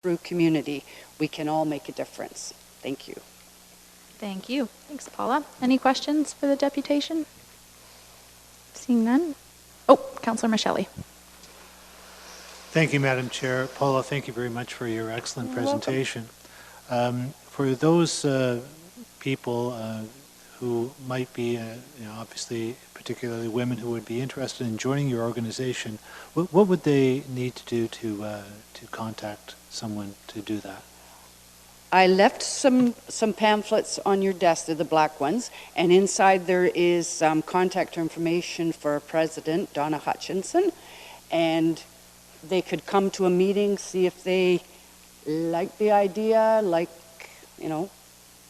through community, we can all make a difference. Thank you. Thank you. Thanks, Paula. Any questions for the deputation? Seeing none. Oh, Councillor Michelli. Thank you, Madam Chair. Paula, thank you very much for your excellent presentation. For those people who might be, obviously, particularly women who would be interested in joining your organization, what would they need to do to contact someone to do that? I left some pamphlets on your desk, they're the black ones, and inside there is some contact information for our president, Donna Hutchinson, and they could come to a meeting, see if they like the idea,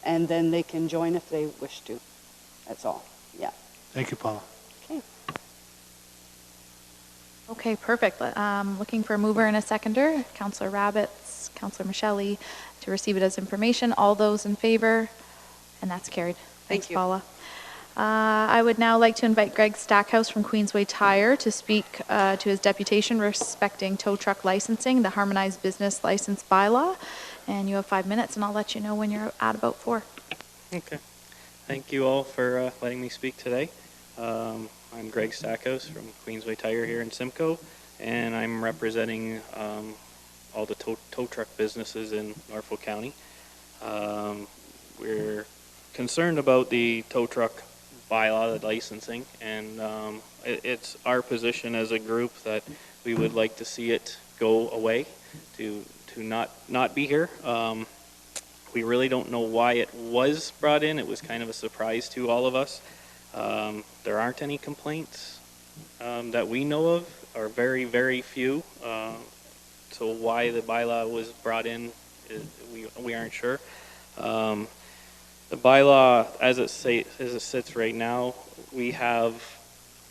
and then they can join if they wish to. That's all. Yeah. Thank you, Paula. Okay. Okay, perfect. Looking for a mover and a seconder. Councillor Rabbits, Councillor Michelli, to receive it as information. All those in favor? And that's carried. Thanks, Thank you. Paula. I would now like to invite Greg Stackhouse from Queensway Tire to speak to his deputation respecting tow truck licensing, the Harmonized Business License Bylaw. And you have 5 minutes, and I'll let you know when you're at about 4. Okay. Thank you all for letting me speak today. I'm Greg Stackhouse from Queensway Tire here in Simcoe, and I'm representing all the tow truck businesses in Norfolk County. We're concerned about the tow truck bylaw, the licensing, and it's our position as a group that we would like to see it go away, to not be here. We really don't know why it was brought in. It was kind of a surprise to all of us. There aren't any complaints that we know of, or very, very few. So why the bylaw was brought in, we aren't sure. The bylaw, as it sits right now, we have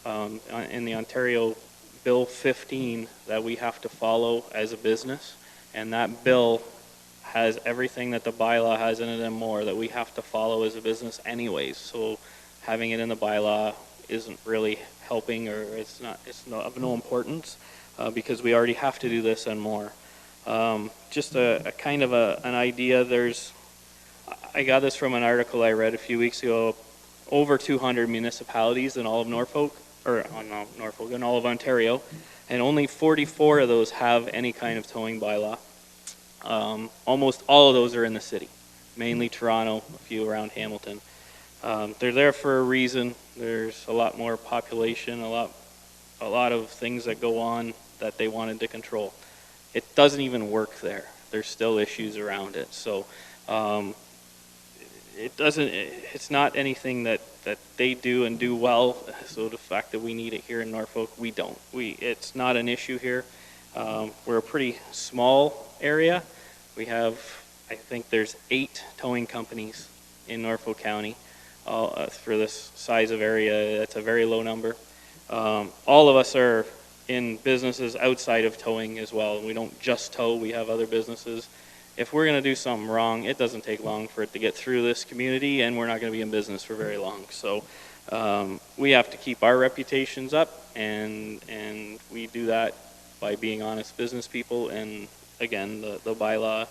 in the Ontario Bill 15 that we have to follow as a business, and that bill has everything that the bylaw has in it and more that we have to follow as a business anyways. So having it in the bylaw isn't really helping, or it's of no importance because we already have to do this and more. Just a kind of an idea. I got this from an article I read a few weeks ago. Over 200 municipalities in all of Norfolk, in all of Ontario, and only 44 of those have any kind of towing bylaw. Almost all of those are in the city, mainly Toronto, a few around Hamilton. They're there for a reason. There's a lot more population, a lot of things that go on that they wanted to control. It doesn't even work there. There's still issues around it. So it's not anything that they do and do well. So the fact that we need it here in Norfolk, we don't. It's not an issue here. We're a pretty small area. We have, I think there's 8 towing companies in Norfolk County. For this size of area, that's a very low number. All of us are in businesses outside of towing as well. We don't just tow, we have other businesses. If we're going to do something wrong, it doesn't take long for it to get through this community, and we're not going to be in business for very long. So we have to keep our reputations up, and we do that by being honest business people. And again, the bylaw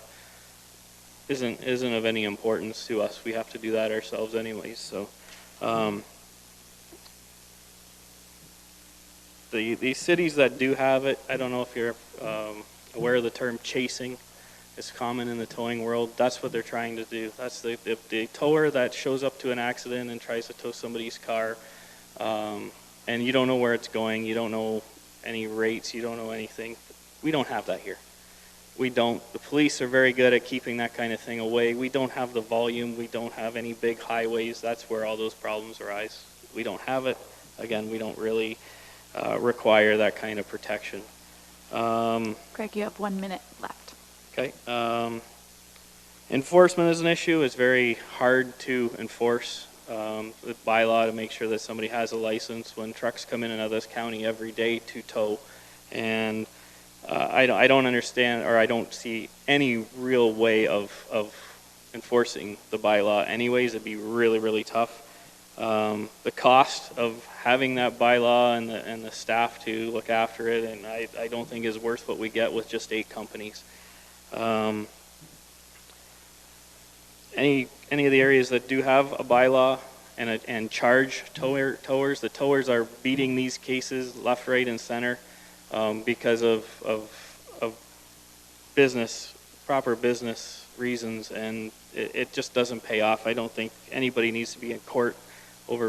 isn't of any importance to us. We have to do that ourselves anyways. So the cities that do have it, I don't know if you're aware of the term chasing. It's common in the towing world. That's what they're trying to do. That's the tower that shows up to an accident and tries to tow somebody's car, and you don't know where it's going. You don't know any rates. You don't know anything. We don't have that here. We don't. The police are very good at keeping that kind of thing away. We don't have the volume. We don't have any big highways. That's where all those problems arise. We don't have it. Again, we don't really require that kind of protection. Greg, you have 1 minute left. Okay. Enforcement is an issue. It's very hard to enforce the bylaw to make sure that somebody has a license when trucks come in and out of this county every day to tow. And I don't understand, or I don't see any real way of enforcing the bylaw anyways. It'd be really, really tough. The cost of having that bylaw and the staff to look after it, and I don't think is worth what we get with just 8 companies. Any of the areas that do have a bylaw and charge towers, the towers are beating these cases left, right, and center because of proper business reasons, and it just doesn't pay off. I don't think anybody needs to be in court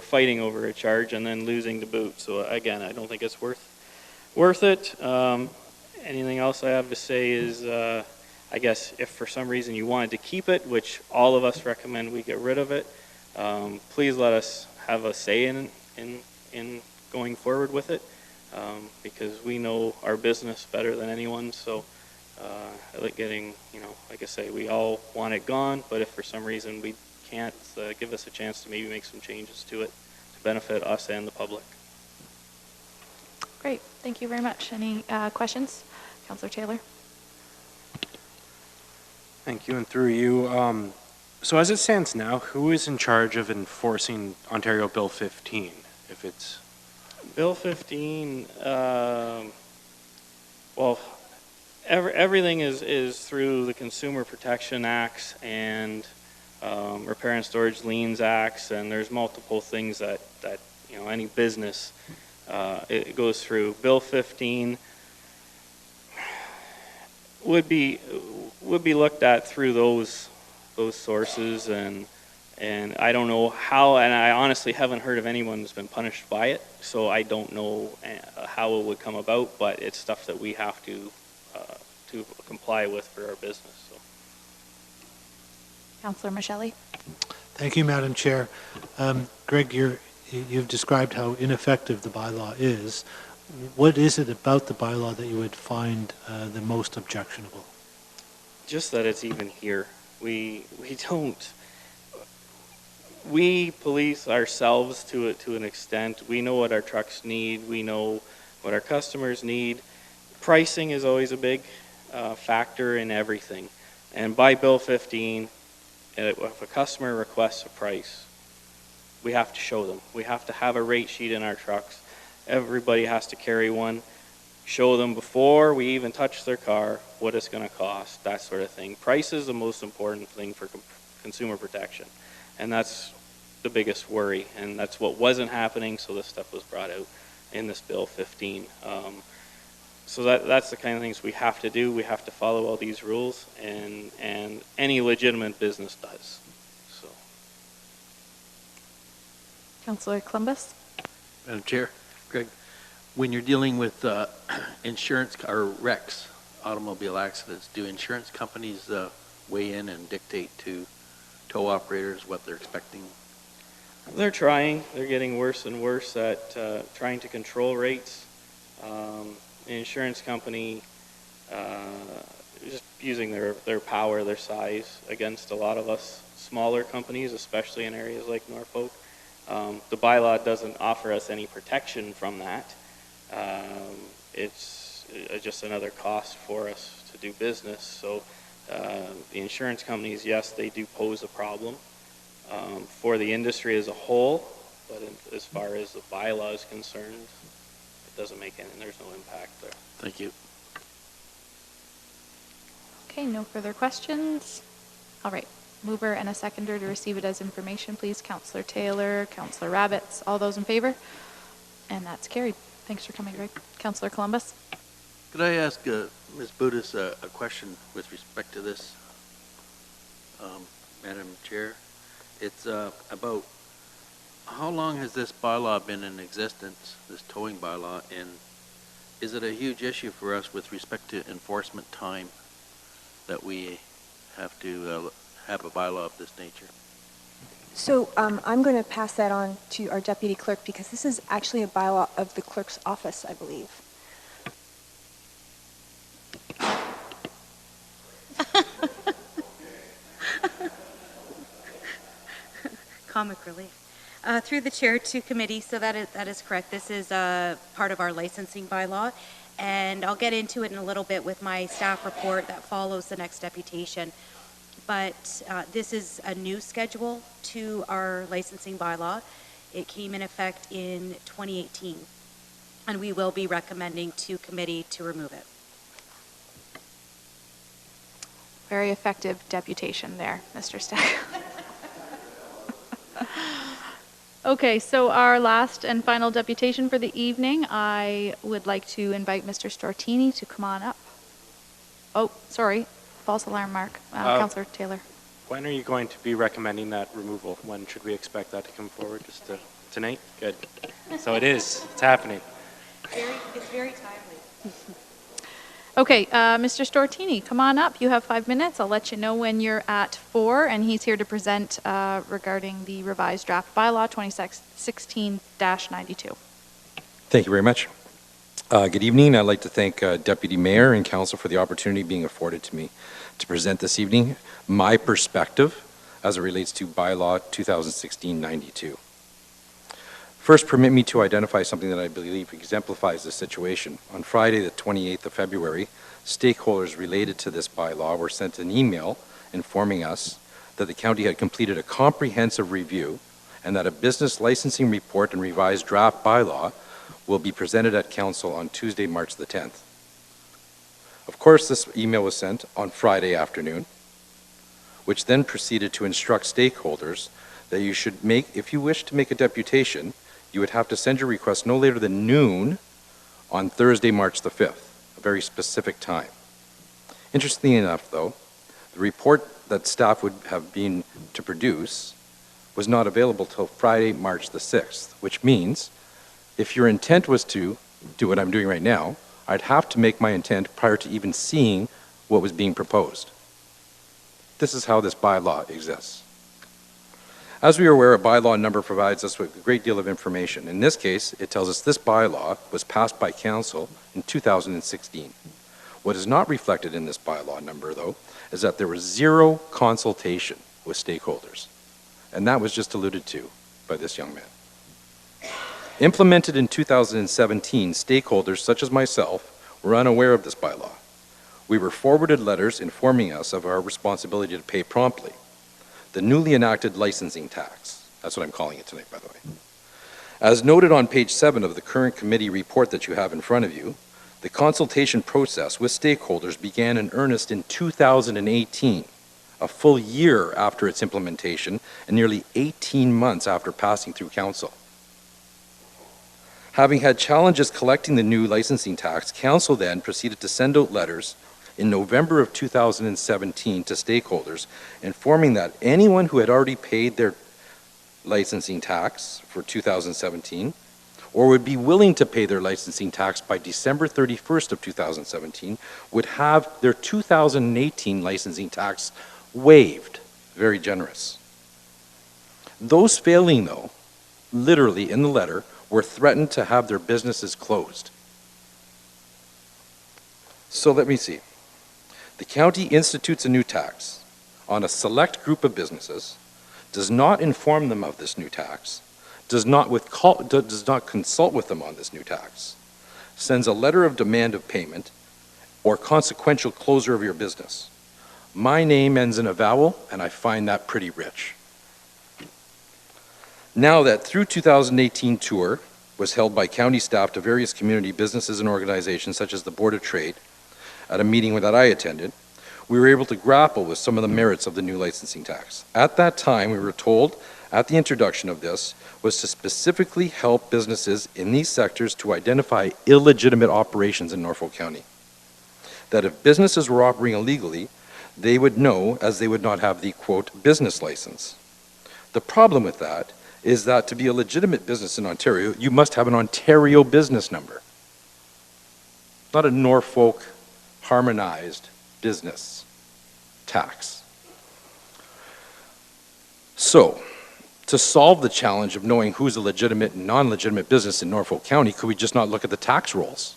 fighting over a charge and then losing the boot. So again, I don't think it's worth it. Anything else I have to say is, I guess if for some reason you wanted to keep it, which all of us recommend we get rid of it, please let us have a say in going forward with it, because we know our business better than anyone. So like I say, we all want it gone, but if for some reason we can't, give us a chance to maybe make some changes to it to benefit us and the public. Great. Thank you very much. Any questions? Councillor Taylor? Thank you, and through you. So as it stands now, who is in charge of enforcing Ontario Bill 15? If it's Bill 15, well, everything is through the Consumer Protection Acts and Repair and Storage Liens Acts, and there's multiple things that any business it goes through. Bill 15 would be looked at through those sources, and I don't know how, and I honestly haven't heard of anyone who's been punished by it, so I don't know how it would come about, but it's stuff that we have to comply with for our business. So. Councillor Michelli? Thank you, Madam Chair. Greg, you've described how ineffective the bylaw is. What is it about the bylaw that you would find the most objectionable? Just that it's even here. We police ourselves to an extent. We know what our trucks need. We know what our customers need. Pricing is always a big factor in everything. And by Bill 15, if a customer requests a price, we have to show them. We have to have a rate sheet in our trucks. Everybody has to carry one. Show them before we even touch their car what it's going to cost, that sort of thing. Price is the most important thing for consumer protection, and that's the biggest worry, and that's what wasn't happening, so this stuff was brought out in this Bill 15. So that's the kind of things we have to do. We have to follow all these rules, and any legitimate business does. So. Councillor Columbus? Madam Chair, Greg, when you're dealing with insurance or wrecks, automobile accidents, do insurance companies weigh in and dictate to tow operators what they're expecting? They're trying. They're getting worse and worse at trying to control rates. The insurance company just using their power, their size against a lot of us smaller companies, especially in areas like Norfolk. The bylaw doesn't offer us any protection from that. It's just another cost for us to do business. So the insurance companies, yes, they do pose a problem for the industry as a whole, but as far as the bylaw is concerned, it doesn't make any, there's no impact there. Thank you. Okay, no further questions. All right, mover and a seconder to receive it as information, please. Councillor Taylor, Councillor Rabbits, all those in favor? And that's carried. Thanks for coming, Greg. Councillor Columbus? Could I ask Ms. Budis a question with respect to this, Madam Chair? It's about how long has this bylaw been in existence, this towing bylaw, and is it a huge issue for us with respect to enforcement time that we have to have a bylaw of this nature? So I'm going to pass that on to our deputy clerk because this is actually a bylaw of the clerk's office, I believe. Comic relief. Through the chair to committee, so that is correct. This is part of our licensing bylaw, and I'll get into it in a little bit with my staff report that follows the next deputation. But this is a new schedule to our licensing bylaw. It came in effect in 2018, and we will be recommending to committee to remove it. Very effective deputation there, Mr. Stack. Okay, so our last and final deputation for the evening, I would like to invite Mr. Stortini to come on up. Oh, sorry, false alarm, Mark. Councillor Taylor. When are you going to be recommending that removal? When should we expect that to come forward? Tonight? Good. So it is. It's happening. It's very timely. Okay, Mr. Stortini, come on up. You have 5 minutes. I'll let you know when you're at 4, and he's here to present regarding the revised draft bylaw 2016-92. Thank you very much. Good evening. I'd like to thank Deputy Mayor and Council for the opportunity being afforded to me to present this evening my perspective as it relates to bylaw 2016-92. First, permit me to identify something that I believe exemplifies the situation. On Friday, the 28th of February, stakeholders related to this bylaw were sent an email informing us that the county had completed a comprehensive review and that a business licensing report and revised draft bylaw will be presented at Council on Tuesday, March the 10th. Of course, this email was sent on Friday afternoon, which then proceeded to instruct stakeholders that you should make, if you wish to make a deputation, you would have to send your request no later than noon on Thursday, March the 5th, a very specific time. Interestingly enough, though, the report that staff would have been to produce was not available till Friday, March the 6th, which means if your intent was to do what I'm doing right now, I'd have to make my intent prior to even seeing what was being proposed. This is how this bylaw exists. As we are aware, a bylaw number provides us with a great deal of information. In this case, it tells us this bylaw was passed by Council in 2016. What is not reflected in this bylaw number, though, is that there was zero consultation with stakeholders. And that was just alluded to by this young man. Implemented in 2017, stakeholders such as myself were unaware of this bylaw. We were forwarded letters informing us of our responsibility to pay promptly. The newly enacted licensing tax. That's what I'm calling it tonight, by the way. As noted on page 7 of the current committee report that you have in front of you, the consultation process with stakeholders began in earnest in 2018, a full year after its implementation and nearly 18 months after passing through Council. Having had challenges collecting the new licensing tax, Council then proceeded to send out letters in November of 2017 to stakeholders, informing that anyone who had already paid their licensing tax for 2017 or would be willing to pay their licensing tax by December 31st of 2017 would have their 2018 licensing tax waived. Very generous. Those failing, though, literally in the letter, were threatened to have their businesses closed. So let me see. The county institutes a new tax on a select group of businesses, does not inform them of this new tax, does not consult with them on this new tax, sends a letter of demand of payment or consequential closure of your business. My name ends in a vowel, and I find that pretty rich. Now that through 2018 tour was held by county staff to various community businesses and organizations such as the Board of Trade, at a meeting that I attended, we were able to grapple with some of the merits of the new licensing tax. At that time, we were told at the introduction of this was to specifically help businesses in these sectors to identify illegitimate operations in Norfolk County. That if businesses were operating illegally, they would know as they would not have the, quote, business license. The problem with that is that to be a legitimate business in Ontario, you must have an Ontario business number, not a Norfolk harmonized business tax. So, to solve the challenge of knowing who's a legitimate and non-legitimate business in Norfolk County, could we just not look at the tax rolls?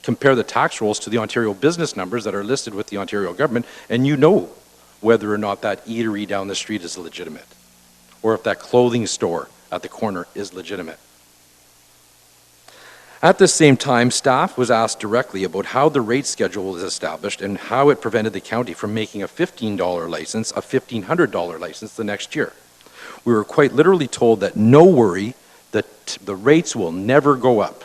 Compare the tax rolls to the Ontario business numbers that are listed with the Ontario government, and you know whether or not that eatery down the street is legitimate, or if that clothing store at the corner is legitimate. At the same time, staff was asked directly about how the rate schedule was established and how it prevented the county from making a $15 license a $1,500 license the next year. We were quite literally told that no worry, that the rates will never go up.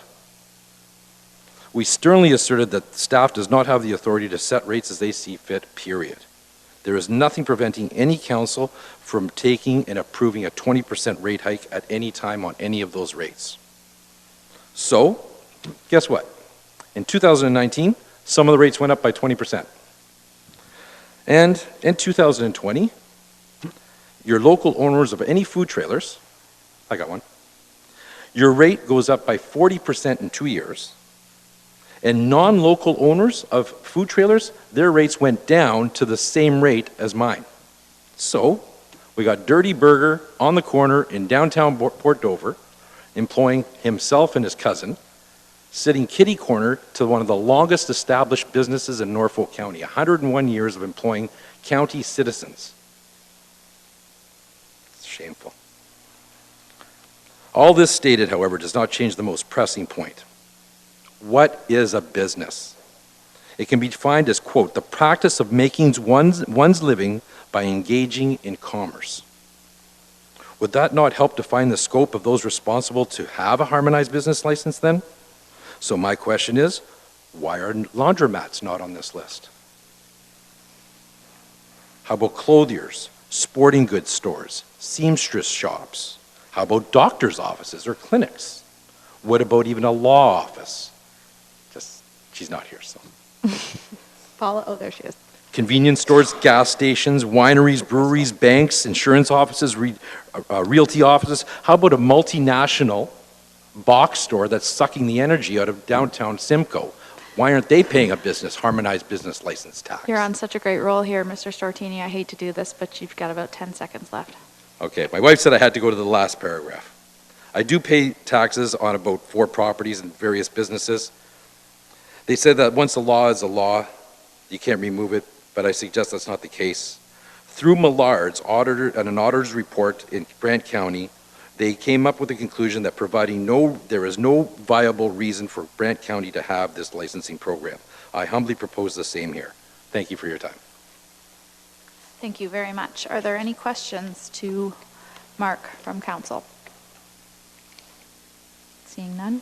We sternly asserted that staff does not have the authority to set rates as they see fit, period. There is nothing preventing any council from taking and approving a 20% rate hike at any time on any of those rates. So, guess what? In 2019, some of the rates went up by 20%. And in 2020, your local owners of any food trailers, I got one, your rate goes up by 40% in 2 years. And non-local owners of food trailers, their rates went down to the same rate as mine. So, we got Dirty Burger on the corner in downtown Port Dover, employing himself and his cousin, sitting kitty corner to one of the longest established businesses in Norfolk County, 101 years of employing county citizens. It's shameful. All this stated, however, does not change the most pressing point. What is a business? It can be defined as, quote, the practice of making one's living by engaging in commerce. Would that not help define the scope of those responsible to have a harmonized business license then? So my question is, why are laundromats not on this list? How about clothiers, sporting goods stores, seamstress shops? How about doctor's offices or clinics? What about even a law office? She's not here, so. Paula, oh, there she is. Convenience stores, gas stations, wineries, breweries, banks, insurance offices, realty offices. How about a multinational box store that's sucking the energy out of downtown Simcoe? Why aren't they paying a harmonized business license tax? You're on such a great roll here, Mr. Stortini. I hate to do this, but you've got about 10 seconds left. Okay, my wife said I had to go to the last paragraph. I do pay taxes on about 4 properties and various businesses. They said that once a law is a law, you can't remove it, but I suggest that's not the case. Through Millard's an auditor's report in Brant County, they came up with the conclusion that there is no viable reason for Brant County to have this licensing program. I humbly propose the same here. Thank you for your time. Thank you very much. Are there any questions to Mark from council? Seeing none.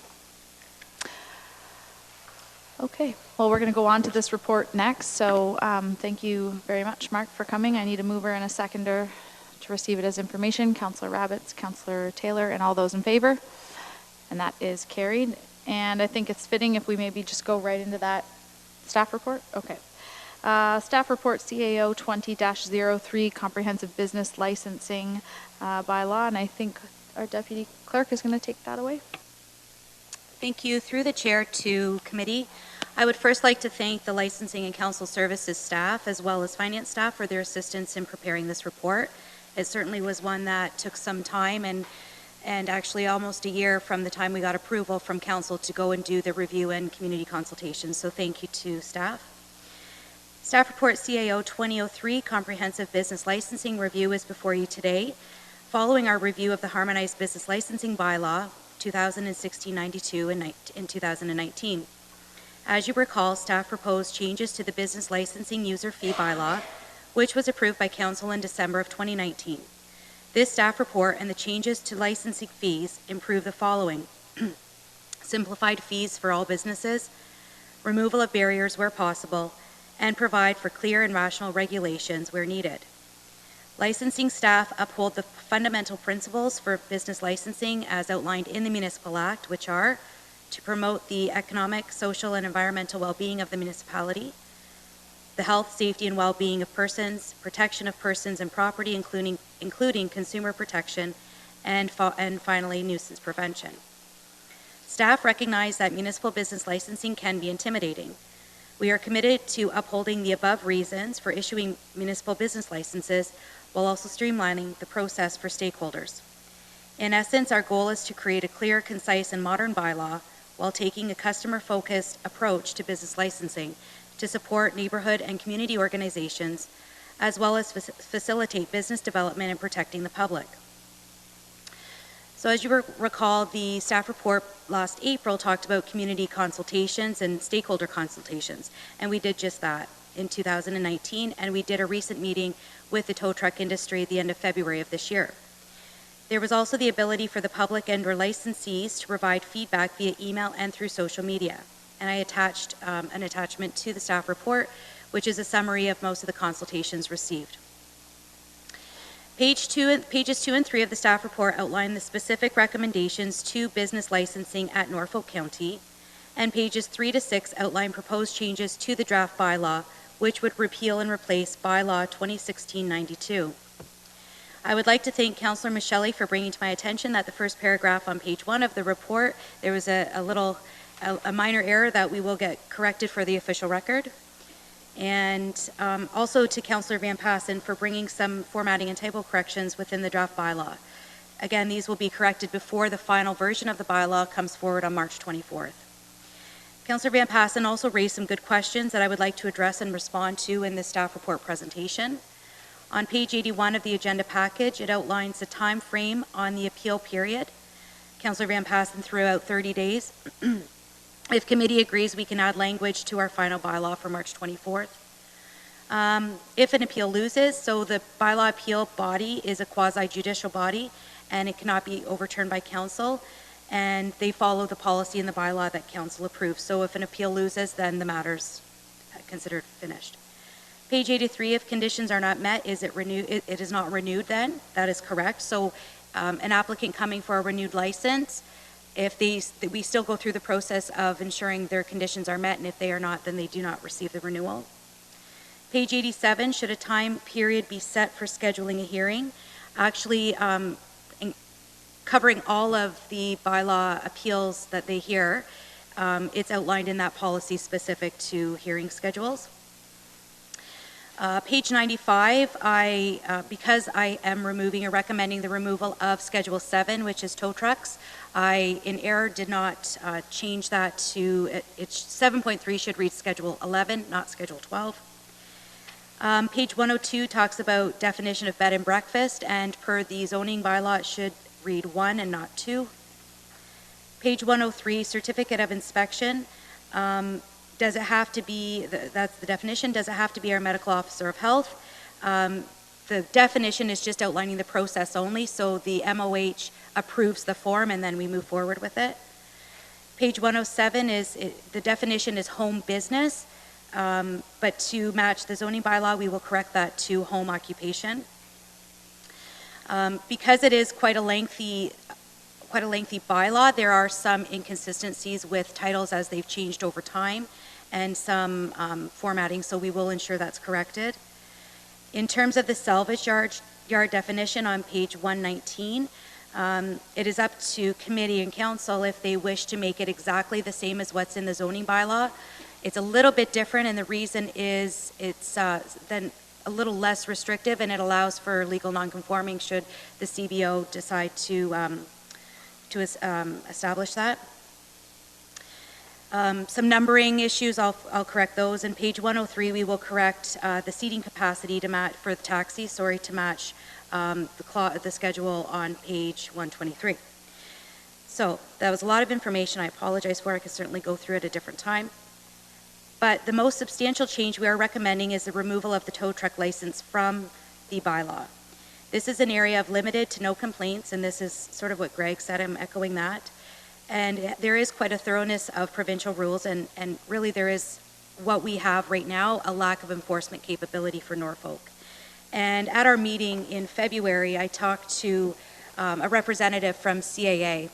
Okay, well, we're going to go on to this report next. So thank you very much, Mark, for coming. I need a mover and a seconder to receive it as information. Councillor Rabbits, Councillor Taylor, and all those in favor. And that is carried. And I think it's fitting if we maybe just go right into that staff report. Okay. Staff report CAO 20-03, Comprehensive Business Licensing Bylaw. And I think our Deputy Clerk is going to take that away. Thank you. Through the chair to committee, I would first like to thank the Licensing and Council Services staff as well as finance staff for their assistance in preparing this report. It certainly was one that took some time and actually almost a year from the time we got approval from council to go and do the review and community consultations. So thank you to staff. Staff report CAO 2003, Comprehensive Business Licensing Review is before you today. Following our review of the Harmonized Business Licensing Bylaw, 2016-92 in 2019. As you recall, staff proposed changes to the Business Licensing User Fee Bylaw, which was approved by Council in December of 2019. This staff report and the changes to licensing fees improve the following. Simplified fees for all businesses, removal of barriers where possible, and provide for clear and rational regulations where needed. Licensing staff uphold the fundamental principles for business licensing as outlined in the Municipal Act, which are to promote the economic, social, and environmental well-being of the municipality, the health, safety, and well-being of persons, protection of persons and property, including consumer protection, and finally, nuisance prevention. Staff recognize that municipal business licensing can be intimidating. We are committed to upholding the above reasons for issuing municipal business licenses while also streamlining the process for stakeholders. In essence, our goal is to create a clear, concise, and modern bylaw while taking a customer-focused approach to business licensing to support neighborhood and community organizations, as well as facilitate business development and protecting the public. So as you recall, the staff report last April talked about community consultations and stakeholder consultations, and we did just that in 2019, and we did a recent meeting with the tow truck industry at the end of February of this year. There was also the ability for the public and/or licensees to provide feedback via email and through social media. And I attached an attachment to the staff report, which is a summary of most of the consultations received. Pages 2 and 3 of the staff report outline the specific recommendations to business licensing at Norfolk County, and pages 3 to 6 outline proposed changes to the draft bylaw, which would repeal and replace bylaw 2016-92. I would like to thank Councillor Michelli for bringing to my attention that the first paragraph on page 1 of the report, there was a minor error that we will get corrected for the official record. And also to Councillor Van Passen for bringing some formatting and typo corrections within the draft bylaw. Again, these will be corrected before the final version of the bylaw comes forward on March 24th. Councillor Van Passen also raised some good questions that I would like to address and respond to in the staff report presentation. On page 81 of the agenda package, it outlines the time frame on the appeal period. Councillor Van Passen threw out 30 days. If committee agrees, we can add language to our final bylaw for March 24th. If an appeal loses, so the bylaw appeal body is a quasi-judicial body and it cannot be overturned by council, and they follow the policy in the bylaw that council approves. So if an appeal loses, then the matter's considered finished. Page 83, if conditions are not met, is it renewed? It is not renewed then. That is correct. So an applicant coming for a renewed license, if we still go through the process of ensuring their conditions are met, and if they are not, then they do not receive the renewal. Page 87, should a time period be set for scheduling a hearing? Actually, covering all of the bylaw appeals that they hear, it's outlined in that policy specific to hearing schedules. Page 95, because I am removing or recommending the removal of Schedule 7, which is tow trucks, I, in error, did not change that to, 7.3 should read Schedule 11, not Schedule 12. Page 102 talks about definition of bed and breakfast, and per the zoning bylaw, it should read 1 and not 2. Page 103, certificate of inspection. Does it have to be, that's the definition, does it have to be our medical officer of health? The definition is just outlining the process only, so the MOH approves the form and then we move forward with it. Page 107 is, the definition is home business, but to match the zoning bylaw, we will correct that to home occupation. Because it is quite a lengthy bylaw, there are some inconsistencies with titles as they've changed over time and some formatting, so we will ensure that's corrected. In terms of the salvage yard definition on page 119, it is up to committee and council if they wish to make it exactly the same as what's in the zoning bylaw. It's a little bit different, and the reason is it's then a little less restrictive, and it allows for legal nonconforming should the CBO decide to establish that. Some numbering issues, I'll correct those. In page 103, we will correct the seating capacity to match for the taxi, to match the schedule on page 123. So that was a lot of information. I apologize for it. I could certainly go through it at a different time. But the most substantial change we are recommending is the removal of the tow truck license from the bylaw. This is an area of limited to no complaints, and this is sort of what Greg said. I'm echoing that. And there is quite a thoroughness of provincial rules, and really there is what we have right now, a lack of enforcement capability for Norfolk. And at our meeting in February, I talked to a representative from CAA,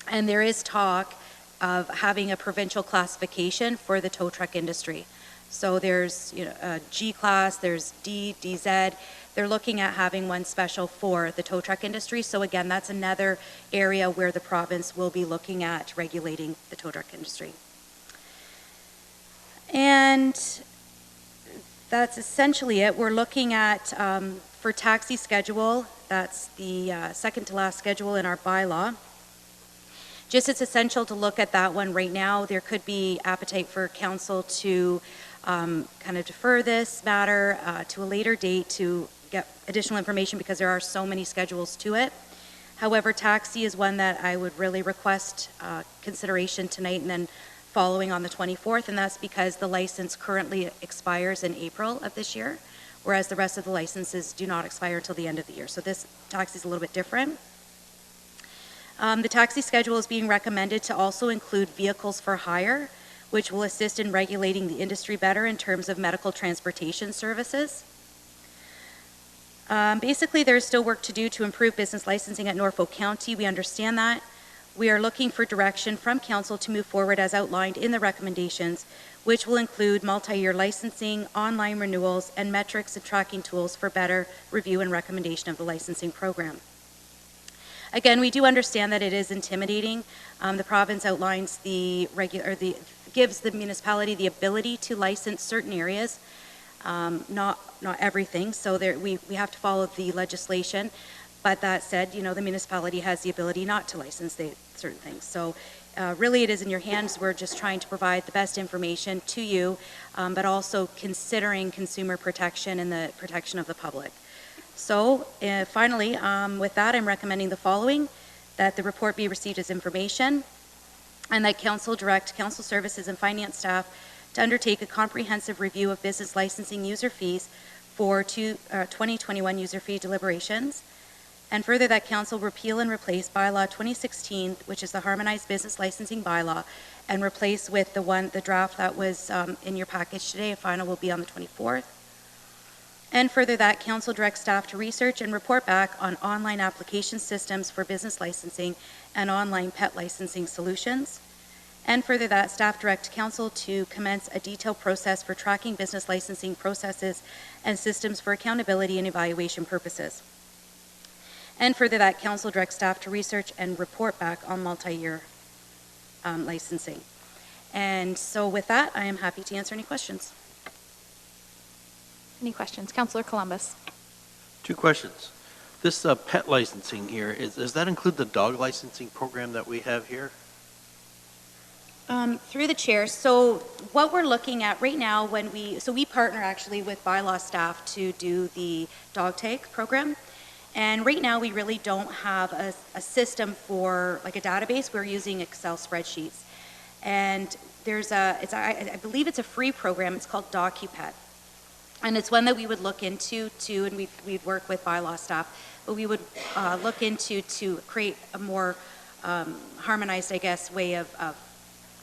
and there is talk of having a provincial classification for the tow truck industry. So there's a G class, there's D, DZ. They're looking at having one special for the tow truck industry. So again, that's another area where the province will be looking at regulating the tow truck industry. And that's essentially it. We're looking at, for taxi schedule, that's the second to last schedule in our bylaw. Just it's essential to look at that one right now. There could be appetite for council to kind of defer this matter to a later date to get additional information because there are so many schedules to it. However, taxi is one that I would really request consideration tonight and then following on the 24th, and that's because the license currently expires in April of this year, whereas the rest of the licenses do not expire until the end of the year. So this taxi is a little bit different. The taxi schedule is being recommended to also include vehicles for hire, which will assist in regulating the industry better in terms of medical transportation services. Basically, there's still work to do to improve business licensing at Norfolk County. We understand that. We are looking for direction from Council to move forward as outlined in the recommendations, which will include multi-year licensing, online renewals, and metrics and tracking tools for better review and recommendation of the licensing program. Again, we do understand that it is intimidating. The province outlines gives the municipality the ability to license certain areas, not everything. So we have to follow the legislation. But that said, the municipality has the ability not to license certain things. So really it is in your hands. We're just trying to provide the best information to you, but also considering consumer protection and the protection of the public. So finally, with that, I'm recommending the following: that the report be received as information, and that Council direct Council Services and Finance staff to undertake a comprehensive review of business licensing user fees for 2021 user fee deliberations. And further, that Council repeal and replace Bylaw 2016, which is the Harmonized Business Licensing Bylaw, and replace with the draft that was in your package today. A final will be on the 24th. And further, that Council directs staff to research and report back on online application systems for business licensing and online pet licensing solutions. And further, that staff direct Council to commence a detailed process for tracking business licensing processes and systems for accountability and evaluation purposes. And further, that Council directs staff to research and report back on multi-year licensing. And so with that, I am happy to answer any questions. Any questions? Councillor Columbus. 2 questions. This pet licensing here, does that include the dog licensing program that we have here? Through the chair, so what we're looking at right now we partner actually with bylaw staff to do the dog tag program. And right now we really don't have a system for like a database. We're using Excel spreadsheets. And there's I believe it's a free program. It's called DocuPet. And it's one that we would look into too, and we'd work with bylaw staff, but we would look into to create a more harmonized, I guess, way of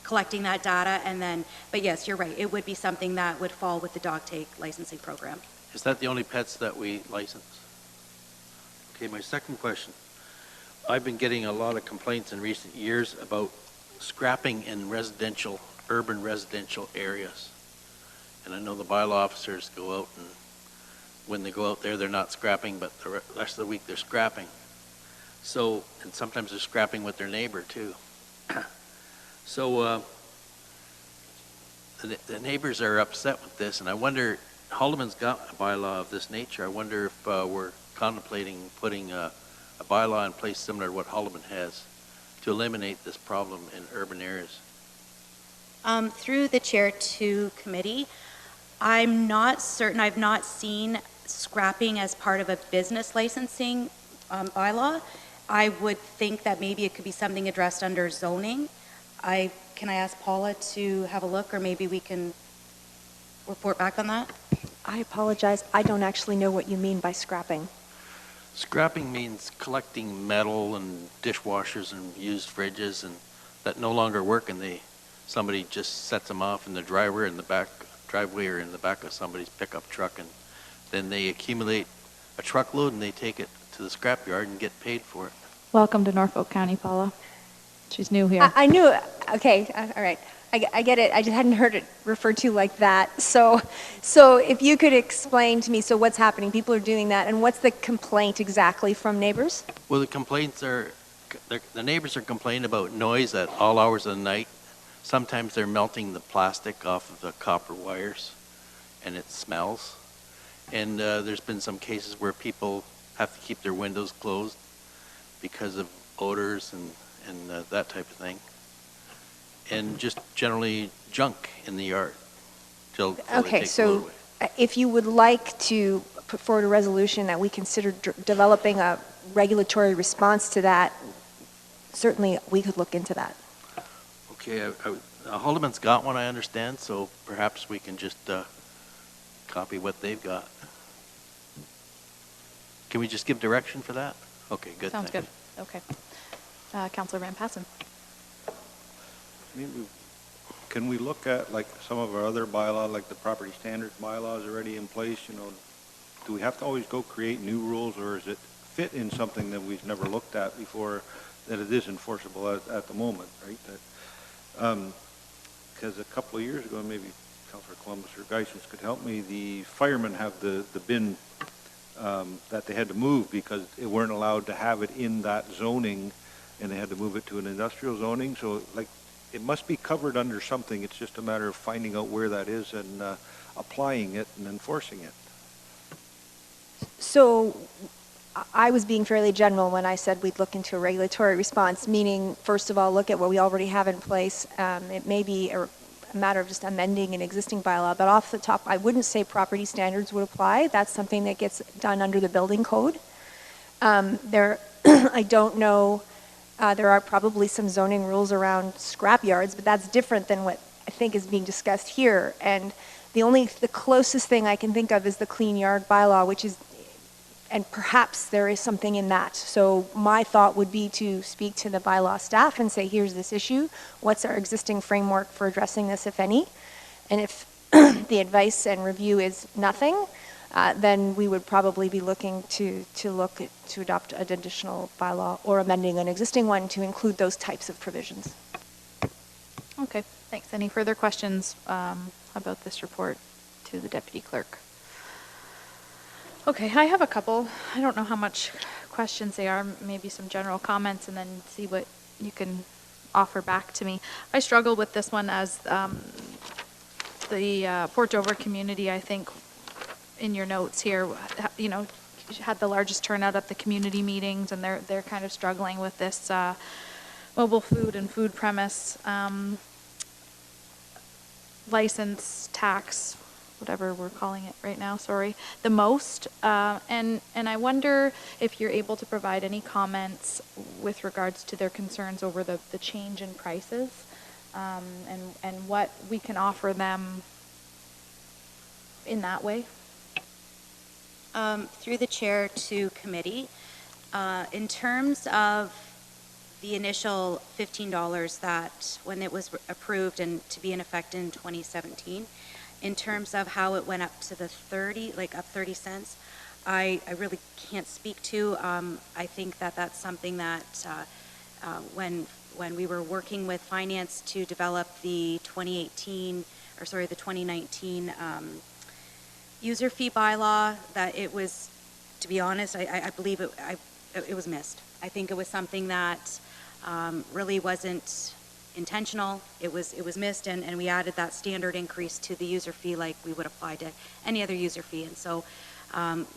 collecting that data. And then, but yes, you're right. It would be something that would fall with the dog tag licensing program. Is that the only pets that we license? Okay, my second question. I've been getting a lot of complaints in recent years about scrapping in urban residential areas. And I know the bylaw officers go out, and when they go out there, they're not scrapping, but the rest of the week they're scrapping. So, and sometimes they're scrapping with their neighbor too. So the neighbors are upset with this, and I wonder, Haldimand's got a bylaw of this nature. I wonder if we're contemplating putting a bylaw in place similar to what Haldimand has to eliminate this problem in urban areas. Through the chair to committee, I'm not certain. I've not seen scrapping as part of a business licensing bylaw. I would think that maybe it could be something addressed under zoning. Can I ask Paula to have a look, or maybe we can report back on that? I apologize. I don't actually know what you mean by scrapping. Scrapping means collecting metal and dishwashers and used fridges and that no longer work, and somebody just sets them off in the driveway or in the back of somebody's pickup truck, and then they accumulate a truckload and they take it to the scrapyard and get paid for it. Welcome to Norfolk County, Paula. She's new here. I knew it. Okay, all right. I get it. I just hadn't heard it referred to like that. So if you could explain to me, so what's happening? People are doing that, and what's the complaint exactly from neighbors? Well, the complaints are, the neighbors are complaining about noise at all hours of the night. Sometimes they're melting the plastic off of the copper wires, and it smells. And there's been some cases where people have to keep their windows closed because of odors and that type of thing. And just generally junk in the yard. Okay, so if you would like to put forward a resolution that we consider developing a regulatory response to that, certainly we could look into that. Okay, Haldimand's got one, I understand, so perhaps we can just copy what they've got. Can we just give direction for that? Okay, good. Sounds good. Okay. Councillor Van Passen. can we look at like some of our other bylaws, like the property standards bylaws already in place, you know, do we have to always go create new rules, or is it fit in something that we've never looked at before that it is enforceable at the moment, right? Because a couple of years ago, maybe Councillor Columbus or Geisens could help me, the firemen have the bin that they had to move because they weren't allowed to have it in that zoning, and they had to move it to an industrial zoning. So like, it must be covered under something. It's just a matter of finding out where that is and applying it and enforcing it. So I was being fairly general when I said we'd look into a regulatory response, meaning, first of all, look at what we already have in place. It may be a matter of just amending an existing bylaw, but off the top, I wouldn't say property standards would apply. That's something that gets done under the building code. I don't know, there are probably some zoning rules around scrap yards, but that's different than what I think is being discussed here. And the closest thing I can think of is the clean yard bylaw, which is, and perhaps there is something in that. So my thought would be to speak to the bylaw staff and say, here's this issue. What's our existing framework for addressing this, if any? And if the advice and review is nothing, then we would probably be looking to adopt an additional bylaw or amending an existing one to include those types of provisions. Okay, thanks. Any further questions about this report to the Deputy Clerk? Okay, I have a couple. I don't know how much questions they are, maybe some general comments, and then see what you can offer back to me. I struggle with this one as the Port Dover community, I think, in your notes here, you know, had the largest turnout at the community meetings, and they're kind of struggling with this mobile food and food premise license tax, whatever we're calling it right now, sorry, the most. And I wonder if you're able to provide any comments with regards to their concerns over the change in prices, and what we can offer them in that way. Through the chair to committee, in terms of the initial $15 that when it was approved and to be in effect in 2017, in terms of how it went up to the 30, like up 30 cents, I really can't speak to. I think that that's something that when we were working with finance to develop the 2019 user fee bylaw, that it was, to be honest, I believe it was missed. I think it was something that really wasn't intentional. It was missed, and we added that standard increase to the user fee like we would apply to any other user fee. And so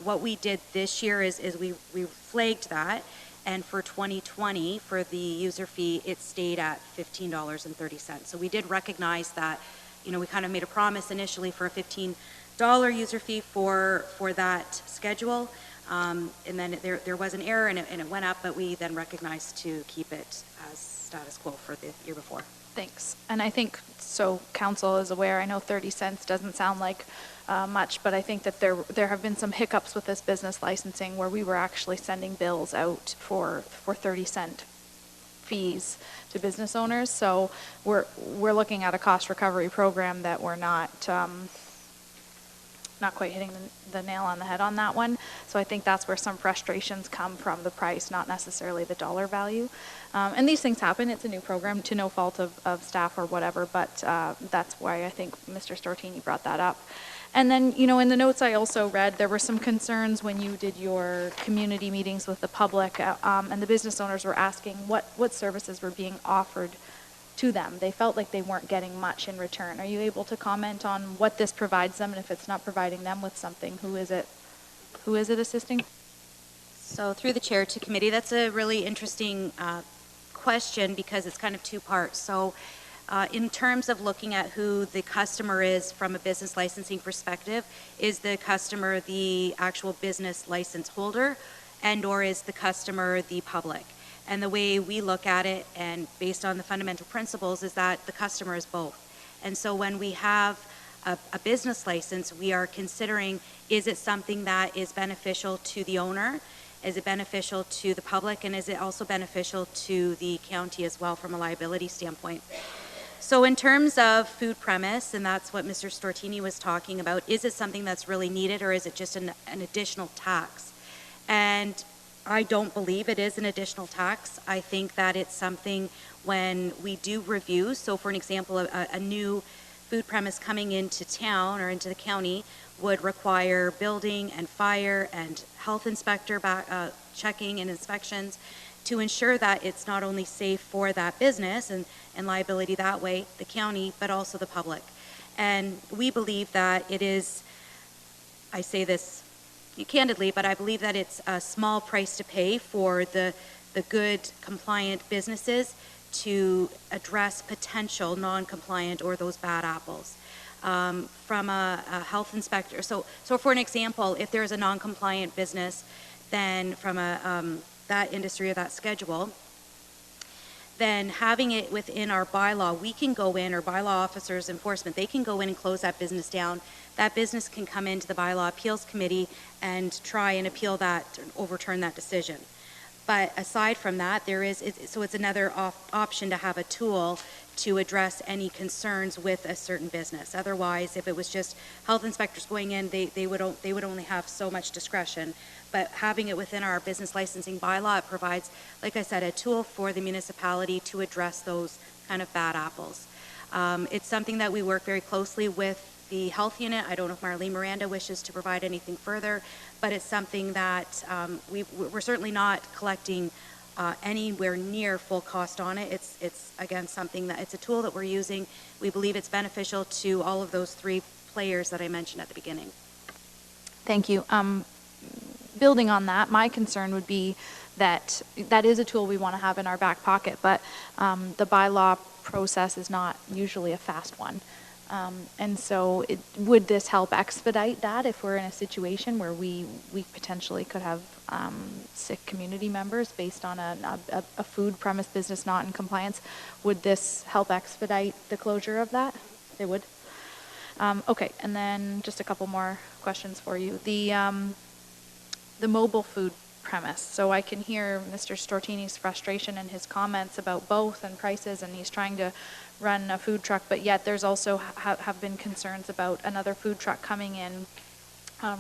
what we did this year is we flagged that, and for 2020, for the user fee, it stayed at $15.30. So we did recognize that, you know, we kind of made a promise initially for a $15 user fee for that schedule, and then there was an error and it went up, but we then recognized to keep it as status quo for the year before. Thanks. And I think, so council is aware, I know 30 cents doesn't sound like much, but I think that there have been some hiccups with this business licensing where we were actually sending bills out for 30-cent fees to business owners. So we're looking at a cost recovery program that we're not quite hitting the nail on the head on that one. So I think that's where some frustrations come from, the price, not necessarily the dollar value. And these things happen. It's a new program to no fault of staff or whatever, but that's why I think Mr. Stortini brought that up. And then, you know, in the notes I also read, there were some concerns when you did your community meetings with the public, and the business owners were asking what services were being offered to them. They felt like they weren't getting much in return. Are you able to comment on what this provides them, and if it's not providing them with something, who is it assisting? So through the chair to committee, that's a really interesting question because it's kind of two parts. So in terms of looking at who the customer is from a business licensing perspective, is the customer the actual business license holder, and or is the customer the public? And the way we look at it, and based on the fundamental principles, is that the customer is both. And so when we have a business license, we are considering, is it something that is beneficial to the owner? Is it beneficial to the public? And is it also beneficial to the county as well from a liability standpoint? So in terms of food premise, and that's what Mr. Stortini was talking about, is it something that's really needed, or is it just an additional tax? And I don't believe it is an additional tax. I think that it's something when we do reviews, so for an example, a new food premise coming into town or into the county would require building and fire and health inspector checking and inspections to ensure that it's not only safe for that business and liability that way, the county, but also the public. And we believe that it is, I say this candidly, but I believe that it's a small price to pay for the good compliant businesses to address potential non-compliant or those bad apples. From a health inspector, so for an example, if there's a non-compliant business, then from that industry or that schedule, then having it within our bylaw, we can go in, or bylaw officers, enforcement, they can go in and close that business down. That business can come into the bylaw appeals committee and try and appeal that, overturn that decision. But aside from that, so it's another option to have a tool to address any concerns with a certain business. Otherwise, if it was just health inspectors going in, they would only have so much discretion. But having it within our business licensing bylaw, it provides, like I said, a tool for the municipality to address those kind of bad apples. It's something that we work very closely with the health unit. I don't know if Marlene Miranda wishes to provide anything further, but it's something that we're certainly not collecting anywhere near full cost on it. It's again something that it's a tool that we're using. We believe it's beneficial to all of those three players that I mentioned at the beginning. Thank you. Building on that, my concern would be that that is a tool we want to have in our back pocket, but the bylaw process is not usually a fast one. And so would this help expedite that if we're in a situation where we potentially could have sick community members based on a food premise business not in compliance? Would this help expedite the closure of that? It would. Okay, and then just a couple more questions for you. The mobile food premise. So I can hear Mr. Stortini's frustration in his comments about both and prices, and he's trying to run a food truck, but yet there's also have been concerns about another food truck coming in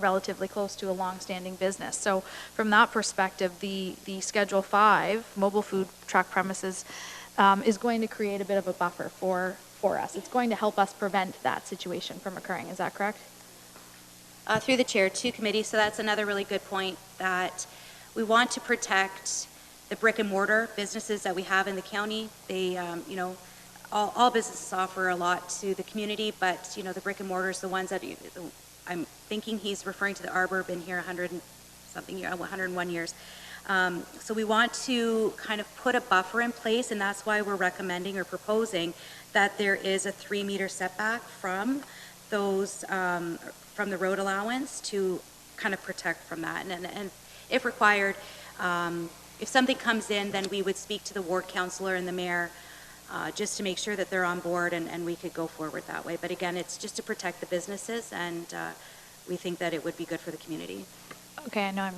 relatively close to a long-standing business. So from that perspective, the Schedule 5 mobile food truck premises is going to create a bit of a buffer for us. It's going to help us prevent that situation from occurring. Is that correct? Through the chair to committee, so that's another really good point, that we want to protect the brick and mortar businesses that we have in the county. They, all businesses offer a lot to the community, but the brick and mortars, the ones that I'm thinking he's referring to the Arbor, been here 101 years. So we want to kind of put a buffer in place, and that's why we're recommending or proposing that there is a 3-meter setback from those, from the road allowance to kind of protect from that. And if required, if something comes in, then we would speak to the ward councillor and the mayor just to make sure that they're on board, and we could go forward that way. But again, it's just to protect the businesses, and we think that it would be good for the community. Okay, I know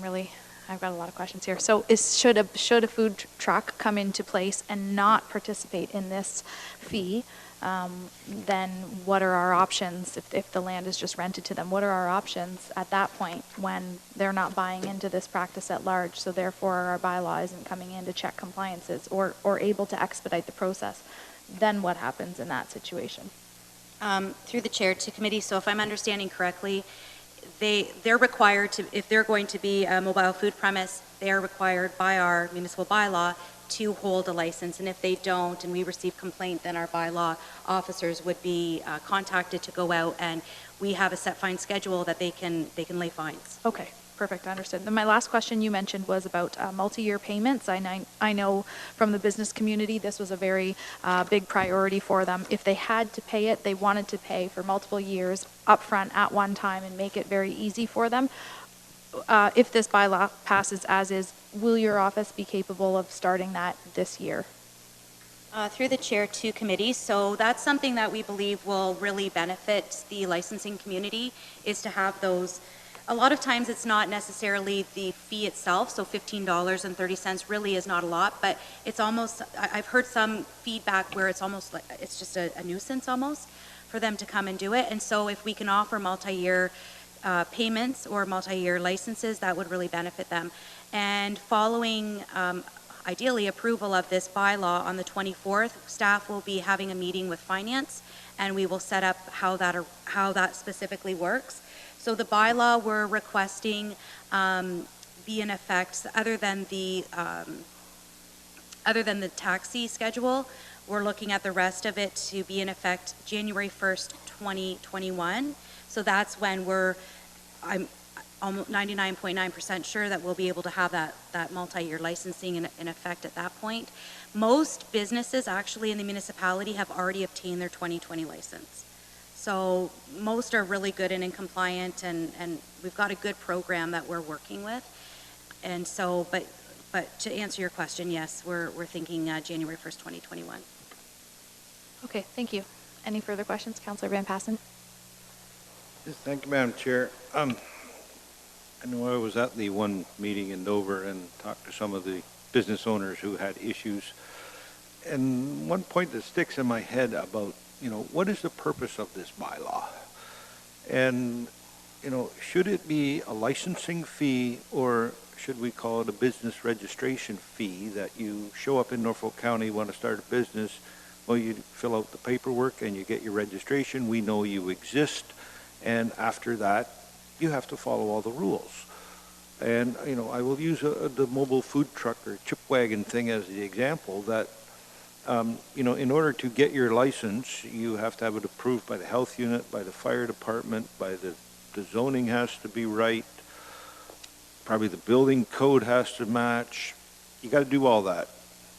I've got a lot of questions here. So should a food truck come into place and not participate in this fee, then what are our options if the land is just rented to them? What are our options at that point when they're not buying into this practice at large, so therefore our bylaw isn't coming in to check compliances or able to expedite the process? Then what happens in that situation? Through the chair to committee, so if I'm understanding correctly, they're required to, if they're going to be a mobile food premise, they are required by our municipal bylaw to hold a license, and if they don't and we receive complaint, then our bylaw officers would be contacted to go out, and we have a set fine schedule that they can lay fines. Okay, perfect, understood. Then my last question you mentioned was about multi-year payments. I know from the business community this was a very big priority for them. If they had to pay it, they wanted to pay for multiple years upfront at one time and make it very easy for them. If this bylaw passes as is, will your office be capable of starting that this year? Through the chair to committee, so that's something that we believe will really benefit the licensing community, is to have those a lot of times it's not necessarily the fee itself, so $15.30 really is not a lot, but it's almost, I've heard some feedback where it's almost like, it's just a nuisance almost for them to come and do it. And so if we can offer multi-year payments or multi-year licenses, that would really benefit them. And following, ideally, approval of this bylaw on the 24th, staff will be having a meeting with finance, and we will set up how that specifically works. So the bylaw we're requesting be in effect, other than the taxi schedule, we're looking at the rest of it to be in effect January 1st, 2021. So that's when I'm almost 99.9% sure that we'll be able to have that multi-year licensing in effect at that point. Most businesses actually in the municipality have already obtained their 2020 license. So most are really good and in compliant, and we've got a good program that we're working with. And so, but to answer your question, yes, we're thinking January 1st, 2021. Okay, thank you. Any further questions? Councillor Van Passen? Yes, thank you, Madam Chair. I know I was at the one meeting in Dover and talked to some of the business owners who had issues. And one point that sticks in my head about, what is the purpose of this bylaw? And, should it be a licensing fee, or should we call it a business registration fee, that you show up in Norfolk County, want to start a business, well, you fill out the paperwork and you get your registration, we know you exist, and after that, you have to follow all the rules. And, I will use the mobile food truck or chip wagon thing as the example that, in order to get your license, you have to have it approved by the health unit, by the fire department, by the zoning has to be right, probably the building code has to match. You got to do all that.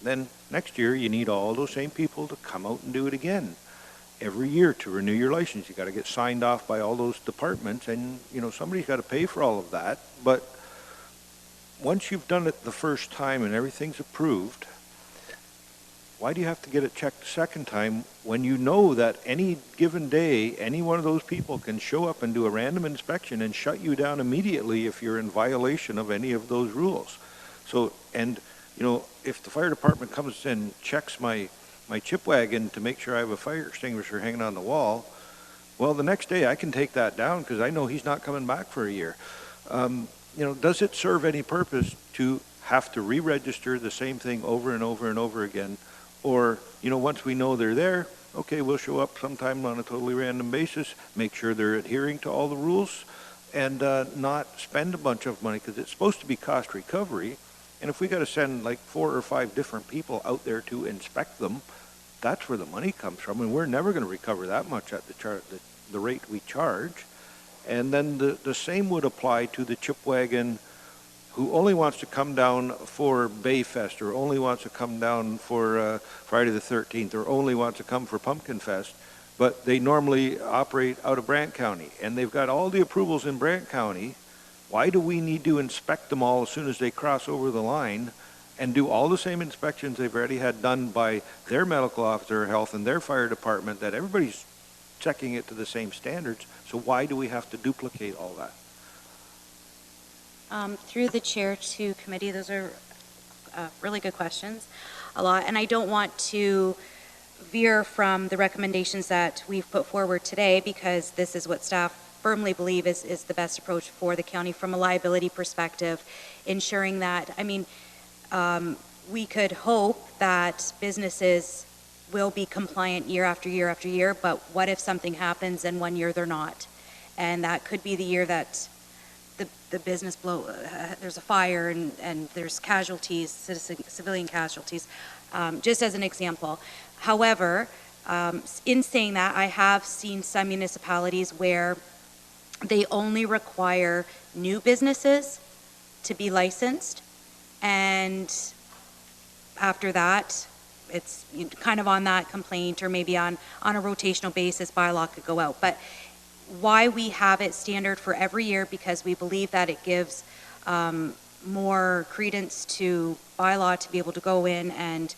Then next year, you need all those same people to come out and do it again. Every year to renew your license, you got to get signed off by all those departments, and somebody's got to pay for all of that. But once you've done it the first time and everything's approved, why do you have to get it checked the second time when you know that any given day, any one of those people can show up and do a random inspection and shut you down immediately if you're in violation of any of those rules? So, and, if the fire department comes and checks my chip wagon to make sure I have a fire extinguisher hanging on the wall, well, the next day I can take that down because I know he's not coming back for a year. Does it serve any purpose to have to re-register the same thing over and over and over again? Or, once we know they're there, okay, we'll show up sometime on a totally random basis, make sure they're adhering to all the rules, and not spend a bunch of money, because it's supposed to be cost recovery. And if we got to send like 4 or 5 different people out there to inspect them, that's where the money comes from, and we're never going to recover that much at the rate we charge. And then the same would apply to the chip wagon who only wants to come down for Bayfest, or only wants to come down for Friday the 13th, or only wants to come for Pumpkin Fest, but they normally operate out of Brant County, and they've got all the approvals in Brant County. Why do we need to inspect them all as soon as they cross over the line and do all the same inspections they've already had done by their medical officer of health and their fire department, that everybody's checking it to the same standards? So why do we have to duplicate all that? Through the chair to committee, those are really good questions, a lot, and I don't want to veer from the recommendations that we've put forward today, because this is what staff firmly believe is the best approach for the county from a liability perspective, ensuring that, we could hope that businesses will be compliant year after year after year, but what if something happens and one year they're not? And that could be the year that the business there's a fire and there's casualties, civilian casualties, just as an example. However, in saying that, I have seen some municipalities where they only require new businesses to be licensed, and after that, it's kind of on that complaint, or maybe on a rotational basis, bylaw could go out. But why we have it standard for every year, because we believe that it gives more credence to bylaw to be able to go in and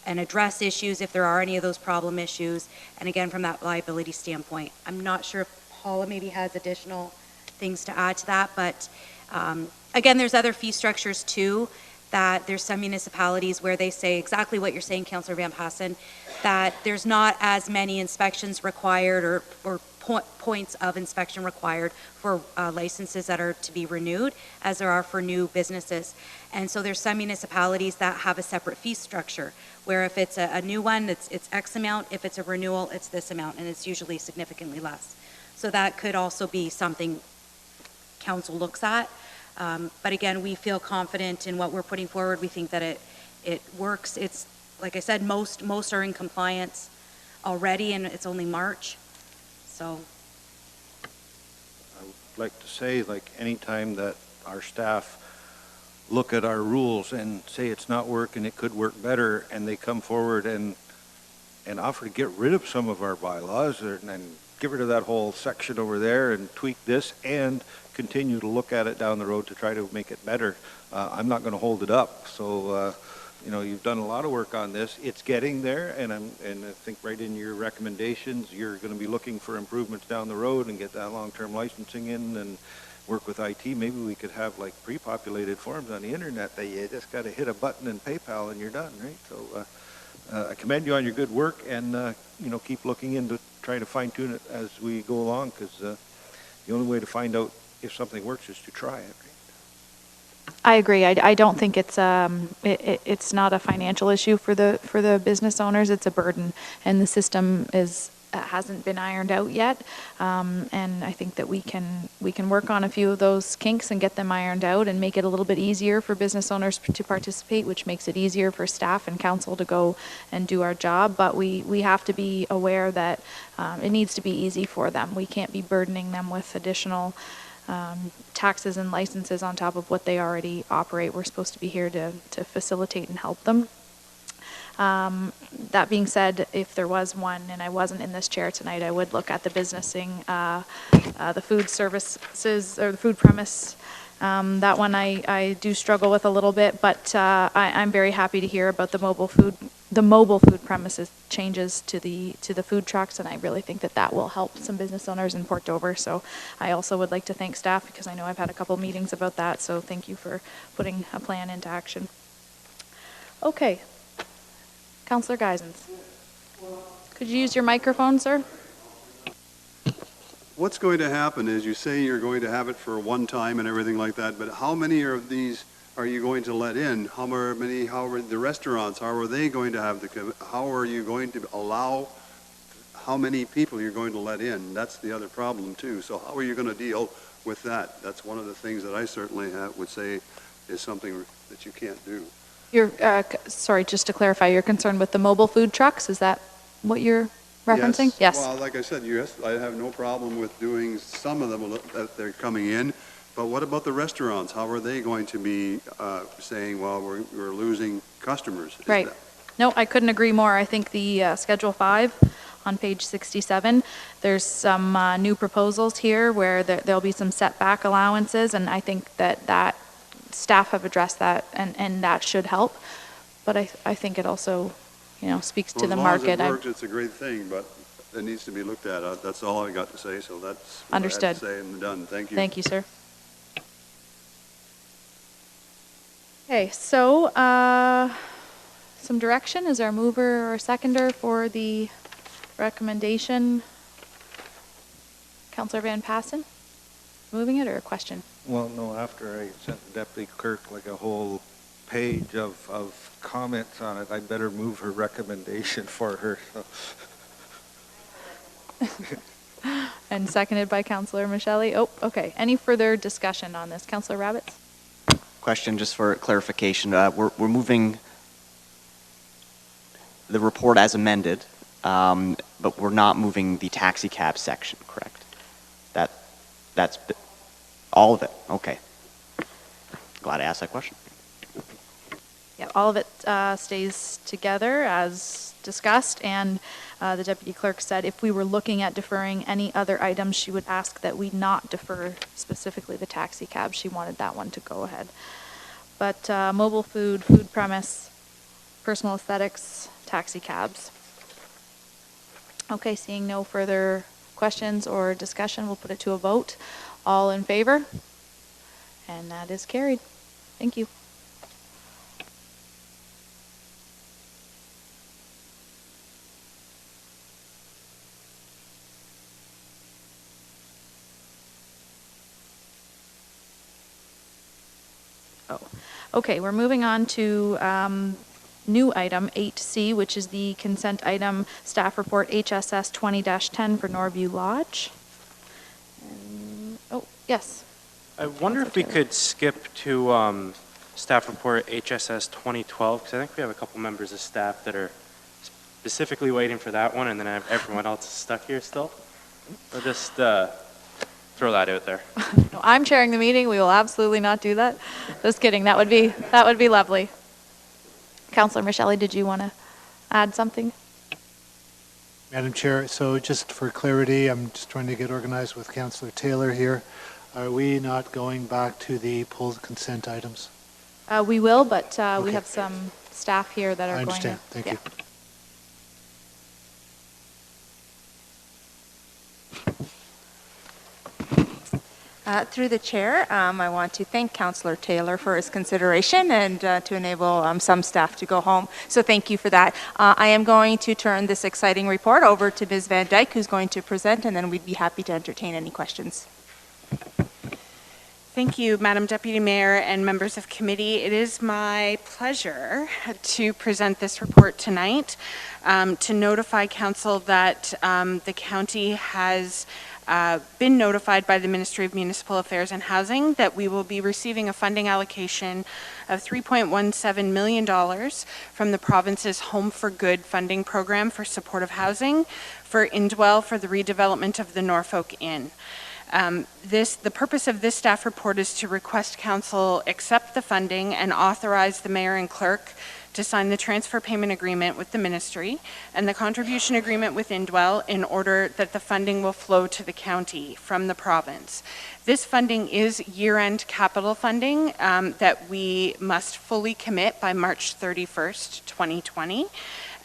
address issues if there are any of those problem issues. And again, from that liability standpoint, I'm not sure if Paula maybe has additional things to add to that. But again, there's other fee structures too, that there's some municipalities where they say exactly what you're saying, Councillor Van Passen, that there's not as many inspections required or points of inspection required for licenses that are to be renewed as there are for new businesses. And so there's some municipalities that have a separate fee structure, where if it's a new one, it's X amount, if it's a renewal, it's this amount, and it's usually significantly less. So that could also be something council looks at. But again, we feel confident in what we're putting forward. We think that it works. It's, like I said, most are in compliance already, and it's only March. So I would like to say, like, anytime that our staff look at our rules and say it's not working, it could work better, and they come forward and offer to get rid of some of our bylaws and get rid of that whole section over there and tweak this and continue to look at it down the road to try to make it better, I'm not going to hold it up. So, you've done a lot of work on this. It's getting there, and I think right in your recommendations, you're going to be looking for improvements down the road and get that long-term licensing in and work with IT. Maybe we could have like pre-populated forms on the internet that you just got to hit a button in PayPal and you're done, right? So I commend you on your good work, and keep looking into trying to fine-tune it as we go along, because the only way to find out if something works is to try it. I agree. I don't think it's not a financial issue for the business owners. It's a burden, and the system hasn't been ironed out yet. And I think that we can work on a few of those kinks and get them ironed out and make it a little bit easier for business owners to participate, which makes it easier for staff and council to go and do our job. But we have to be aware that it needs to be easy for them. We can't be burdening them with additional taxes and licenses on top of what they already operate. We're supposed to be here to facilitate and help them. That being said, if there was one and I wasn't in this chair tonight, I would look at the businessing, the food services or the food premise. That one I do struggle with a little bit, but I'm very happy to hear about the mobile food premises changes to the food trucks, and I really think that will help some business owners in Port Dover. So I also would like to thank staff, because I know I've had a couple meetings about that, so thank you for putting a plan into action. Okay. Councillor Geisens. Could you use your microphone, sir? What's going to happen is, you say you're going to have it for one time and everything like that, but how many of these are you going to let in? How are the restaurants, how are they going to have how are you going to allow, how many people you're going to let in? That's the other problem too. So how are you going to deal with that? That's one of the things that I certainly would say is something that you can't do. You're, sorry, just to clarify, you're concerned with the mobile food trucks? Is that what you're referencing? Yes. Well, like I said, yes, I have no problem with doing some of them that they're coming in, but what about the restaurants? How are they going to be saying, well, we're losing customers? Right. No, I couldn't agree more. I think the Schedule 5 on page 67, there's some new proposals here where there'll be some setback allowances, and I think that staff have addressed that, and that should help. But I think it also, speaks to the market. As long as it works, it's a great thing, but it needs to be looked at. That's all I got to say. So that's what understood. I had to say and done. Thank you. Thank you, sir. Okay, so some direction. Is there a mover or a seconder for the recommendation? Councillor Van Passen, moving it, or a question? Well, no, after I sent the deputy clerk like a whole page of comments on it, I'd better move her recommendation for her. And seconded by Councillor Michele. Oh, okay. Any further discussion on this? Councillor Rabbits? Question just for clarification. We're moving the report as amended, but we're not moving the taxi cab section, correct? That's all of it. Okay. Glad I asked that question. Yeah, all of it stays together as discussed, and the deputy clerk said if we were looking at deferring any other items, she would ask that we not defer specifically the taxi cab. She wanted that one to go ahead. But mobile food premise, personal aesthetics, taxi cabs. Okay, seeing no further questions or discussion, we'll put it to a vote. All in favor? And that is carried. Thank you. Oh, okay, we're moving on to new item 8C, which is the consent item staff report HSS 20-10 for Norview Lodge. Oh, yes. I wonder if we could skip to staff report HSS 2012, because I think we have a couple members of staff that are specifically waiting for that one, and then everyone else is stuck here still. So just throw that out there. No, I'm chairing the meeting. We will absolutely not do that. Just kidding. That would be lovely. Councillor Michelle, did you want to add something? Madam Chair, so just for clarity, I'm just trying to get organized with Councillor Taylor here. Are we not going back to the pulled consent items? We will, but Okay. we have some staff here that are I going to. understand. Thank you. Through the chair, I want to thank Councillor Taylor for his consideration and to enable some staff to go home. So thank you for that. I am going to turn this exciting report over to Ms. Van Dyke, who's going to present, and then we'd be happy to entertain any questions. Thank you, Madam Deputy Mayor and members of committee. It is my pleasure to present this report tonight, to notify Council that the county has been notified by the Ministry of Municipal Affairs and Housing that we will be receiving a funding allocation of $3.17 million from the province's Home for Good funding program for supportive housing for Indwell for the redevelopment of the Norfolk Inn. The purpose of this staff report is to request Council accept the funding and authorize the Mayor and Clerk to sign the transfer payment agreement with the Ministry and the contribution agreement with Indwell in order that the funding will flow to the county from the province. This funding is year-end capital funding that we must fully commit by March 31st, 2020.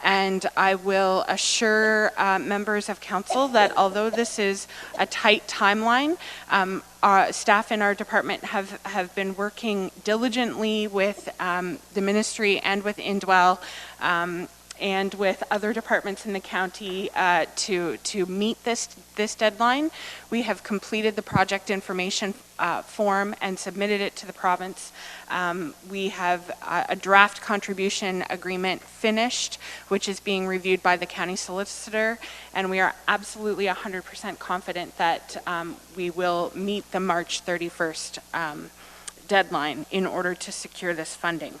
And I will assure members of council that although this is a tight timeline, our staff in our department have been working diligently with the ministry and with Indwell and with other departments in the county to meet this deadline. We have completed the project information form and submitted it to the province. We have a draft contribution agreement finished, which is being reviewed by the county solicitor, and we are absolutely 100% confident that we will meet the March 31st deadline in order to secure this funding.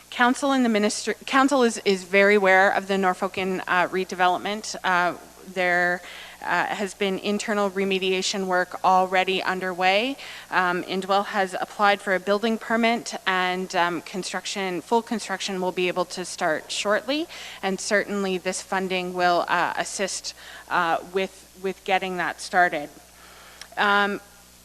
Council and the ministry, Council is very aware of the Norfolk Inn redevelopment. There has been internal remediation work already underway. Indwell has applied for a building permit, and full construction will be able to start shortly. And certainly, this funding will assist with getting that started.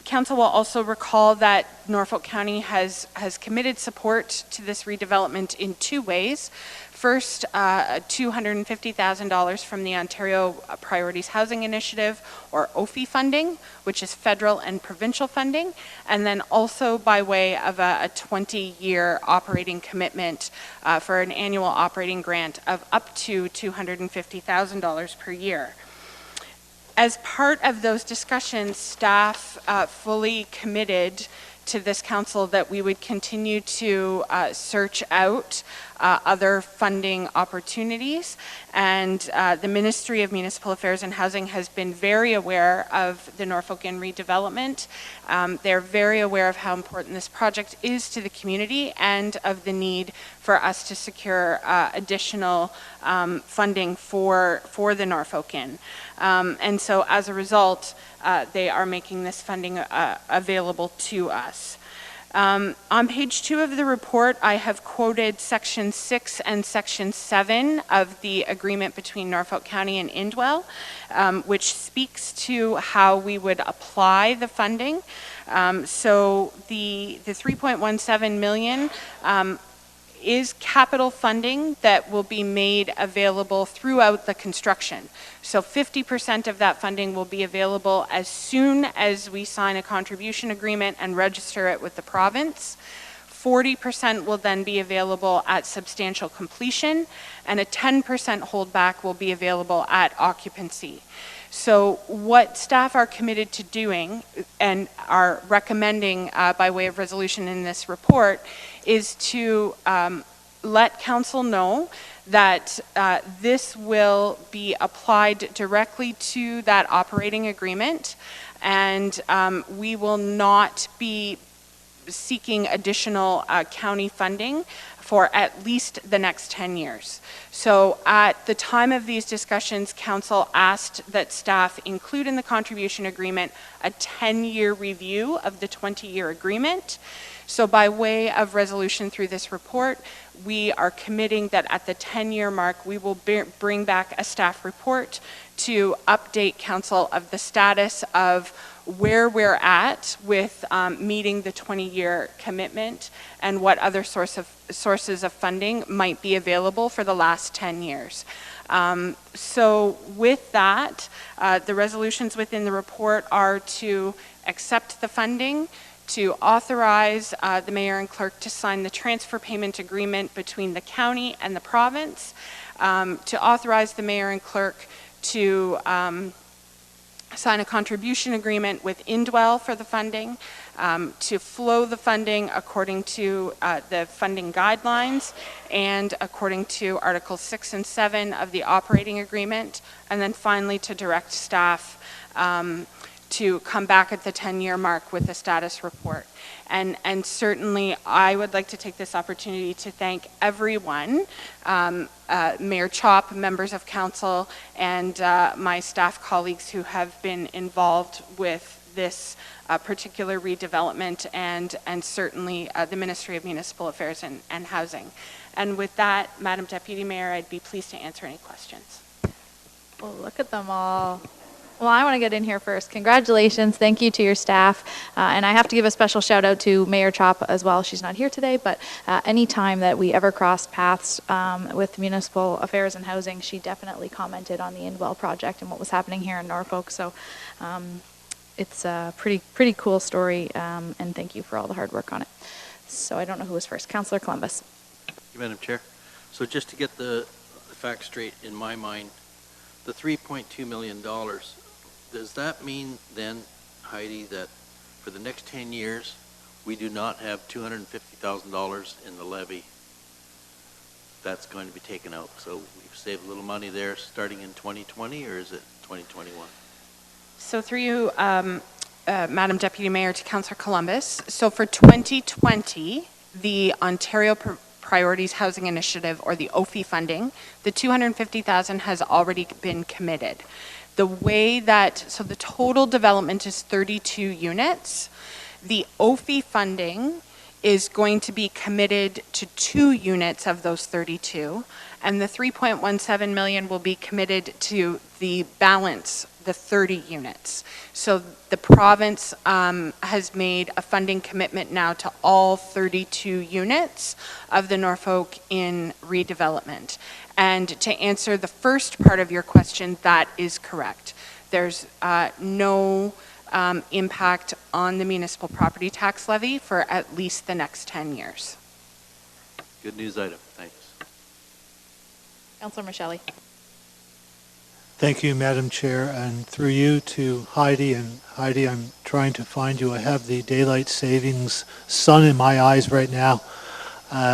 Council will also recall that Norfolk County has committed support to this redevelopment in two ways. First, $250,000 from the Ontario Priorities Housing Initiative, or OFI funding, which is federal and provincial funding, and then also by way of a 20-year operating commitment for an annual operating grant of up to $250,000 per year. As part of those discussions, staff fully committed to this council that we would continue to search out other funding opportunities, and the Ministry of Municipal Affairs and Housing has been very aware of the Norfolk Inn redevelopment. They're very aware of how important this project is to the community and of the need for us to secure additional funding for the Norfolk Inn. And so as a result, they are making this funding available to us. On page 2 of the report, I have quoted Section 6 and Section 7 of the agreement between Norfolk County and Indwell, which speaks to how we would apply the funding. So the $3.17 million is capital funding that will be made available throughout the construction. So 50% of that funding will be available as soon as we sign a contribution agreement and register it with the province. 40% will then be available at substantial completion, and a 10% holdback will be available at occupancy. So what staff are committed to doing and are recommending by way of resolution in this report is to let council know that this will be applied directly to that operating agreement, and we will not be seeking additional county funding for at least the next 10 years. So at the time of these discussions, council asked that staff include in the contribution agreement a 10-year review of the 20-year agreement. So by way of resolution through this report, we are committing that at the 10-year mark, we will bring back a staff report to update council of the status of where we're at with meeting the 20-year commitment and what other sources of funding might be available for the last 10 years. So with that, the resolutions within the report are to accept the funding, to authorize the mayor and clerk to sign the transfer payment agreement between the county and the province, to authorize the mayor and clerk to sign a contribution agreement with Indwell for the funding, to flow the funding according to the funding guidelines and according to Articles 6 and 7 of the operating agreement, and then finally to direct staff to come back at the 10-year mark with a status report. And certainly I would like to take this opportunity to thank everyone, Mayor Chop, members of council, and my staff colleagues who have been involved with this particular redevelopment, and certainly the Ministry of Municipal Affairs and Housing. And with that, Madam Deputy Mayor, I'd be pleased to answer any questions. Well, look at them all. Well, I want to get in here first. Congratulations. Thank you to your staff. And I have to give a special shout out to Mayor Chop as well. She's not here today, but any time that we ever crossed paths with Municipal Affairs and Housing, she definitely commented on the Indwell project and what was happening here in Norfolk. So it's a pretty cool story, and thank you for all the hard work on it. So I don't know who was first. Councillor Columbus. Thank you, Madam Chair. So just to get the facts straight in my mind, the $3.2 million, does that mean then, Heidi, that for the next 10 years, we do not have $250,000 in the levy? That's going to be taken out. So we've saved a little money there starting in 2020, or is it 2021? So through you, Madam Deputy Mayor, to Councillor Columbus. So for 2020, the Ontario Priorities Housing Initiative, or the OFI funding, the $250,000 has already been committed. The way that, so the total development is 32 units. The OFI funding is going to be committed to 2 units of those 32, and the 3.17 million will be committed to the balance, the 30 units. So the province has made a funding commitment now to all 32 units of the Norfolk Inn redevelopment. And to answer the first part of your question, that is correct. There's no impact on the municipal property tax levy for at least the next 10 years. Good news item. Thanks. Councillor Michelli. Thank you, Madam Chair, and through you to Heidi. And Heidi, I'm trying to find you. I have the daylight savings sun in my eyes right now,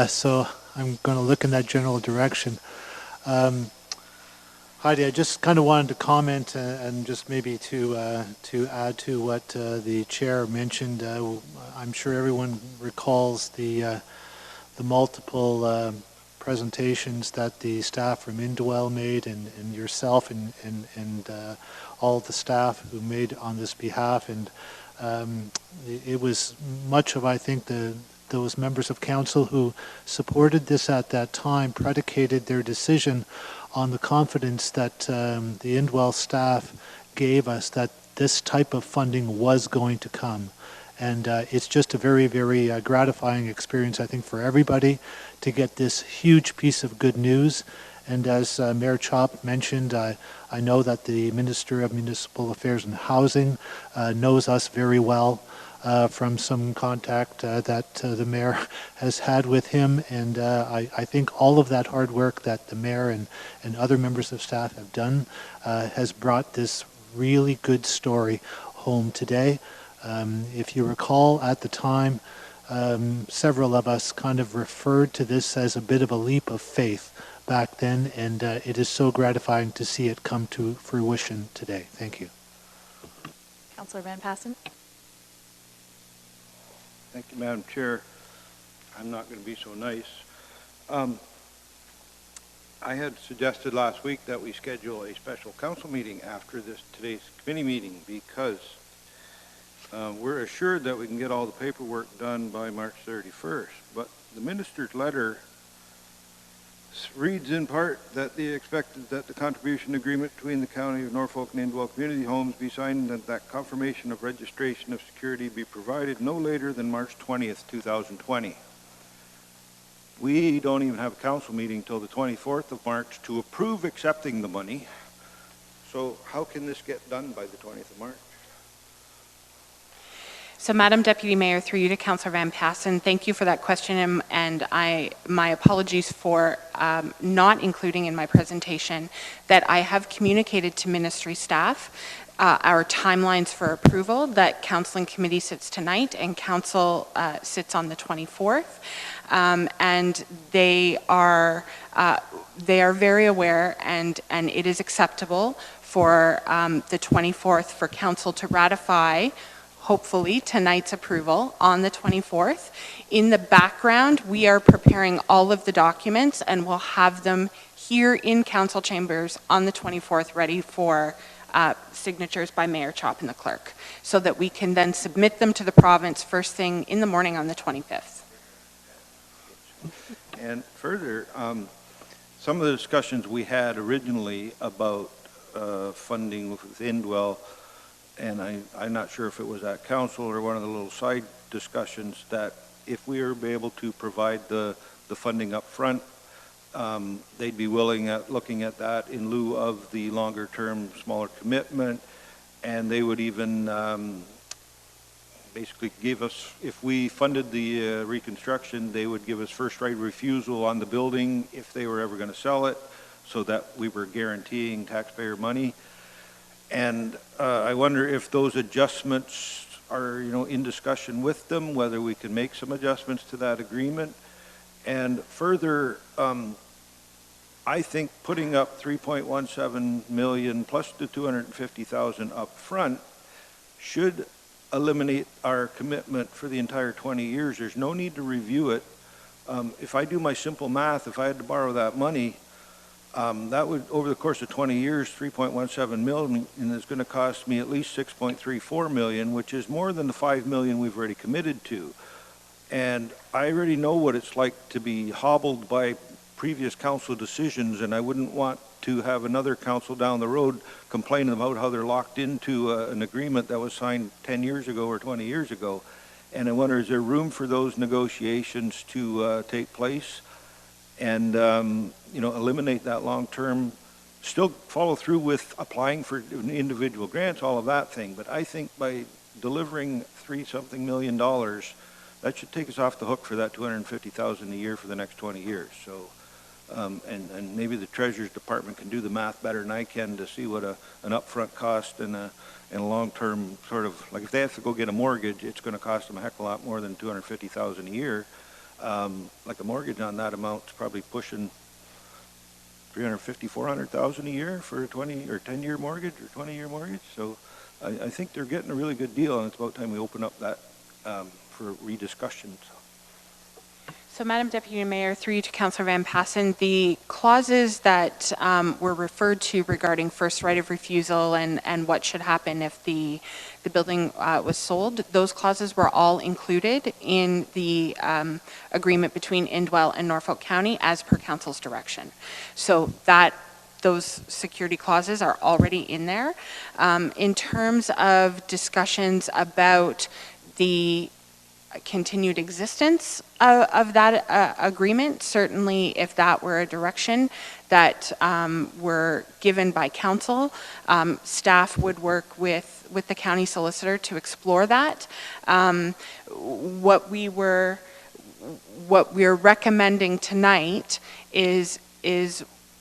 so I'm going to look in that general direction. Heidi, I just kind of wanted to comment and just maybe to add to what the chair mentioned. I'm sure everyone recalls the multiple presentations that the staff from Indwell made, and yourself and all the staff who made on this behalf. And it was much of, I think, those members of council who supported this at that time predicated their decision on the confidence that the Indwell staff gave us that this type of funding was going to come. And it's just a very, very gratifying experience, I think, for everybody to get this huge piece of good news. And as Mayor Chop mentioned, I know that the Minister of Municipal Affairs and Housing knows us very well from some contact that the mayor has had with him. And I think all of that hard work that the mayor and other members of staff have done has brought this really good story home today. If you recall, at the time, several of us kind of referred to this as a bit of a leap of faith back then, and it is so gratifying to see it come to fruition today. Thank you. Councillor Van Passen. Thank you, Madam Chair. I'm not going to be so nice. I had suggested last week that we schedule a special council meeting after today's committee meeting because we're assured that we can get all the paperwork done by March 31st. But the minister's letter reads in part that they expected that the contribution agreement between the County of Norfolk and Indwell Community Homes be signed and that confirmation of registration of security be provided no later than March 20th, 2020. We don't even have a council meeting till the 24th of March to approve accepting the money. So how can this get done by the 20th of March? So, Madam Deputy Mayor, through you to Councillor Van Passen, thank you for that question, and my apologies for not including in my presentation that I have communicated to ministry staff our timelines for approval, that Council and Committee sits tonight and Council sits on the 24th, and they are very aware, and it is acceptable for the 24th for Council to ratify hopefully tonight's approval on the 24th. In the background, we are preparing all of the documents and we'll have them here in council chambers on the 24th ready for signatures by Mayor Chop and the clerk so that we can then submit them to the province first thing in the morning on the 25th. And further, some of the discussions we had originally about funding with Indwell, and I'm not sure if it was at council or one of the little side discussions, that if we were able to provide the funding up front, they'd be willing at looking at that in lieu of the longer term, smaller commitment, and they would even basically give us, if we funded the reconstruction, they would give us first right of refusal on the building if they were ever going to sell it, so that we were guaranteeing taxpayer money. And I wonder if those adjustments are, in discussion with them, whether we can make some adjustments to that agreement. And further, I think putting up $3.17 million plus the $250,000 up front should eliminate our commitment for the entire 20 years. There's no need to review it. If I do my simple math, if I had to borrow that money, that would, over the course of 20 years, $3.17 million is going to cost me at least $6.34 million, which is more than the $5 million we've already committed to. And I already know what it's like to be hobbled by previous council decisions, and I wouldn't want to have another council down the road complaining about how they're locked into an agreement that was signed 10 years ago or 20 years ago. And I wonder, is there room for those negotiations to take place? And eliminate that long-term, still follow through with applying for individual grants, all of that thing. But I think by delivering $3-something million, that should take us off the hook for that $250,000 a year for the next 20 years. So, and maybe the Treasurer's Department can do the math better than I can to see what an upfront cost and a long-term sort of, like if they have to go get a mortgage, it's going to cost them a heck of a lot more than $250,000 a year. Like a mortgage on that amount is probably pushing $350,000, $400,000 a year for a 20 or 10-year mortgage or 20-year mortgage. So I think they're getting a really good deal, and it's about time we open up that for rediscussions. So, Madam Deputy Mayor, through you to Councillor Van Passen, the clauses that were referred to regarding first right of refusal and what should happen if the building was sold, those clauses were all included in the agreement between Indwell and Norfolk County as per Council's direction. So those security clauses are already in there. In terms of discussions about the continued existence of that agreement. Certainly, if that were a direction that were given by council, staff would work with the county solicitor to explore that. What we're recommending tonight is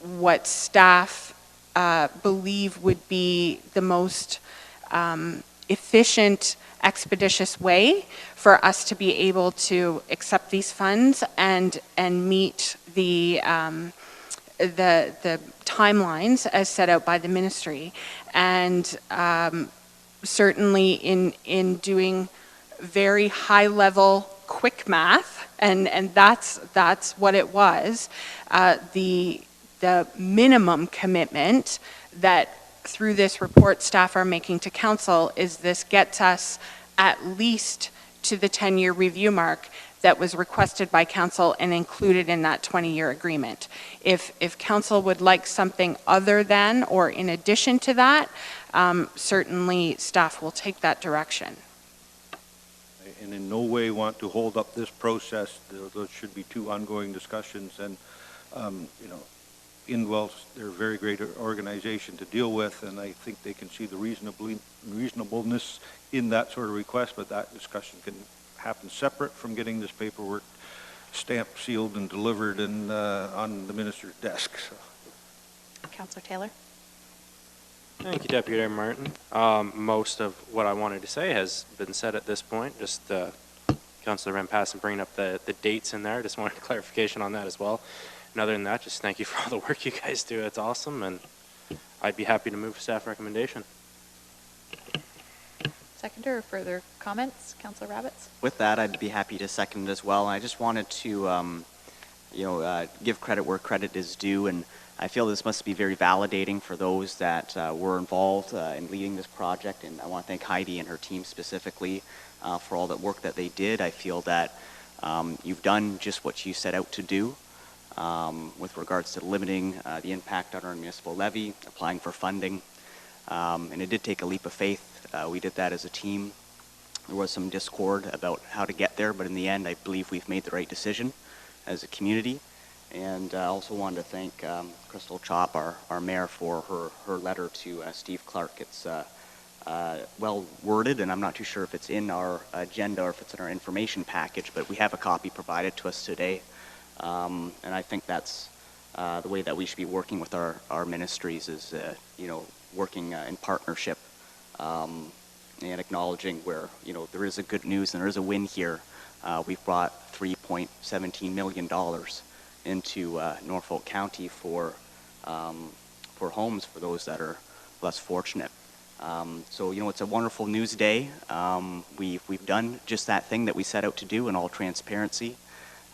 what staff believe would be the most efficient, expeditious way for us to be able to accept these funds and meet the timelines as set out by the ministry. And certainly in doing very high level quick math, and that's what it was, the minimum commitment that through this report staff are making to council is this gets us at least to the 10-year review mark that was requested by council and included in that 20-year agreement. If council would like something other than or in addition to that, certainly staff will take that direction. And in no way want to hold up this process. Those should be two ongoing discussions. And, you know, Indwell's, they're a very great organization to deal with, and I think they can see the reasonableness in that sort of request, but that discussion can happen separate from getting this paperwork stamped, sealed, and delivered and on the minister's desk. So. Councillor Taylor. Thank you, Deputy Mayor Martin. Most of what I wanted to say has been said at this point. Just Councillor Van Passen bringing up the dates in there. Just wanted clarification on that as well. And other than that, just thank you for all the work you guys do. It's awesome, and I'd be happy to move staff recommendation. Seconder or further comments? Councillor Rabbits? With that, I'd be happy to second as well. I just wanted to, give credit where credit is due, and I feel this must be very validating for those that were involved in leading this project, and I want to thank Heidi and her team specifically for all the work that they did. I feel that you've done just what you set out to do with regards to limiting the impact on our municipal levy, applying for funding, and it did take a leap of faith. We did that as a team. There was some discord about how to get there, but in the end, I believe we've made the right decision as a community. And I also wanted to thank Crystal Chop, our mayor, for her letter to Steve Clark. It's well worded, and I'm not too sure if it's in our agenda or if it's in our information package, but we have a copy provided to us today. And I think that's the way that we should be working with our ministries is, working in partnership and acknowledging where, there is a good news and there is a win here. We've brought $3.17 million into Norfolk County for homes for those that are less fortunate. So, it's a wonderful news day. We've done just that thing that we set out to do in all transparency.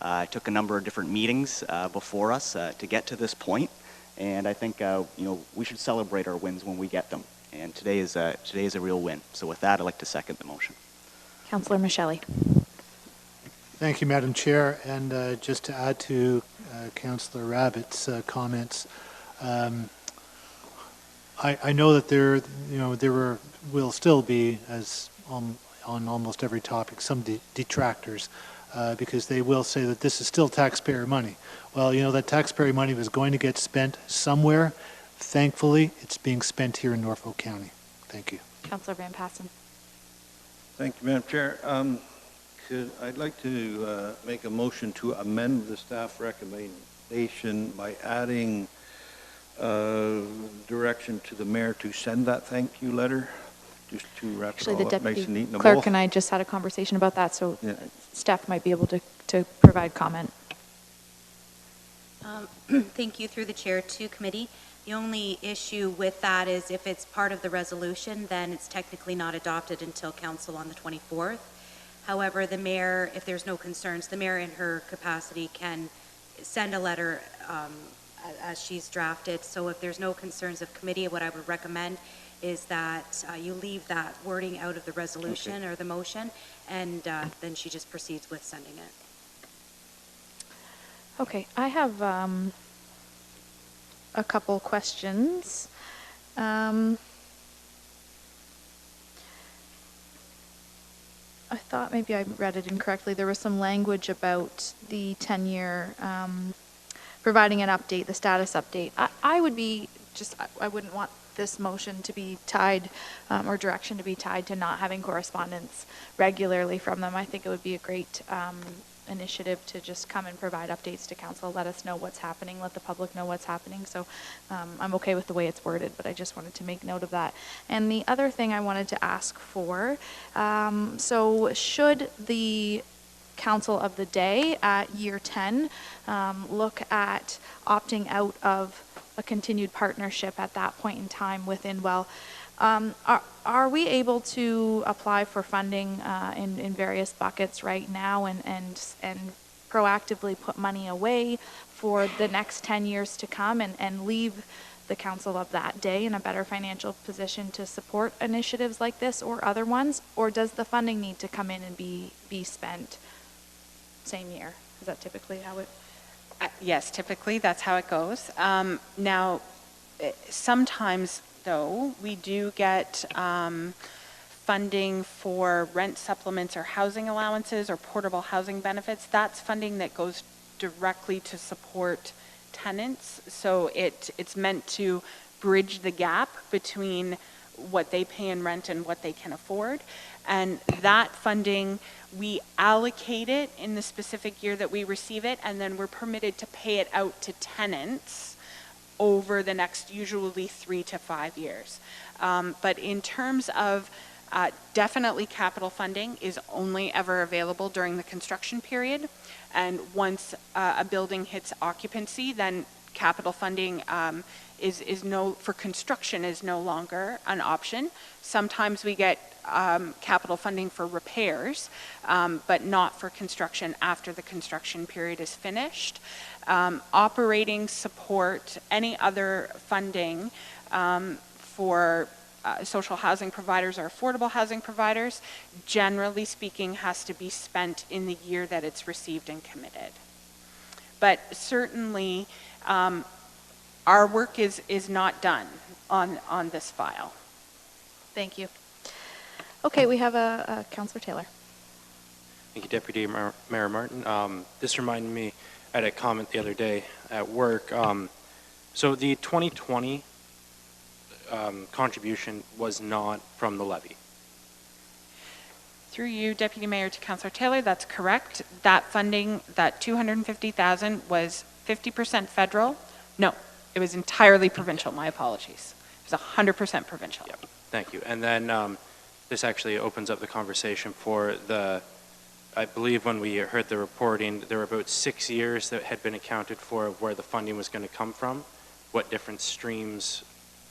I took a number of different meetings before us to get to this point, and I think we should celebrate our wins when we get them. And today is a real win. So with that, I'd like to second the motion. Councillor Micheli. Thank you, Madam Chair. And just to add to Councillor Rabbit's comments, I know that there will still be, as on almost every topic, some detractors. Because they will say that this is still taxpayer money. Well, that taxpayer money was going to get spent somewhere. Thankfully, it's being spent here in Norfolk County. Thank you. Councillor Van Passen. Thank you, Madam Chair. I'd like to make a motion to amend the staff recommendation by adding direction to the mayor to send that thank you letter. Just to wrap Actually, it the all up nice and neat deputy in a clerk bowl. and I just had a conversation about that, so Yeah. staff might be able to provide comment. Thank you, through the chair, to committee. The only issue with that is if it's part of the resolution, then it's technically not adopted until council on the 24th. However, the mayor, if there's no concerns, the mayor in her capacity can send a letter as she's drafted. So if there's no concerns of committee, what I would recommend is that you leave that wording out of the resolution or the motion, and then she just proceeds with sending it. Okay, I have a couple questions. I thought maybe I read it incorrectly. There was some language about the 10-year, providing an update, the status update. I would be just, I wouldn't want this motion to be tied, or direction to be tied to not having correspondence regularly from them. I think it would be a great initiative to just come and provide updates to council, let us know what's happening, let the public know what's happening. So I'm okay with the way it's worded, but I just wanted to make note of that. And the other thing I wanted to ask for, so should the council of the day at year 10 look at opting out of a continued partnership at that point in time with InWell, are we able to apply for funding in various buckets right now and proactively put money away for the next 10 years to come and leave the council of that day in a better financial position to support initiatives like this or other ones? Or does the funding need to come in and be spent same year? Is that typically how it? Yes, typically that's how it goes. Now, sometimes though, we do get funding for rent supplements or housing allowances or portable housing benefits. That's funding that goes directly to support tenants. So it's meant to bridge the gap between what they pay in rent and what they can afford. And that funding, we allocate it in the specific year that we receive it, and then we're permitted to pay it out to tenants over the next usually 3 to 5 years. But in terms of definitely capital funding is only ever available during the construction period. And once a building hits occupancy, then capital funding for construction is no longer an option. Sometimes we get capital funding for repairs, but not for construction after the construction period is finished. Operating support, any other funding for social housing providers or affordable housing providers, generally speaking, has to be spent in the year that it's received and committed. But certainly, our work is not done on this file. Thank you. Okay, we have a Councillor Taylor. Thank you, Deputy Mayor Martin. This reminded me, I had a comment the other day at work. So the 2020 contribution was not from the levy. Through you, Deputy Mayor, to Councillor Taylor, that's correct. That funding, that $250,000 was 50% federal. No, it was entirely provincial. My apologies. It was 100% provincial. Yep. Thank you. And then this actually opens up the conversation for I believe when we heard the reporting, there were about 6 years that had been accounted for of where the funding was going to come from, what different streams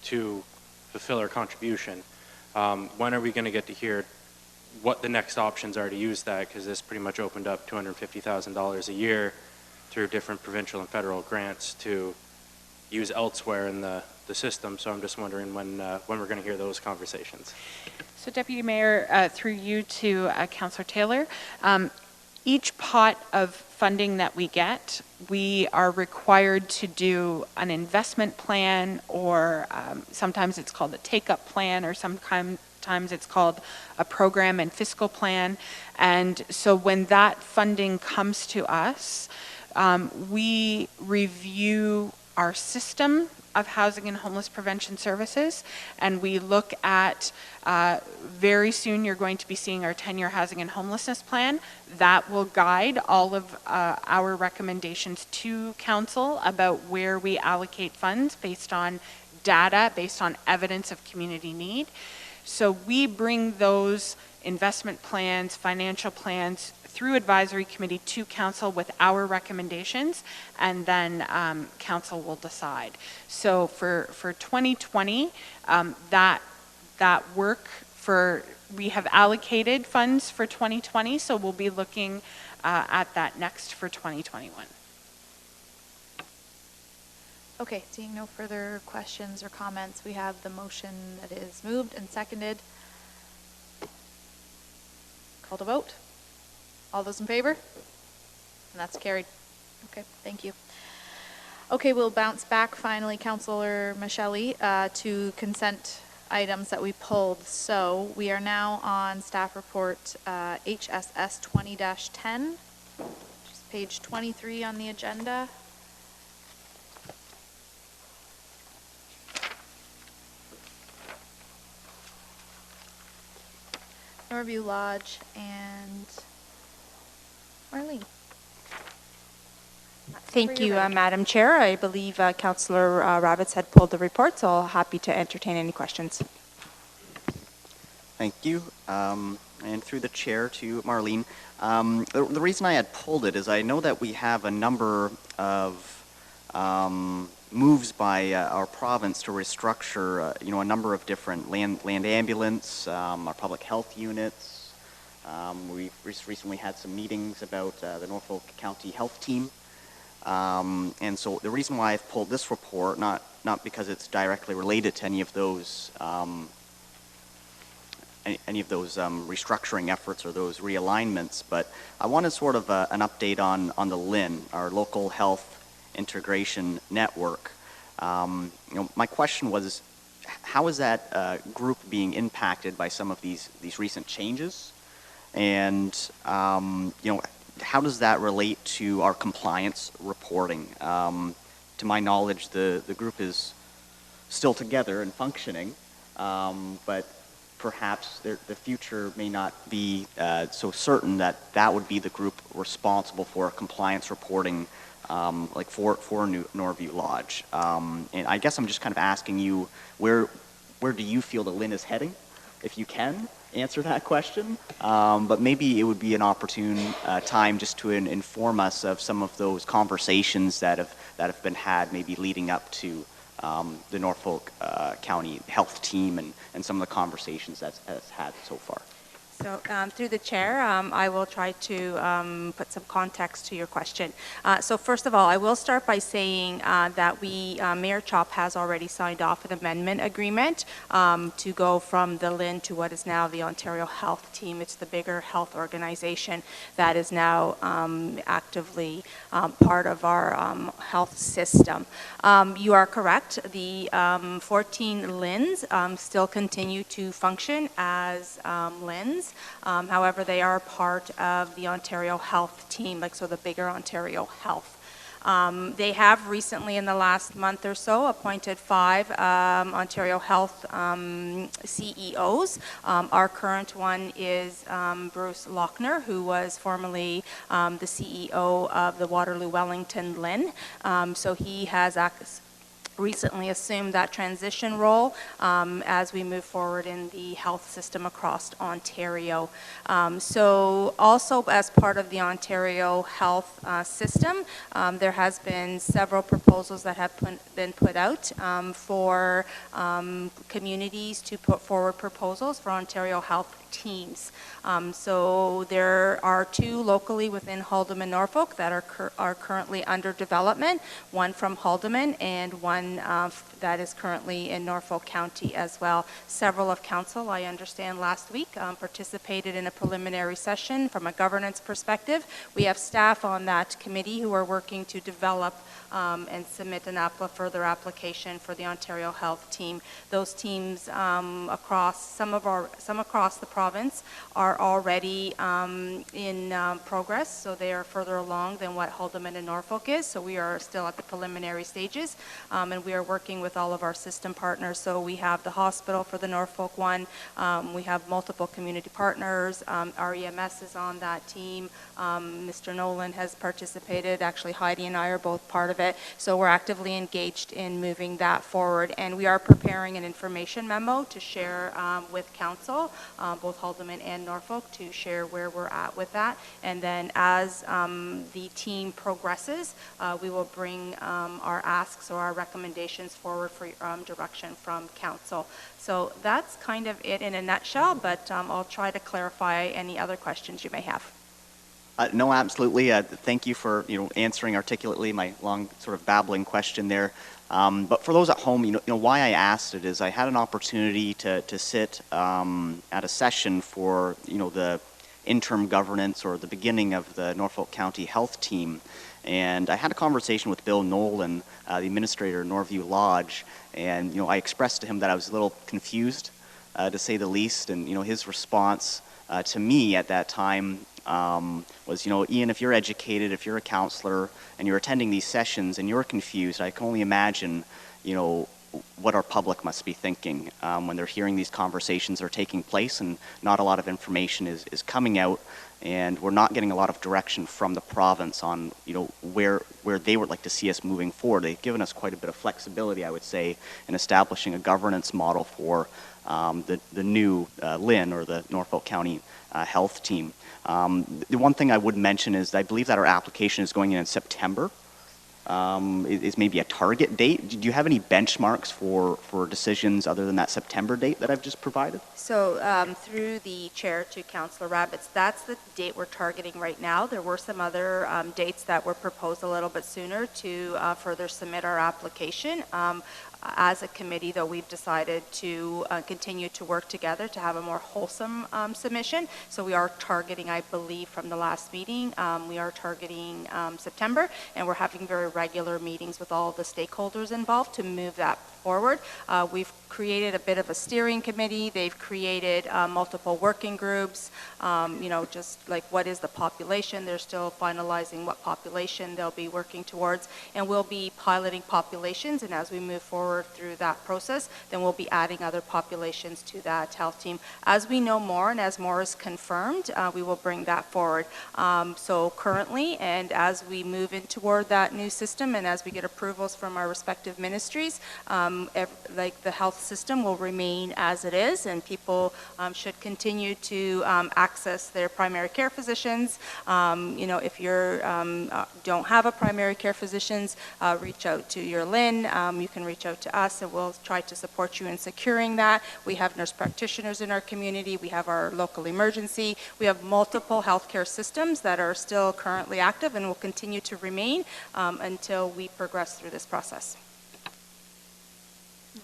to fulfill our contribution. When are we going to get to hear what the next options are to use that? Because this pretty much opened up $250,000 a year through different provincial and federal grants to use elsewhere in the system. So I'm just wondering when we're going to hear those conversations. So Deputy Mayor, through you to Councillor Taylor, each pot of funding that we get, we are required to do an investment plan, or sometimes it's called a take-up plan, or sometimes it's called a program and fiscal plan. And so when that funding comes to us, we review our system of housing and homeless prevention services, and we look at, very soon you're going to be seeing our 10-year housing and homelessness plan. That will guide all of our recommendations to council about where we allocate funds based on data, based on evidence of community need. So we bring those investment plans, financial plans through advisory committee to council with our recommendations, and then council will decide. So for 2020, that work we have allocated funds for 2020, so we'll be looking at that next for 2021. Okay, seeing no further questions or comments, we have the motion that is moved and seconded. Call to vote. All those in favor? And that's carried. Okay, thank you. Okay, we'll bounce back finally, Councillor Michelli, to consent items that we pulled. So we are now on staff report HSS 20-10, which is page 23 on the agenda. Norview Lodge and Marlene. Thank you, Madam Chair. I believe Councillor Ravitz had pulled the report, so happy to entertain any questions. Thank you. And through the chair to Marlene. The reason I had pulled it is I know that we have a number of moves by our province to restructure, a number of different land ambulance, our public health units. We recently had some meetings about the Norfolk County Health Team. And so the reason why I've pulled this report, not because it's directly related to any of those restructuring efforts or those realignments, but I wanted sort of an update on the LHIN, our Local Health Integration Network. My question was, how is that group being impacted by some of these recent changes? And how does that relate to our compliance reporting? To my knowledge, the group is still together and functioning, but perhaps the future may not be so certain that would be the group responsible for compliance reporting, like for Norview Lodge. And I guess I'm just kind of asking you, where do you feel the LHIN is heading, if you can answer that question? But maybe it would be an opportune time just to inform us of some of those conversations that have been had, maybe leading up to the Norfolk County Health Team and some of the conversations that's had so far. So through the chair, I will try to put some context to your question. So first of all, I will start by saying that Mayor Chop has already signed off an amendment agreement to go from the LHIN to what is now the Ontario Health Team. It's the bigger health organization that is now actively part of our health system. You are correct. The 14 LHINs still continue to function as LHINs. However, they are part of the Ontario Health Team, so the bigger Ontario Health. They have recently, in the last month or so, appointed 5 Ontario Health CEOs. Our current one is Bruce Lochner, who was formerly the CEO of the Waterloo Wellington LHIN. So he has recently assumed that transition role as we move forward in the health system across Ontario. So also as part of the Ontario health system, there has been several proposals that have been put out for communities to put forward proposals for Ontario health teams. So there are 2 locally within Haldimand, Norfolk that are currently under development, one from Haldimand and one that is currently in Norfolk County as well. Several of council, I understand last week, participated in a preliminary session from a governance perspective. We have staff on that committee who are working to develop and submit a further application for the Ontario Health Team. Those teams across some across the province are already in progress, so they are further along than what Haldimand and Norfolk is. So we are still at the preliminary stages, and we are working with all of our system partners. So we have the hospital for the Norfolk one. We have multiple community partners. Our EMS is on that team. Mr. Nolan has participated. Actually, Heidi and I are both part of it. So we're actively engaged in moving that forward. And we are preparing an information memo to share with council, both Haldimand and Norfolk, to share where we're at with that. And then as the team progresses, we will bring our asks or our recommendations forward for direction from council. So that's kind of it in a nutshell, but I'll try to clarify any other questions you may have. No, absolutely. Thank you for answering articulately my long sort of babbling question there. But for those at home, why I asked it is I had an opportunity to sit at a session for the interim governance or the beginning of the Norfolk County Health Team. And I had a conversation with Bill Nolan, the administrator of Norview Lodge, and I expressed to him that I was a little confused, to say the least. And his response to me at that time was, Ian, if you're educated, if you're a counselor, and you're attending these sessions and you're confused, I can only imagine, what our public must be thinking when they're hearing these conversations are taking place and not a lot of information is coming out, and we're not getting a lot of direction from the province on where they would like to see us moving forward. They've given us quite a bit of flexibility, I would say, in establishing a governance model for the new LHIN, or the Norfolk County Health Team. The one thing I would mention is I believe that our application is going in September. Is maybe a target date. Do you have any benchmarks for decisions other than that September date that I've just provided? So through the chair to Councillor Rabbits, that's the date we're targeting right now. There were some other dates that were proposed a little bit sooner to further submit our application. As a committee, though, we've decided to continue to work together to have a more wholesome submission. So we are targeting, I believe, from the last meeting, we are targeting September, and we're having very regular meetings with all of the stakeholders involved to move that forward. We've created a bit of a steering committee. They've created multiple working groups, just like what is the population. They're still finalizing what population they'll be working towards, and we'll be piloting populations, and as we move forward through that process, then we'll be adding other populations to that health team. As we know more and as more is confirmed, we will bring that forward. So currently, and as we move in toward that new system, and as we get approvals from our respective ministries, like the health system will remain as it is, and people should continue to access their primary care physicians. If you don't have a primary care physicians, reach out to your LHIN. You can reach out to us, and we'll try to support you in securing that. We have nurse practitioners in our community. We have our local emergency. We have multiple healthcare systems that are still currently active and will continue to remain until we progress through this process.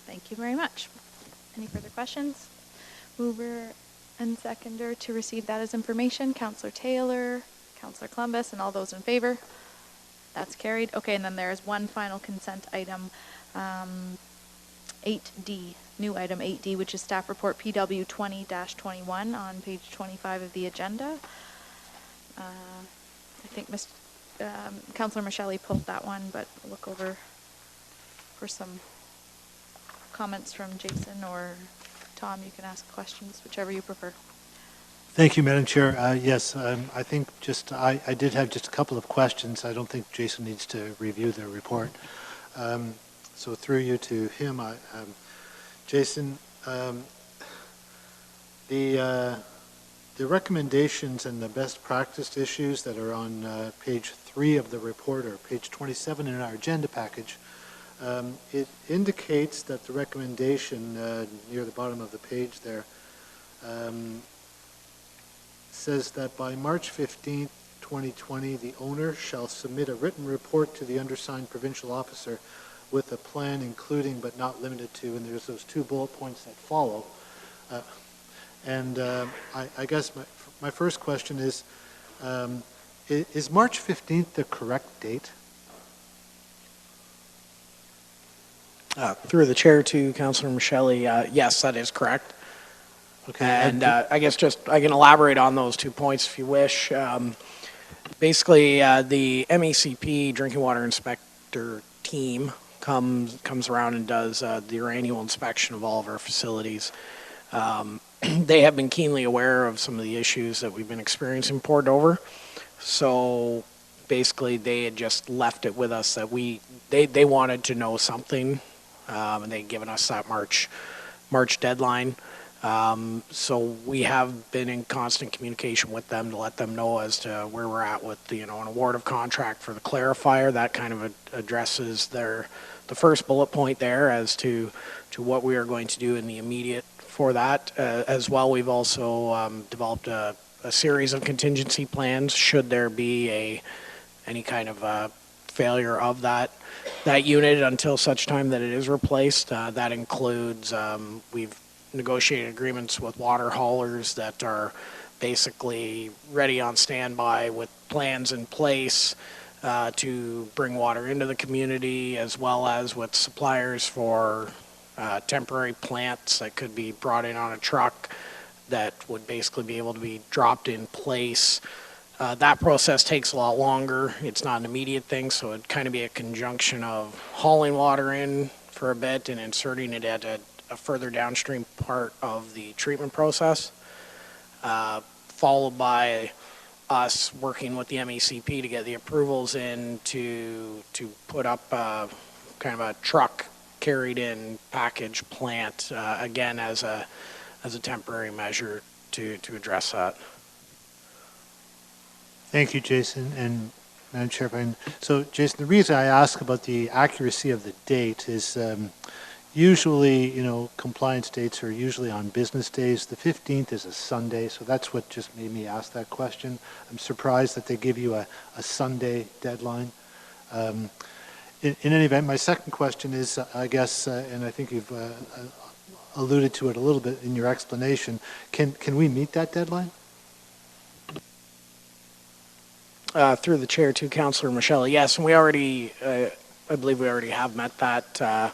Thank you very much. Any further questions? Mover and seconder to receive that as information, Councillor Taylor, Councillor Columbus, and all those in favor. That's carried. Okay, and then there's one final consent item, 8D, new item 8D, which is staff report PW 20-21 on page 25 of the agenda. I think Councillor Michelli pulled that one, but look over for some comments from Jason or Tom. You can ask questions, whichever you prefer. Thank you, Madam Chair. Yes, I think I did have just a couple of questions. I don't think Jason needs to review the report. So through you to him, Jason, the recommendations and the best practice issues that are on page 3 of the report, or page 27 in our agenda package, it indicates that the recommendation near the bottom of the page there says that by March 15th, 2020, the owner shall submit a written report to the undersigned provincial officer with a plan including but not limited to, and there's those 2 bullet points that follow. I guess my first question is March 15th the correct date? Through the chair to Councillor Michelli, yes, that is correct. Okay. And I guess I can elaborate on those 2 points if you wish. Basically, the MECP drinking water inspector team comes around and does their annual inspection of all of our facilities. They have been keenly aware of some of the issues that we've been experiencing Port Dover. So basically, they had just left it with us that they wanted to know something, and they'd given us that March deadline. So we have been in constant communication with them to let them know as to where we're at with an award of contract for the clarifier. That kind of addresses the first bullet point there as to what we are going to do in the immediate for that. As well, we've also developed a series of contingency plans should there be any kind of failure of that unit until such time that it is replaced. That includes we've negotiated agreements with water haulers that are basically ready on standby with plans in place to bring water into the community, as well as with suppliers for temporary plants that could be brought in on a truck that would basically be able to be dropped in place. That process takes a lot longer. It's not an immediate thing, so it'd kind of be a conjunction of hauling water in for a bit and inserting it at a further downstream part of the treatment process, followed by us working with the MECP to get the approvals in to put up kind of a truck carried in package plant, again as a temporary measure to address that. Thank you, Jason. And Madam Chair, so Jason, the reason I ask about the accuracy of the date is usually, compliance dates are usually on business days. The 15th is a Sunday, so that's what just made me ask that question. I'm surprised that they give you a Sunday deadline. In any event, my second question is, I guess, and I think you've alluded to it a little bit in your explanation, can we meet that deadline? Through the chair to Councillor Michelle, yes, and we already, I believe we already have met that.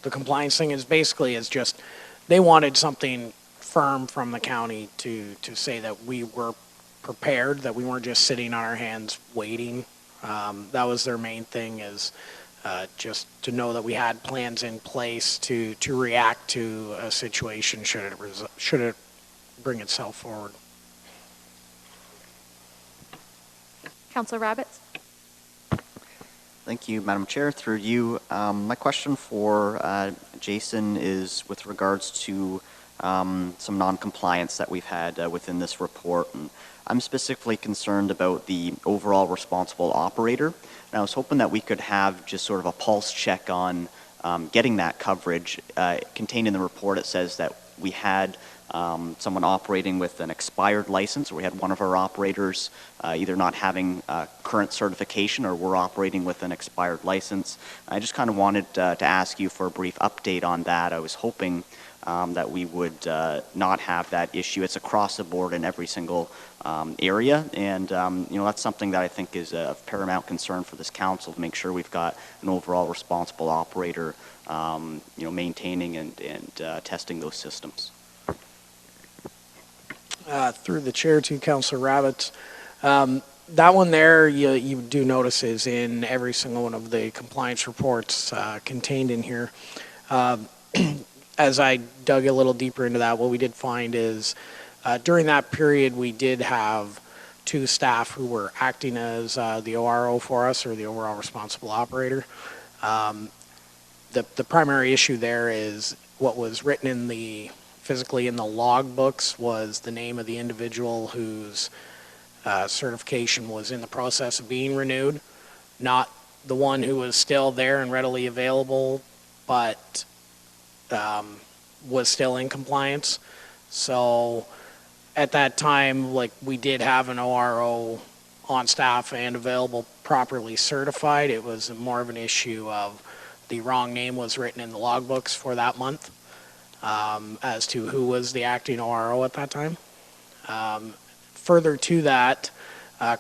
The compliance thing is basically just, they wanted something firm from the county to say that we were prepared, that we weren't just sitting on our hands waiting. That was their main thing, is just to know that we had plans in place to react to a situation should it bring itself forward. Councillor Rabbits. Thank you, Madam Chair. Through you, my question for Jason is with regards to some non-compliance that we've had within this report. And I'm specifically concerned about the overall responsible operator. And I was hoping that we could have just sort of a pulse check on getting that coverage. Contained in the report, it says that we had someone operating with an expired license, or we had one of our operators either not having current certification or we're operating with an expired license. I just kind of wanted to ask you for a brief update on that. I was hoping that we would not have that issue. It's across the board in every single area, and that's something that I think is of paramount concern for this council, to make sure we've got an overall responsible operator maintaining and testing those systems. Through the chair to Councillor Rabbits. That one there, you do notice is in every single one of the compliance reports contained in here. As I dug a little deeper into that, what we did find is during that period, we did have two staff who were acting as the ORO for us, or the overall responsible operator. The primary issue there is what was written physically in the log books was the name of the individual whose certification was in the process of being renewed, not the one who was still there and readily available, but was still in compliance. So at that time, we did have an ORO on staff and available, properly certified. It was more of an issue of the wrong name was written in the logbooks for that month. As to who was the acting ORO at that time. Further to that,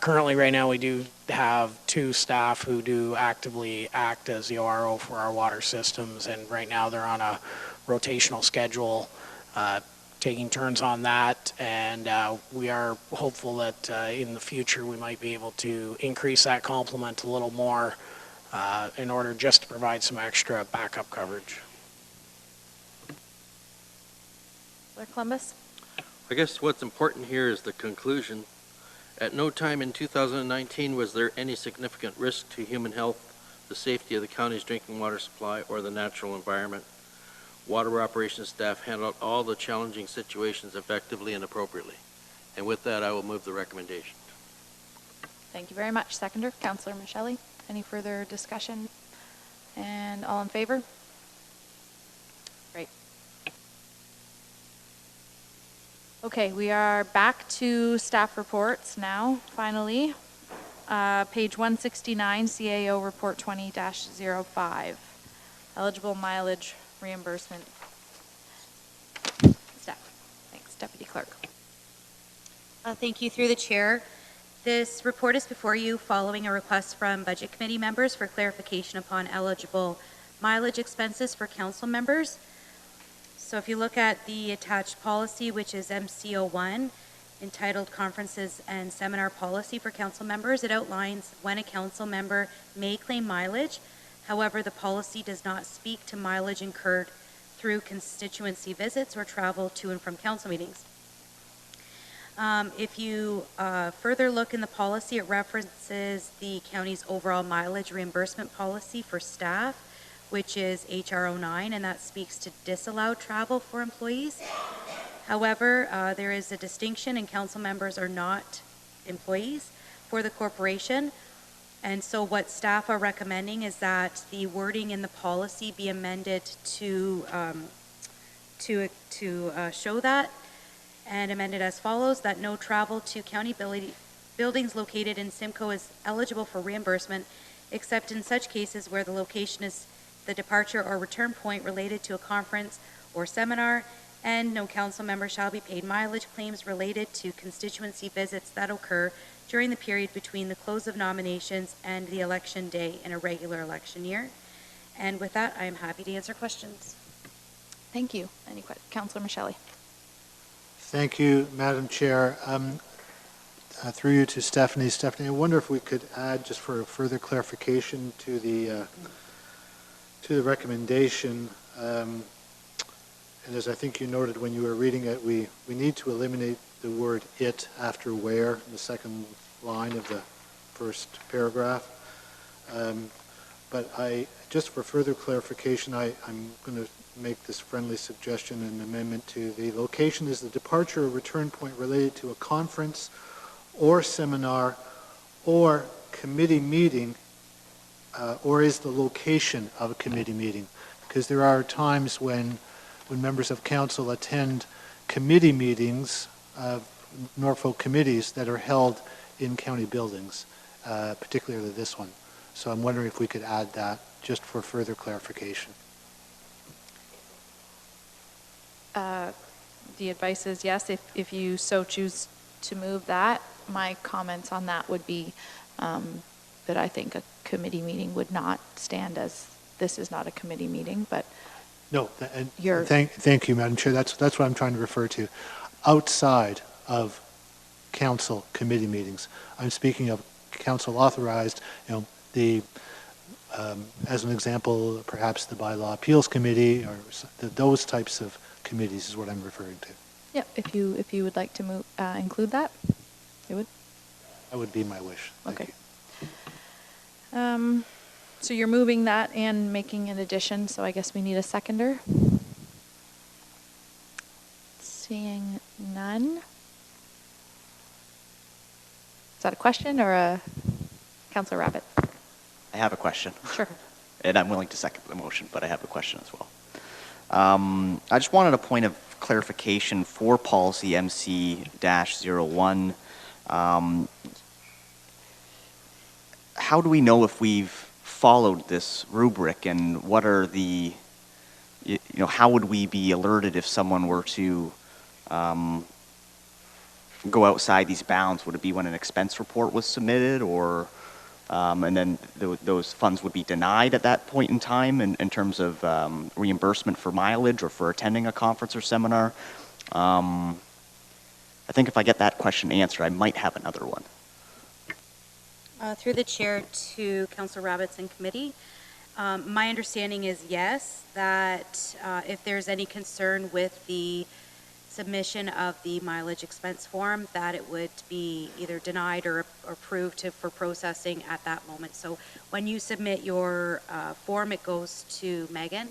currently right now we do have two staff who do actively act as the ORO for our water systems, and right now they're on a rotational schedule, taking turns on that, and we are hopeful that in the future we might be able to increase that complement a little more in order just to provide some extra backup coverage. Columbus. I guess what's important here is the conclusion. At no time in 2019 was there any significant risk to human health, the safety of the county's drinking water supply, or the natural environment. Water operations staff handled all the challenging situations effectively and appropriately. And with that, I will move the recommendation. Thank you very much. Seconder, Councillor Michelle. Any further discussion? And all in favor? Great. Okay, we are back to staff reports now, finally. Page 169, CAO Report 20-05. Eligible mileage reimbursement. Staff. Thanks, Deputy Clerk. Thank you. Through the chair, this report is before you following a request from Budget Committee members for clarification upon eligible mileage expenses for council members. So if you look at the attached policy, which is MCO1, entitled Conferences and Seminar Policy for Council Members, it outlines when a council member may claim mileage. However, the policy does not speak to mileage incurred through constituency visits or travel to and from council meetings. If you further look in the policy, it references the county's overall mileage reimbursement policy for staff, which is HR 09, and that speaks to disallowed travel for employees. However, there is a distinction, and council members are not employees for the corporation. And so what staff are recommending is that the wording in the policy be amended to show that, and amended as follows: that no travel to county buildings located in Simcoe is eligible for reimbursement, except in such cases where the location is the departure or return point related to a conference or seminar, and no council member shall be paid mileage claims related to constituency visits that occur during the period between the close of nominations and the election day in a regular election year. And with that, I am happy to answer questions. Thank you. Any questions? Councillor Michelli. Thank you, Madam Chair. Through you to Stephanie. Stephanie, I wonder if we could add, just for further clarification to the recommendation, and as I think you noted when you were reading it, we need to eliminate the word "it" after "where" in the second line of the first paragraph. But just for further clarification, I'm going to make this friendly suggestion and amendment to the location is the departure or return point related to a conference or seminar or committee meeting, or is the location of a committee meeting. Because there are times when members of council attend committee meetings of Norfolk committees that are held in county buildings, particularly this one. So I'm wondering if we could add that just for further clarification. The advice is yes, if you so choose to move that. My comments on that would be that I think a committee meeting would not stand, as this is not a committee meeting, but no, and thank you, Madam Chair. That's what I'm trying to refer to. Outside of council committee meetings, I'm speaking of council authorized, as an example, perhaps the bylaw appeals committee or those types of committees is what I'm referring to. Yeah, if you would like to move include that, you would. That would be my wish. Thank okay. You. So you're moving that and making an addition. So I guess we need a seconder. Seeing none. Is that a question or a Councillor Rabbit? I have a question. Sure. And I'm willing to second the motion, but I have a question as well. I just wanted a point of clarification for policy MC-01. How do we know if we've followed this rubric, and what are the, how would we be alerted if someone were to go outside these bounds? Would it be when an expense report was submitted, or and then those funds would be denied at that point in time in terms of reimbursement for mileage or for attending a conference or seminar? I think if I get that question answered, I might have another one. Through the chair to Councillor Rabbits and committee, my understanding is yes, that if there's any concern with the submission of the mileage expense form, that it would be either denied or approved for processing at that moment. So when you submit your form, it goes to Megan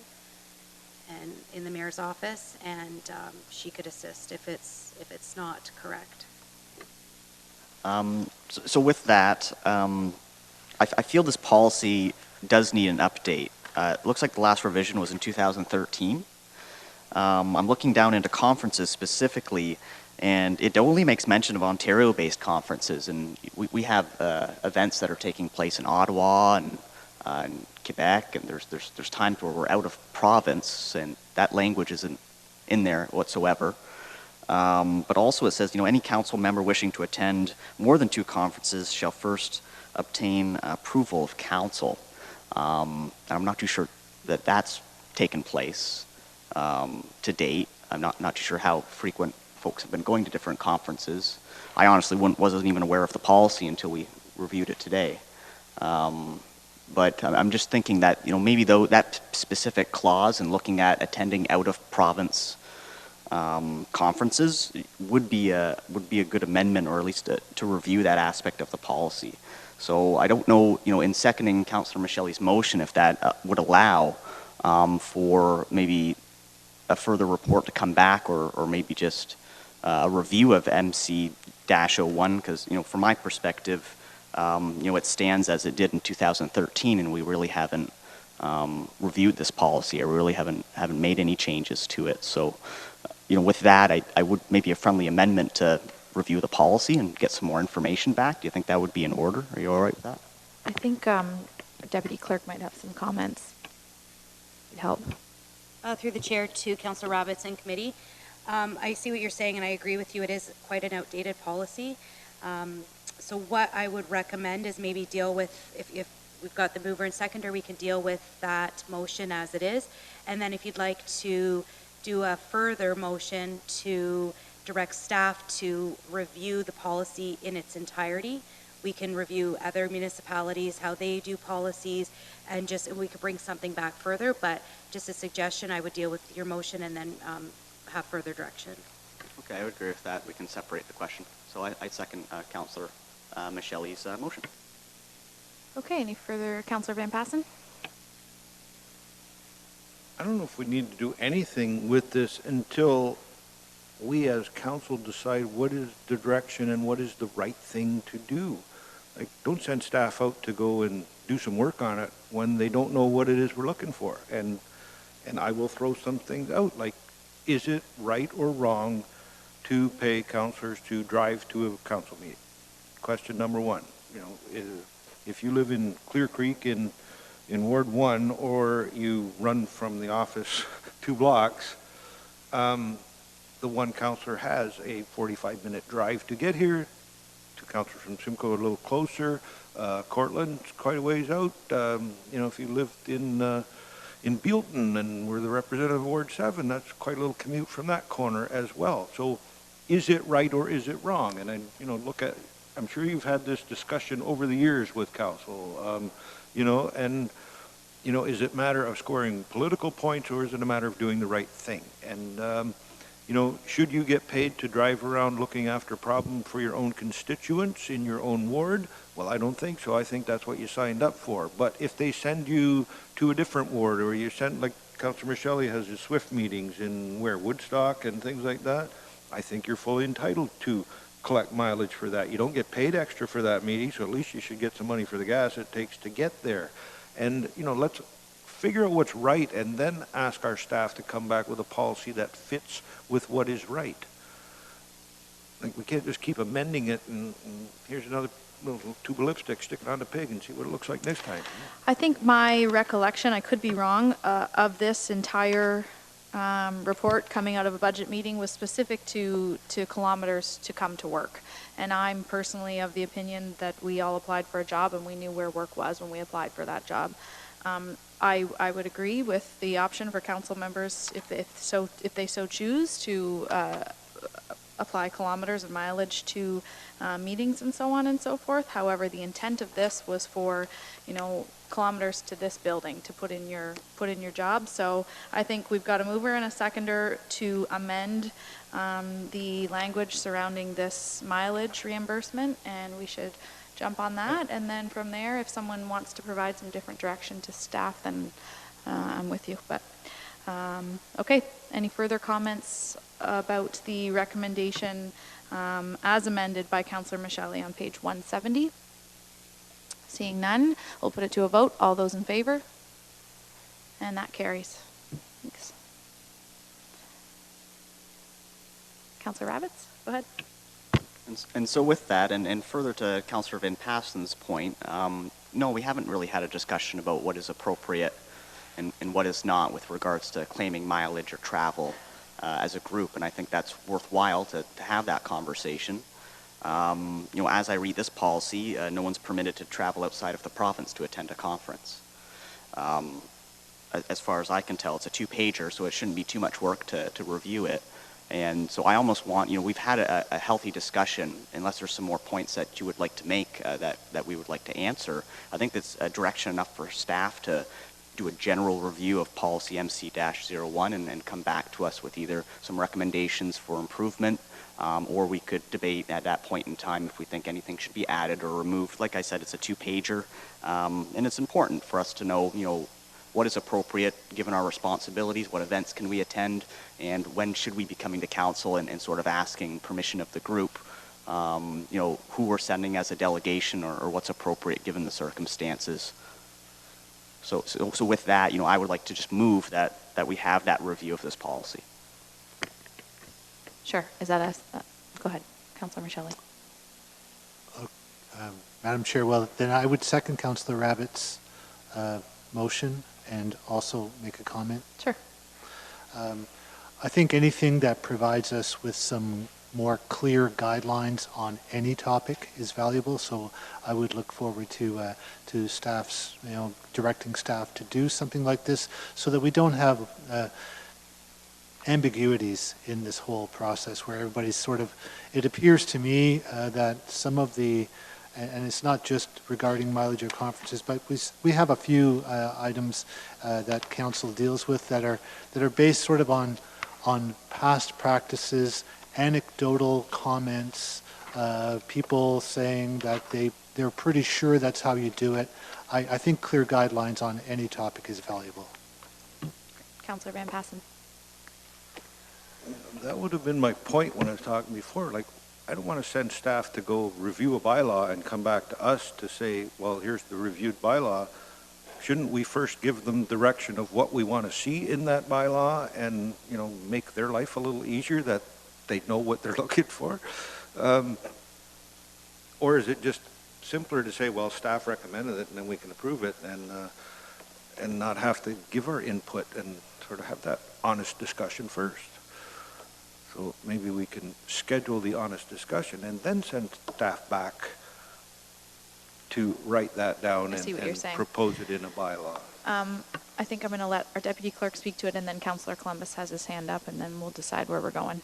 and in the mayor's office, and she could assist if it's not correct. So with that, I feel this policy does need an update. It looks like the last revision was in 2013. I'm looking down into conferences specifically, and it only makes mention of Ontario-based conferences, and we have events that are taking place in Ottawa and Quebec, and there's times where we're out of province, and that language isn't in there whatsoever. But also it says, any council member wishing to attend more than 2 conferences shall first obtain approval of council. I'm not too sure that that's taken place to date. I'm not too sure how frequent folks have been going to different conferences. I honestly wasn't even aware of the policy until we reviewed it today. But I'm just thinking that, maybe though that specific clause and looking at attending out of province conferences would be a good amendment, or at least to review that aspect of the policy. So I don't know, in seconding Councillor Michelle's motion, if that would allow for maybe a further report to come back, or maybe just a review of MC-01, because, from my perspective, it stands as it did in 2013, and we really haven't reviewed this policy, or really haven't made any changes to it. So, with that, I would maybe a friendly amendment to review the policy and get some more information back. Do you think that would be in order? Are you all right with that? I think Deputy Clerk might have some comments. It'd help. Through the chair to Councillor Roberts and committee. I see what you're saying, and I agree with you. It is quite an outdated policy. So what I would recommend is maybe deal with, if we've got the mover and seconder, we can deal with that motion as it is. And then if you'd like to do a further motion to direct staff to review the policy in its entirety, we can review other municipalities, how they do policies, and we could bring something back further. But just a suggestion, I would deal with your motion and then have further direction. Okay, I would agree with that. We can separate the question. So I second Councillor Michelle's motion. Okay, any further? Councillor Van Passen? I don't know if we need to do anything with this until we as council decide what is the direction and what is the right thing to do. Like, don't send staff out to go and do some work on it when they don't know what it is we're looking for. And I will throw some things out, like, is it right or wrong to pay councillors to drive to a council meeting? Question number one. If you live in Clear Creek in Ward 1, or you run from the office 2 blocks, the one councillor has a 45-minute drive to get here. 2 councillors from Simcoe a little closer. Cortland's quite a ways out. If you lived in Bealton and were the representative of Ward 7, that's quite a little commute from that corner as well. So is it right or is it wrong? And I'm sure you've had this discussion over the years with council, is it a matter of scoring political points, or is it a matter of doing the right thing? And, should you get paid to drive around looking after problems for your own constituents in your own ward? Well, I don't think so. I think that's what you signed up for. But if they send you to a different ward, or you send, like Councillor Michelle has his SWIFT meetings in Woodstock and things like that, I think you're fully entitled to collect mileage for that. You don't get paid extra for that meeting, so at least you should get some money for the gas it takes to get there. And, let's figure out what's right, and then ask our staff to come back with a policy that fits with what is right. Like, we can't just keep amending it, and here's another little tube of lipstick, stick it on the pig and see what it looks like next time. I think my recollection, I could be wrong, of this entire report coming out of a budget meeting was specific to kilometers to come to work. And I'm personally of the opinion that we all applied for a job and we knew where work was when we applied for that job. I would agree with the option for council members, if they so choose, to apply kilometers and mileage to meetings and so on and so forth. However, the intent of this was for, kilometers to this building to put in your job. So I think we've got a mover and a seconder to amend the language surrounding this mileage reimbursement, and we should jump on that. And then from there, if someone wants to provide some different direction to staff, then I'm with you. But okay, any further comments about the recommendation as amended by Councillor Michelle on page 170? Seeing none, we'll put it to a vote. All those in favor? And that carries. Thanks. Councillor Rabbits, go ahead. And so with that, and further to Councillor Van Passen's point, no, we haven't really had a discussion about what is appropriate and what is not with regards to claiming mileage or travel as a group, and I think that's worthwhile to have that conversation. As I read this policy, no one's permitted to travel outside of the province to attend a conference. As far as I can tell, it's a two-pager, so it shouldn't be too much work to review it. And so I almost want, we've had a healthy discussion, unless there's some more points that you would like to make that we would like to answer. I think that's a direction enough for staff to do a general review of policy MC-01 and come back to us with either some recommendations for improvement, or we could debate at that point in time if we think anything should be added or removed. Like I said, it's a two-pager, and it's important for us to know, what is appropriate given our responsibilities, what events can we attend, and when should we be coming to council and sort of asking permission of the group, who we're sending as a delegation or what's appropriate given the circumstances. So with that, I would like to just move that we have that review of this policy. Sure. Is that us? Go ahead, Councillor Michelli. Madam Chair, well, then I would second Councillor Rabbit's motion and also make a comment. Sure. I think anything that provides us with some more clear guidelines on any topic is valuable. So I would look forward to staff's, directing staff to do something like this, so that we don't have ambiguities in this whole process where everybody's sort of. It appears to me that some of the, and it's not just regarding mileage or conferences, but we have a few items that council deals with that are based sort of on past practices, anecdotal comments, people saying that they're pretty sure that's how you do it. I think clear guidelines on any topic is valuable. Councillor Van Passen. That would have been my point when I was talking before. Like, I don't want to send staff to go review a bylaw and come back to us to say, well, here's the reviewed bylaw. Shouldn't we first give them direction of what we want to see in that bylaw and, make their life a little easier, that they know what they're looking for? Or is it just simpler to say, well, staff recommended it and then we can approve it and not have to give our input and sort of have that honest discussion first? So maybe we can schedule the honest discussion and then send staff back to write that down and propose it in a bylaw. I think I'm going to let our deputy clerk speak to it, and then Councillor Columbus has his hand up, and then we'll decide where we're going.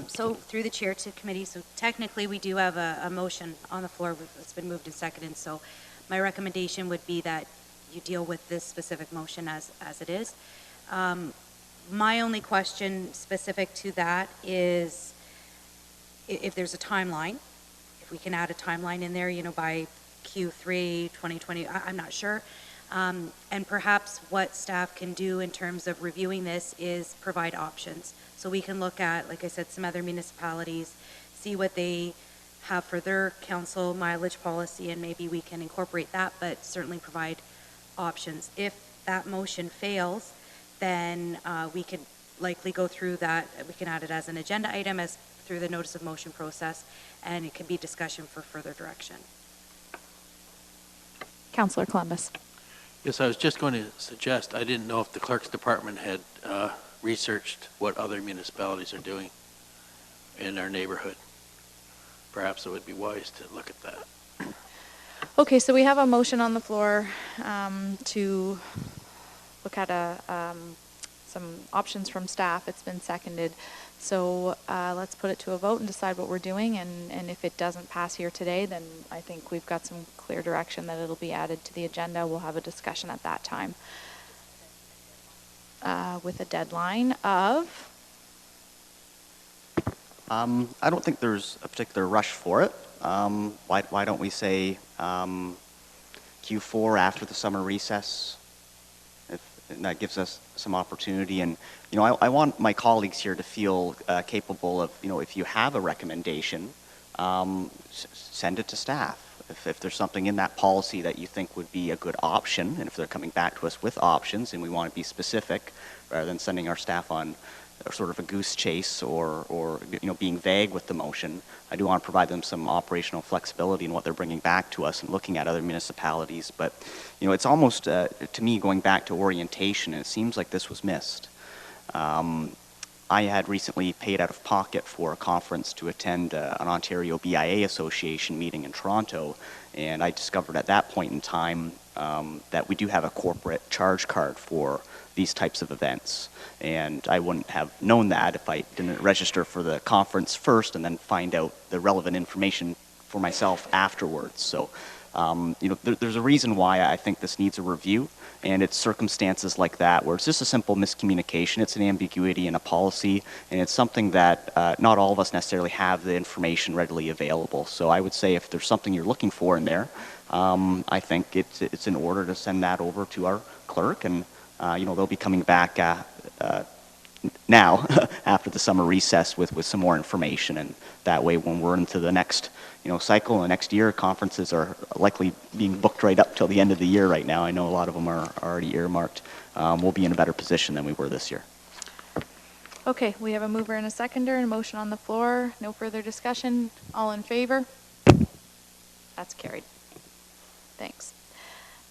So through the chair to committee, so technically we do have a motion on the floor. It's been moved and seconded. So my recommendation would be that you deal with this specific motion as it is. My only question specific to that is if there's a timeline, if we can add a timeline in there, by Q3 2020, I'm not sure. And perhaps what staff can do in terms of reviewing this is provide options. So we can look at, like I said, some other municipalities, see what they have for their council mileage policy, and maybe we can incorporate that, but certainly provide options. If that motion fails, then we could likely go through that. We can add it as an agenda item through the notice of motion process, and it can be discussion for further direction. Councillor Columbus. Yes, I was just going to suggest, I didn't know if the clerk's department had researched what other municipalities are doing in their neighborhood. Perhaps it would be wise to look at that. Okay, so we have a motion on the floor to look at some options from staff. It's been seconded. So let's put it to a vote and decide what we're doing. And if it doesn't pass here today, then I think we've got some clear direction that it'll be added to the agenda. We'll have a discussion at that time with a deadline of? I don't think there's a particular rush for it. Why don't we say Q4 after the summer recess? And that gives us some opportunity. And, I want my colleagues here to feel capable of, if you have a recommendation, send it to staff. If there's something in that policy that you think would be a good option, and if they're coming back to us with options and we want to be specific, rather than sending our staff on sort of a goose chase or being vague with the motion, I do want to provide them some operational flexibility in what they're bringing back to us and looking at other municipalities. But, it's almost, to me, going back to orientation, and it seems like this was missed. I had recently paid out of pocket for a conference to attend an Ontario BIA Association meeting in Toronto, and I discovered at that point in time that we do have a corporate charge card for these types of events. And I wouldn't have known that if I didn't register for the conference first and then find out the relevant information for myself afterwards. So, there's a reason why I think this needs a review, and it's circumstances like that where it's just a simple miscommunication. It's an ambiguity in a policy, and it's something that not all of us necessarily have the information readily available. So I would say if there's something you're looking for in there, I think it's in order to send that over to our clerk, and they'll be coming back now after the summer recess with some more information, and that way when we're into the next cycle and the next year, conferences are likely being booked right up till the end of the year right now. I know a lot of them are already earmarked. We'll be in a better position than we were this year. Okay, we have a mover and a seconder and a motion on the floor. No further discussion. All in favor? That's carried. Thanks.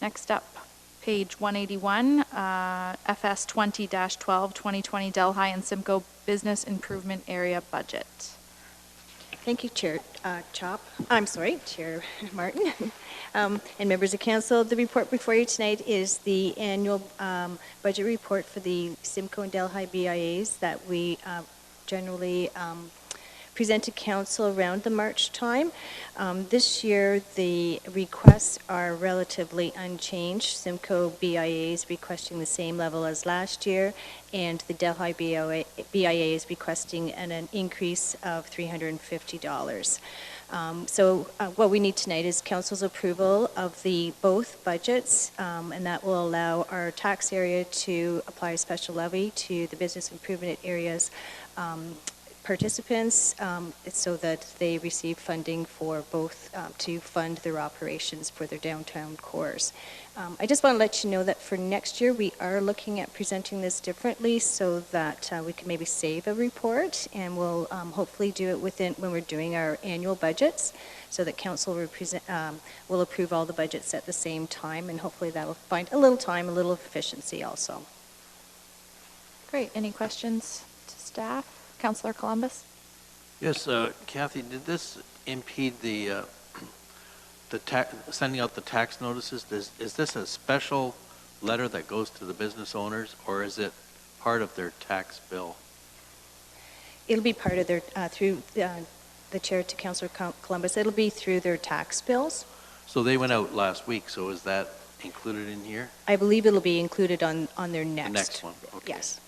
Next up, page 181, FS 20-12, 2020 Delhi and Simcoe Business Improvement Area Budget. Thank you, Chair Chair Martin, and members of council. The report before you tonight is the annual budget report for the Simcoe and Delhi BIAs that we generally present to council around the March time. This year, the requests are relatively unchanged. Simcoe BIA is requesting the same level as last year, and the Delhi BIA is requesting an increase of $350. What we need tonight is council's approval of both budgets, and that will allow our tax area to apply a special levy to the business improvement areas participants so that they receive funding for both to fund their operations for their downtown cores. I just want to let you know that for next year we are looking at presenting this differently so that we can maybe save a report, and we'll hopefully do it when we're doing our annual budgets so that council will approve all the budgets at the same time, and hopefully that will find a little time, a little efficiency also. Great. Any questions to staff? Councillor Columbus? Yes, Kathy, did this impede the sending out the tax notices? Is this a special letter that goes to the business owners, or is it part of their tax bill? It'll be part of their, through the chair to Councillor Columbus, it'll be through their tax bills. So they went out last week, so is that included in here? I believe it'll be included on their next. The next one, okay. Yes.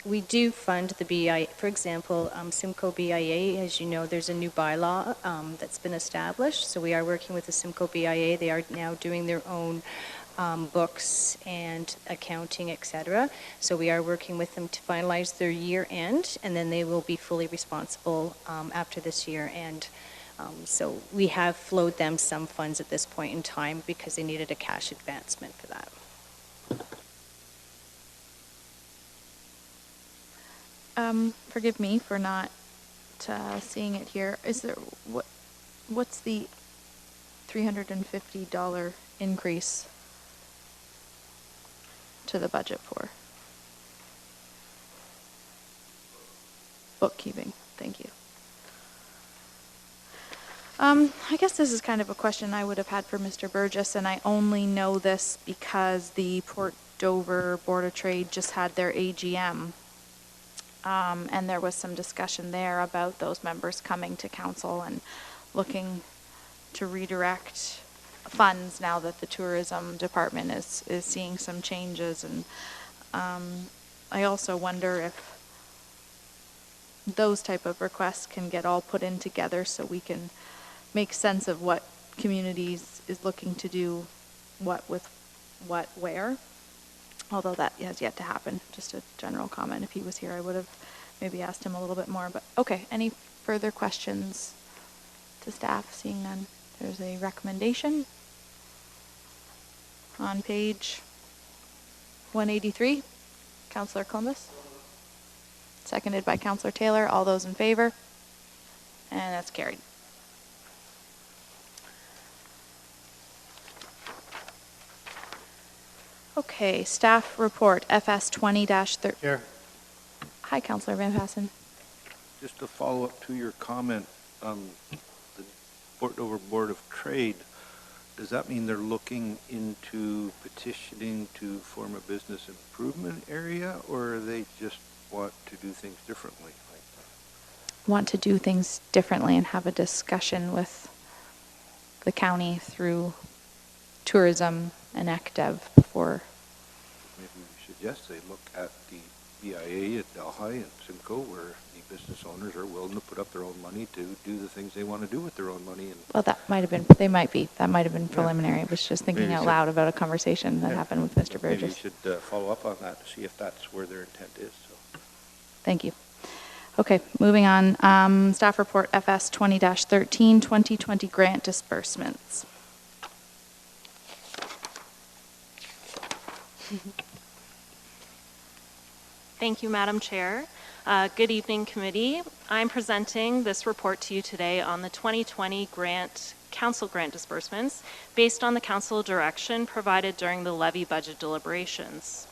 We do fund the BIA. For example, Simcoe BIA, as you know, there's a new bylaw that's been established. So we are working with the Simcoe BIA. They are now doing their own books and accounting, etc. So we are working with them to finalize their year end, and then they will be fully responsible after this year end. So we have flowed them some funds at this point in time because they needed a cash advancement for that. Forgive me for not seeing it here. Is there what's the $350 increase to the budget for? Bookkeeping. Thank you. I guess this is kind of a question I would have had for Mr. Burgess, and I only know this because the Port Dover Board of Trade just had their AGM. And there was some discussion there about those members coming to council and looking to redirect funds now that the tourism department is seeing some changes. And I also wonder if those type of requests can get all put in together so we can make sense of what communities is looking to do, what with what where. Although that has yet to happen. Just a general comment. If he was here, I would have maybe asked him a little bit more. But okay, any further questions to staff? Seeing none, there's a recommendation on page 183. Councillor Columbus. Seconded by Councillor Taylor. All those in favor? And that's carried. Okay, staff report, FS 20-13. Chair. Hi, Councillor Van Passen. Just to follow up to your comment on the Port Dover Board of Trade, does that mean they're looking into petitioning to form a business improvement area, or they just want to do things differently? Want to do things differently and have a discussion with the county through tourism and ECDEV before. Maybe we should, yes, they look at the BIA at Delhi and Simcoe, where the business owners are willing to put up their own money to do the things they want to do with their own money. And Well, that might have been, that might have been preliminary. I was just thinking Maybe out so. loud about a conversation that happened with Mr. maybe you Burgess. should follow up on that to see if that's where their intent is. So. Thank you. Okay, moving on. Staff report FS 20-13, 2020 grant disbursements. Thank you, Madam Chair. Good evening, committee. I'm presenting this report to you today on the 2020 council grant disbursements based on the council direction provided during the levy budget deliberations.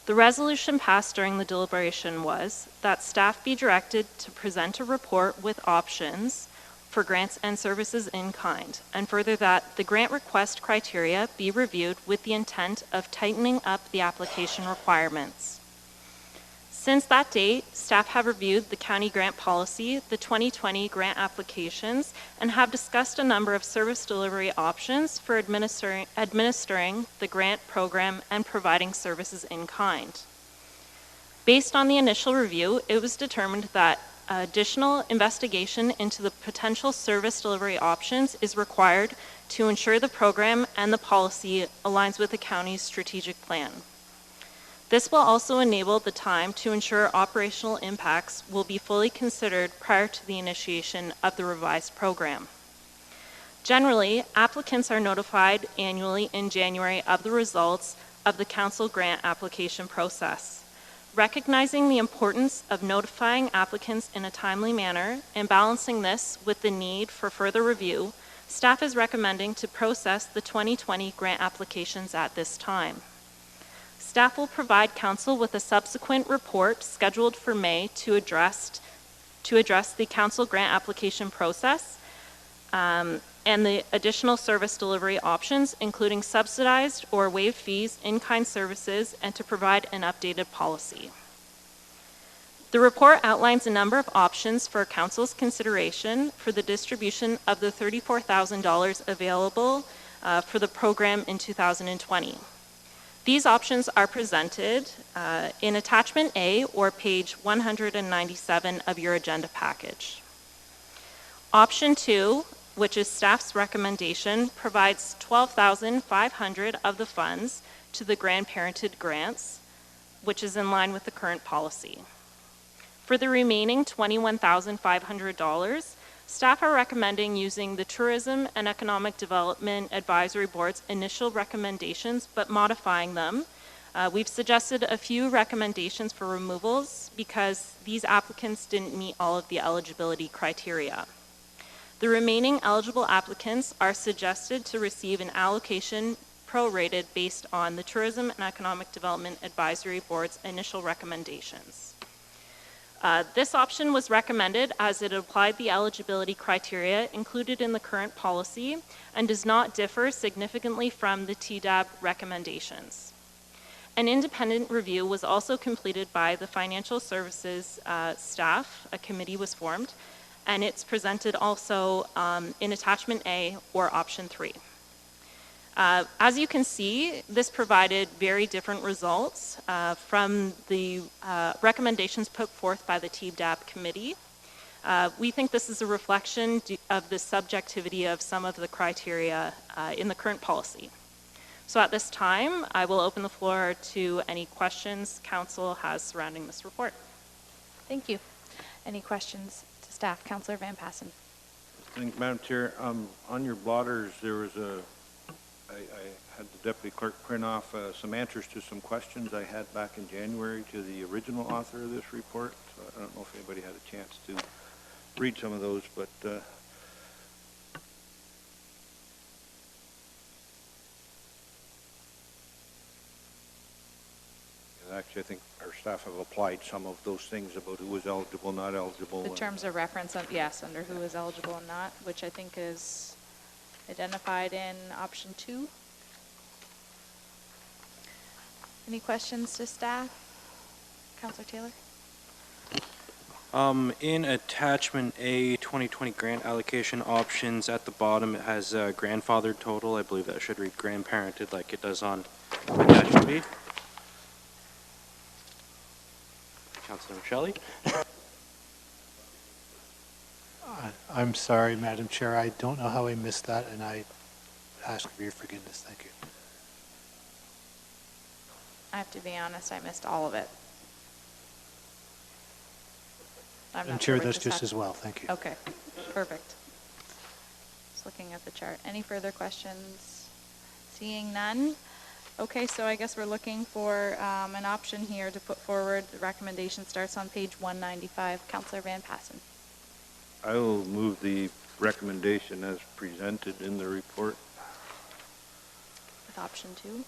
The resolution passed during the deliberation was that staff be directed to present a report with options for grants and services in kind, and further that the grant request criteria be reviewed with the intent of tightening up the application requirements. Since that date, staff have reviewed the county grant policy, the 2020 grant applications, and have discussed a number of service delivery options for administering the grant program and providing services in kind. Based on the initial review, it was determined that additional investigation into the potential service delivery options is required to ensure the program and the policy aligns with the county's strategic plan. This will also enable the time to ensure operational impacts will be fully considered prior to the initiation of the revised program. Generally, applicants are notified annually in January of the results of the council grant application process. Recognizing the importance of notifying applicants in a timely manner and balancing this with the need for further review, staff is recommending to process the 2020 grant applications at this time. Staff will provide council with a subsequent report scheduled for May to address the council grant application process and the additional service delivery options, including subsidized or waived fees, in-kind services, and to provide an updated policy. The report outlines a number of options for council's consideration for the distribution of the $34,000 available for the program in 2020. These options are presented in Attachment A or page 197 of your agenda package. Option 2, which is staff's recommendation, provides $12,500 of the funds to the grandparented grants, which is in line with the current policy. For the remaining $21,500, staff are recommending using the Tourism and Economic Development Advisory Board's initial recommendations, but modifying them. We've suggested a few recommendations for removals because these applicants didn't meet all of the eligibility criteria. The remaining eligible applicants are suggested to receive an allocation prorated based on the Tourism and Economic Development Advisory Board's initial recommendations. This option was recommended as it applied the eligibility criteria included in the current policy and does not differ significantly from the TDAB recommendations. An independent review was also completed by the Financial Services staff. A committee was formed, and it's presented also in Attachment A or Option 3. As you can see, this provided very different results from the recommendations put forth by the TDAB committee. We think this is a reflection of the subjectivity of some of the criteria in the current policy. So at this time, I will open the floor to any questions council has surrounding this report. Thank you. Any questions to staff? Councillor Van Passen. Thank you, Madam Chair. On your blotters, there was I had the deputy clerk print off some answers to some questions I had back in January to the original author of this report. So I don't know if anybody had a chance to read some of those, but which I think our staff have applied some of those things about who was eligible, not eligible. The terms of reference, yes, under who is eligible and not, which I think is identified in option 2. Any questions to staff? Councillor Taylor? In attachment A, 2020 grant allocation options, at the bottom it has a grandfathered total. I believe that should read grandparented like it does on attachment B. Councilor Shelley? I'm sorry, Madam Chair. I don't know how I missed that, and I ask for your forgiveness. Thank you. I have to be honest, I missed all of it. Madam Chair, that's just as well. Thank you. Okay, perfect. Just looking at the chart. Any further questions? Seeing none. Okay, so I guess we're looking for an option here to put forward. The recommendation starts on page 195. Councillor Van Passen. I will move the recommendation as presented in the report. With option 2.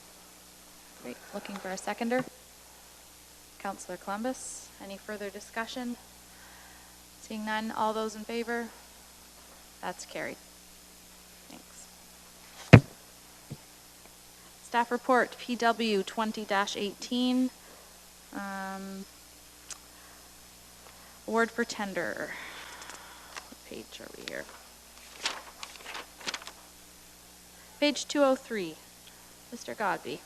Great. Looking for a seconder. Councillor Columbus. Any further discussion? Seeing none, all those in favor? That's carried. Thanks. Staff report, PW 20-18. Award for tender. What page are we here? Page 203. Mr. Godby.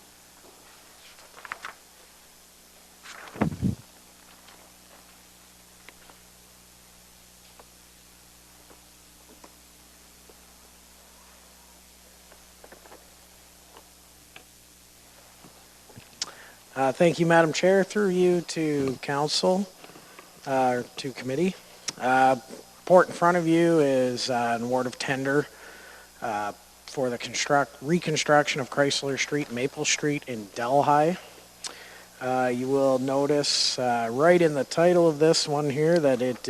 Thank you, Madam Chair. Through you to council, to committee. Report in front of you is an award of tender for the reconstruction of Chrysler Street, Maple Street in Delhi. You will notice right in the title of this one here that it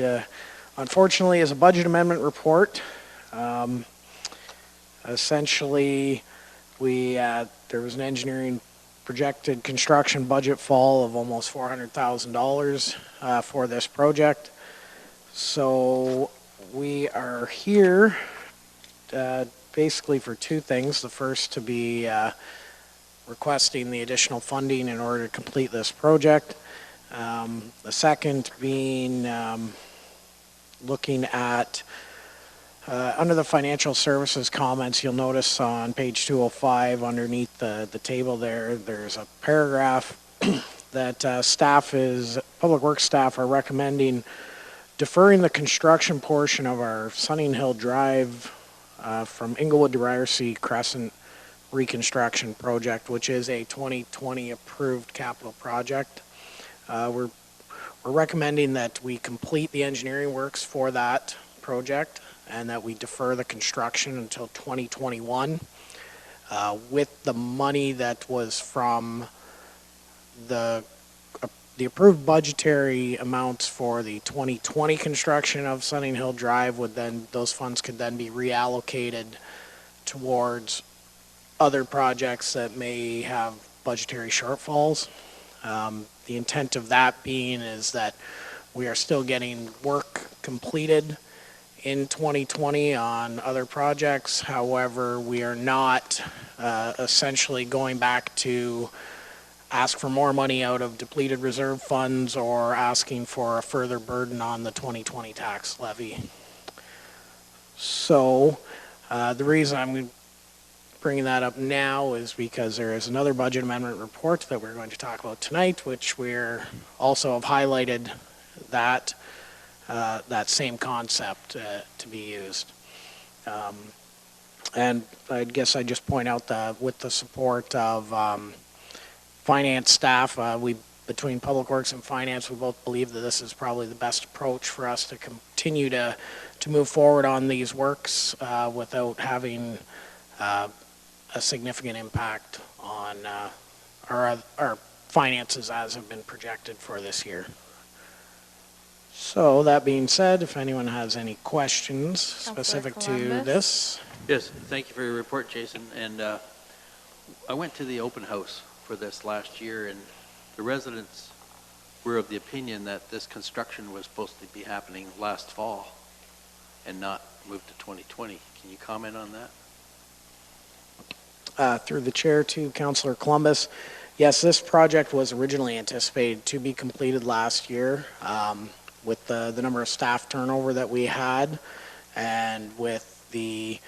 unfortunately is a budget amendment report. Essentially, there was an engineering projected construction budget fall of almost $400,000 for this project. So we are here basically for two things. The first to be requesting the additional funding in order to complete this project. The second being looking at under the financial services comments, you'll notice on page 205 underneath the table there's a paragraph that Public Works staff are recommending deferring the construction portion of our Sunning Hill Drive from Inglewood to Ryerson Crescent reconstruction project, which is a 2020 approved capital project. We're recommending that we complete the engineering works for that project and that we defer the construction until 2021 with the money that was from the approved budgetary amounts for the 2020 construction of Sunning Hill Drive. Those funds could then be reallocated towards other projects that may have budgetary shortfalls. The intent of that being is that we are still getting work completed in 2020 on other projects. However, we are not essentially going back to ask for more money out of depleted reserve funds or asking for a further burden on the 2020 tax levy. So the reason I'm bringing that up now is because there is another budget amendment report that we're going to talk about tonight, which we're also have highlighted that same concept to be used. And I guess I just point out that with the support of finance staff, between Public Works and Finance, we both believe that this is probably the best approach for us to continue to move forward on these works without having a significant impact on our finances as have been projected for this year. So that being said, if anyone has any questions specific to this. Yes, thank you for your report, Jason. And I went to the open house for this last year, and the residents were of the opinion that this construction was supposed to be happening last fall and not moved to 2020. Can you comment on that? Through the chair to Councillor Columbus, yes, this project was originally anticipated to be completed last year. With the number of staff turnover that we had and with the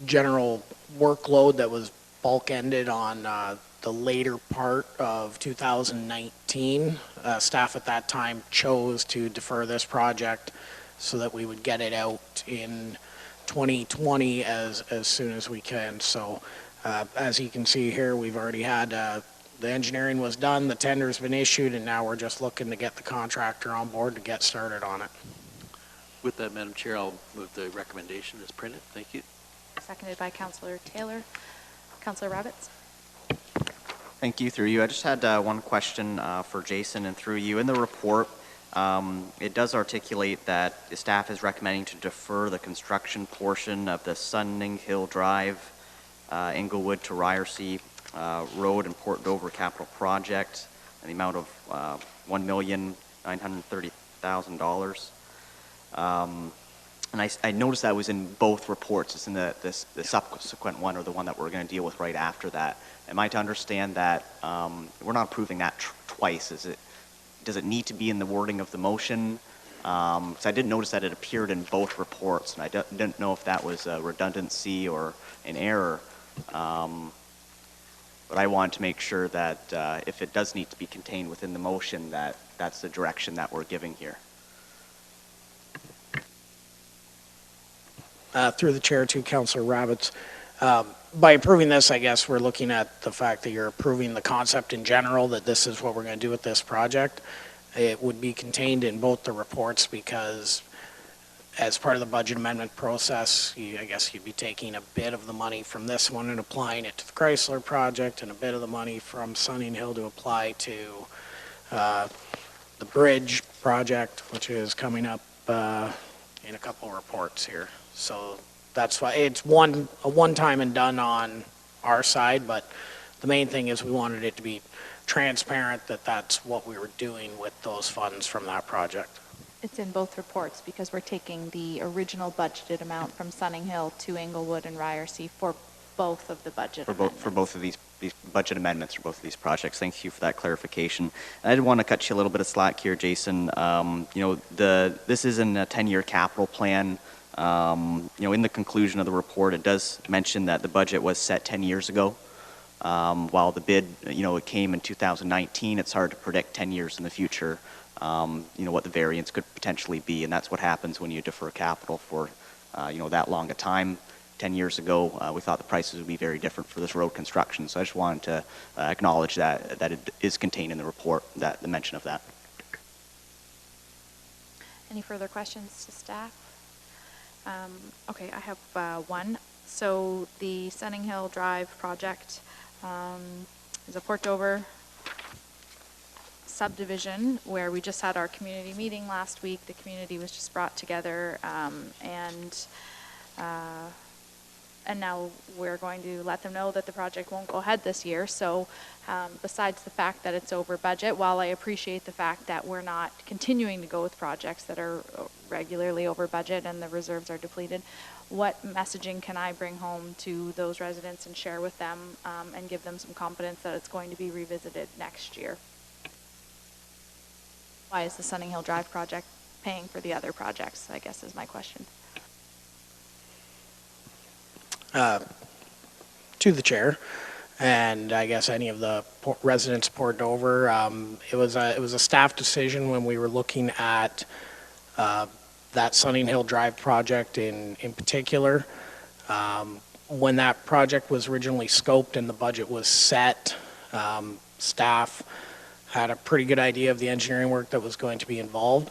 general workload that was bulk ended on the later part of 2019, staff at that time chose to defer this project so that we would get it out in 2020 as soon as we can. So as you can see here, we've already had the engineering was done, the tender's been issued, and now we're just looking to get the contractor on board to get started on it. With that, Madam Chair, I'll move the recommendation as printed. Thank you. Seconded by Councillor Taylor. Councillor Rabbits? Thank you. Through you, I just had one question for Jason, and through you. In the report, it does articulate that the staff is recommending to defer the construction portion of the Sunning Hill Drive, Inglewood to Ryerson Road and Port Dover capital project in the amount of $1,930,000. And I noticed that was in both reports. It's in the subsequent one, or the one that we're going to deal with right after that. Am I to understand that we're not approving that twice? Does it need to be in the wording of the motion? Because I did notice that it appeared in both reports, and I didn't know if that was a redundancy or an error. But I want to make sure that if it does need to be contained within the motion, that's the direction that we're giving here. Through the chair to Councillor Rabbits, by approving this, I guess we're looking at the fact that you're approving the concept in general, that this is what we're going to do with this project. It would be contained in both the reports because as part of the budget amendment process, I guess you'd be taking a bit of the money from this one and applying it to the Chrysler project, and a bit of the money from Sunning Hill to apply to the bridge project, which is coming up in a couple of reports here. So that's why it's a one-time and done on our side, but the main thing is we wanted it to be transparent that that's what we were doing with those funds from that project. It's in both reports because we're taking the original budgeted amount from Sunning Hill to Inglewood and Ryerson for both of the budget amendments. For both of these budget amendments for both of these projects. Thank you for that clarification. And I did want to cut you a little bit of slack here, Jason. This is in a 10-year capital plan. In the conclusion of the report, it does mention that the budget was set 10 years ago. While the bid, it came in 2019, it's hard to predict 10 years in the future, what the variance could potentially be. And that's what happens when you defer capital for, that long a time. 10 years ago, we thought the prices would be very different for this road construction. So I just wanted to acknowledge that it is contained in the report, the mention of that. Any further questions to staff? Okay, I have one. So the Sunning Hill Drive project is a Port Dover subdivision where we just had our community meeting last week. The community was just brought together, and now we're going to let them know that the project won't go ahead this year. So besides the fact that it's over budget, while I appreciate the fact that we're not continuing to go with projects that are regularly over budget and the reserves are depleted, what messaging can I bring home to those residents and share with them and give them some confidence that it's going to be revisited next year? Why is the Sunning Hill Drive project paying for the other projects, I guess is my question. To the chair, and I guess any of the residents of Port Dover, it was a staff decision when we were looking at that Sunning Hill Drive project in particular. When that project was originally scoped and the budget was set, staff had a pretty good idea of the engineering work that was going to be involved.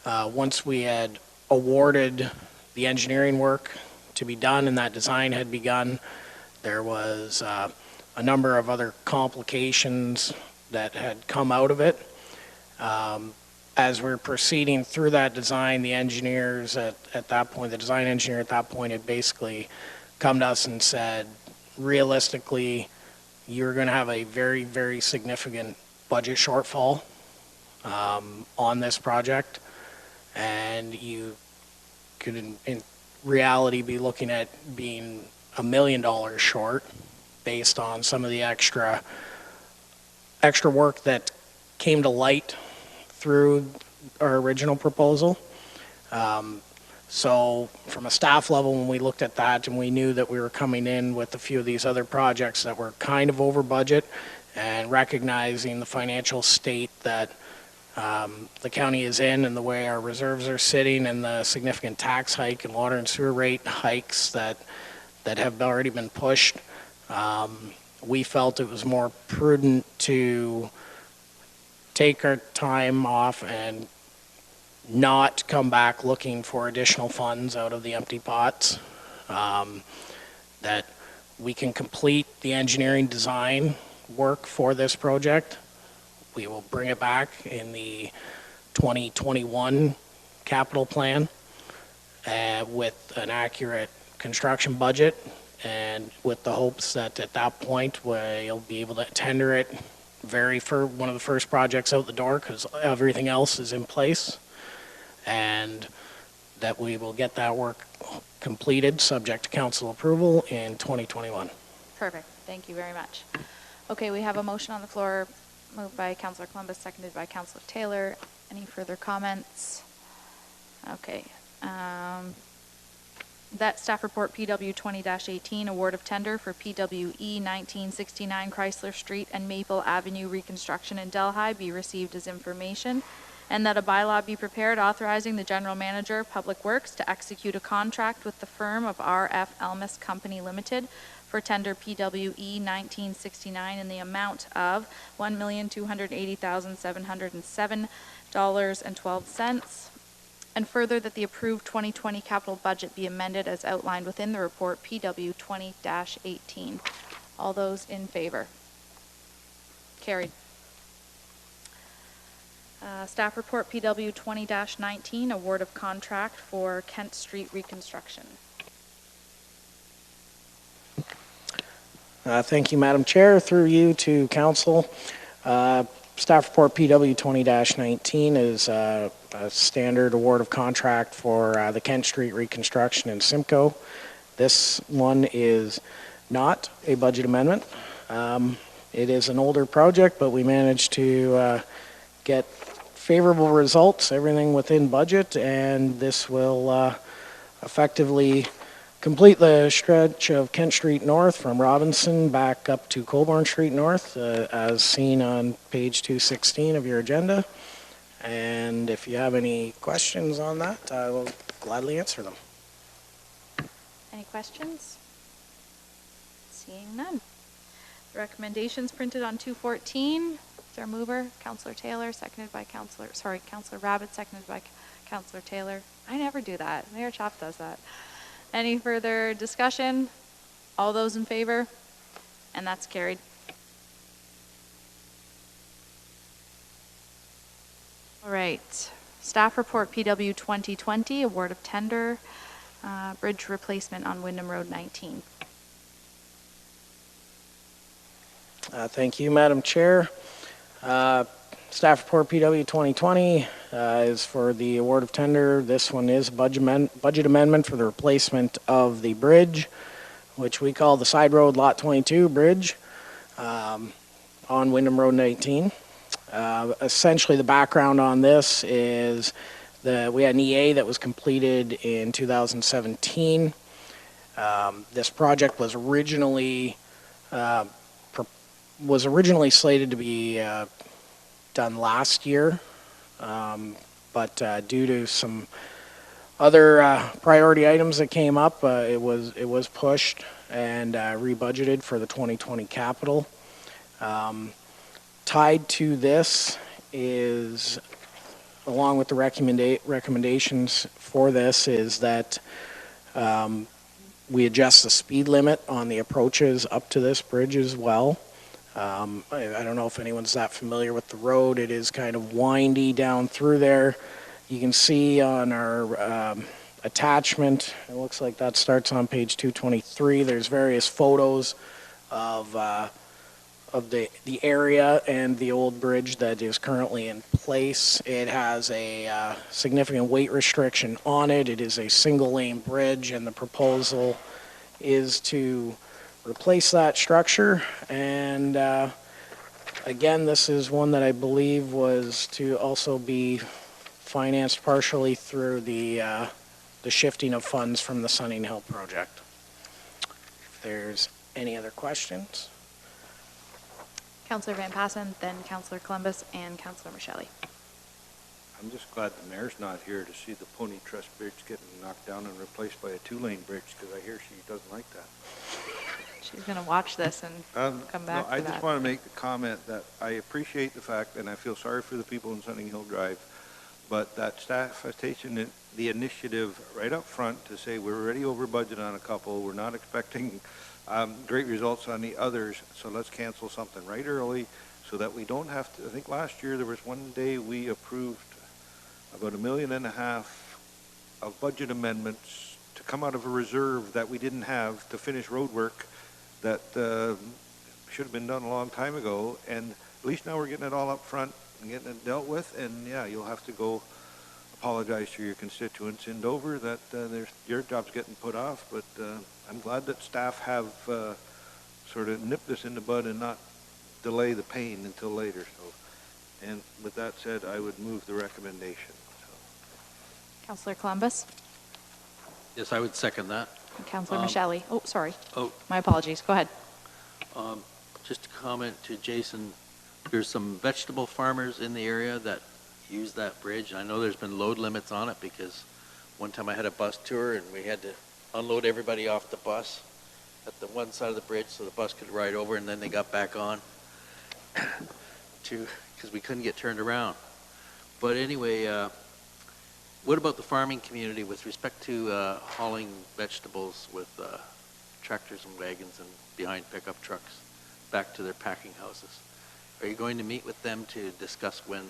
Once we had awarded the engineering work to be done and that design had begun, there was a number of other complications that had come out of it. As we're proceeding through that design, the engineers at that point, the design engineer at that point had basically come to us and said, realistically, you're going to have a very, very significant budget shortfall on this project, and you could in reality be looking at being $1 million short based on some of the extra work that came to light through our original proposal. So from a staff level, when we looked at that and we knew that we were coming in with a few of these other projects that were kind of over budget, and recognizing the financial state that the county is in and the way our reserves are sitting and the significant tax hike and water and sewer rate hikes that have already been pushed, we felt it was more prudent to take our time off and not come back looking for additional funds out of the empty pots, that we can complete the engineering design work for this project. We will bring it back in the 2021 capital plan with an accurate construction budget, and with the hopes that at that point we'll be able to tender it for one of the first projects out the door, because everything else is in place, and that we will get that work completed subject to council approval in 2021. Perfect. Thank you very much. Okay, we have a motion on the floor, moved by Councillor Columbus, seconded by Councillor Taylor. Any further comments? Okay. That staff report PW 20-18, award of tender for PWE 1969 Chrysler Street and Maple Avenue reconstruction in Delhi be received as information, and that a bylaw be prepared authorizing the General Manager of Public Works to execute a contract with the firm of R.F. Elmis Company Limited for tender PWE 1969 in the amount of $1,280,707.12, and further that the approved 2020 capital budget be amended as outlined within the report PW 20-18. All those in favor? Carried. Staff report PW 20-19, award of contract for Kent Street reconstruction. Thank you, Madam Chair. Through you to Council. Staff report PW 20-19 is a standard award of contract for the Kent Street reconstruction in Simcoe. This one is not a budget amendment. It is an older project, but we managed to get favorable results, everything within budget, and this will effectively complete the stretch of Kent Street North from Robinson back up to Colborne Street North, as seen on page 216 of your agenda. And if you have any questions on that, I will gladly answer them. Any questions? Seeing none. The recommendations printed on 214. Is there a mover? Councillor Taylor, seconded by Councillor Rabbit, seconded by Councillor Taylor. I never do that. Mayor Chop does that. Any further discussion? All those in favor? And that's carried. All right. Staff report PW 2020, award of tender, bridge replacement on Wyndham Road 19. Thank you, Madam Chair. Staff report PW 2020 is for the award of tender. This one is budget amendment for the replacement of the bridge, which we call the Side Road Lot 22 bridge on Wyndham Road 19. Essentially, the background on this is we had an EA that was completed in 2017. This project was originally slated to be done last year, but due to some other priority items that came up, it was pushed and rebudgeted for the 2020 capital. Tied to this is, along with the recommendations for this, is that we adjust the speed limit on the approaches up to this bridge as well. I don't know if anyone's that familiar with the road. It is kind of windy down through there. You can see on our attachment, it looks like that starts on page 223. There's various photos of the area and the old bridge that is currently in place. It has a significant weight restriction on it. It is a single-lane bridge, and the proposal is to replace that structure. And again, this is one that I believe was to also be financed partially through the shifting of funds from the Sunning Hill project. If there's any other questions? Councillor Van Passen, then Councillor Columbus, and Councillor Michelli. I'm just glad the mayor's not here to see the Pony Trust Bridge getting knocked down and replaced by a two-lane bridge, because I hear she doesn't like that. She's going to watch this and come back no, I to that. just want to make the comment that I appreciate the fact, and I feel sorry for the people in Sunning Hill Drive, but that staff has taken the initiative right up front to say we're already over budget on a couple, we're not expecting great results on the others, so let's cancel something right early so that we don't have to. I think last year there was one day we approved about $1.5 million of budget amendments to come out of a reserve that we didn't have to finish road work that should have been done a long time ago, and at least now we're getting it all up front and getting it dealt with. And yeah, you'll have to go apologize to your constituents in Dover that your job's getting put off, but I'm glad that staff have sort of nipped this in the bud and not delay the pain until later. So, and with that said, I would move the recommendation. Councillor Columbus? Yes, I would second that. And Councillor Michelli. Oh, sorry. Oh. My apologies. Go ahead. Just a comment to Jason. There's some vegetable farmers in the area that use that bridge. I know there's been load limits on it because one time I had a bus tour and we had to unload everybody off the bus at the one side of the bridge so the bus could ride over, and then they got back on because we couldn't get turned around. But anyway, what about the farming community with respect to hauling vegetables with tractors and wagons and behind pickup trucks back to their packing houses? Are you going to meet with them to discuss when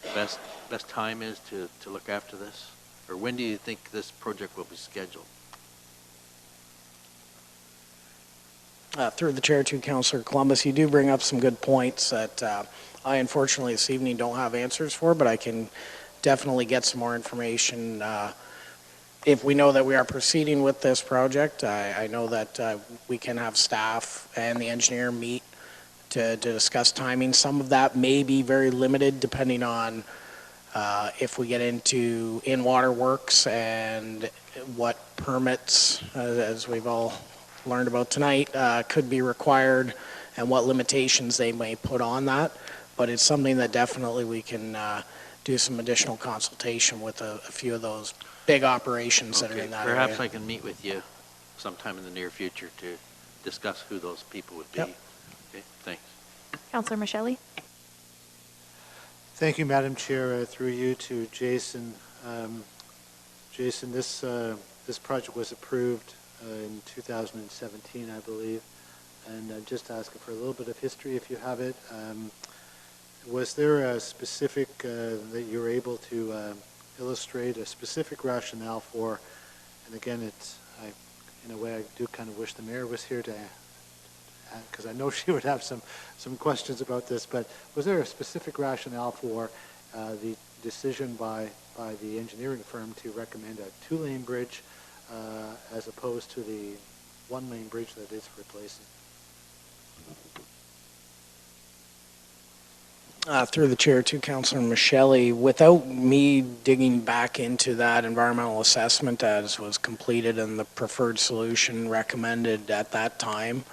the best time is to look after this? Or when do you think this project will be scheduled? Through the chair to Councillor Columbus, you do bring up some good points that I unfortunately this evening don't have answers for, but I can definitely get some more information. If we know that we are proceeding with this project, I know that we can have staff and the engineer meet to discuss timing. Some of that may be very limited depending on if we get into in-water works and what permits, as we've all learned about tonight, could be required and what limitations they may put on that. But it's something that definitely we can do some additional consultation with a few of those big operations that are in that area. Perhaps I can meet with you sometime in the near future to discuss who those people would be. Yep. Okay, thanks. Councillor Michelli? Thank you, Madam Chair. Through you to Jason. Jason, this project was approved in 2017, I believe, and just asking for a little bit of history, if you have it. Was there a specific that you were able to illustrate a specific rationale for? And again, in a way, I do kind of wish the mayor was here to, because I know she would have some questions about this. But was there a specific rationale for the decision by the engineering firm to recommend a two-lane bridge as opposed to the one-lane bridge that it's replacing? Through the chair to Councillor Michelli, without me digging back into that environmental assessment as was completed and the preferred solution recommended at that time,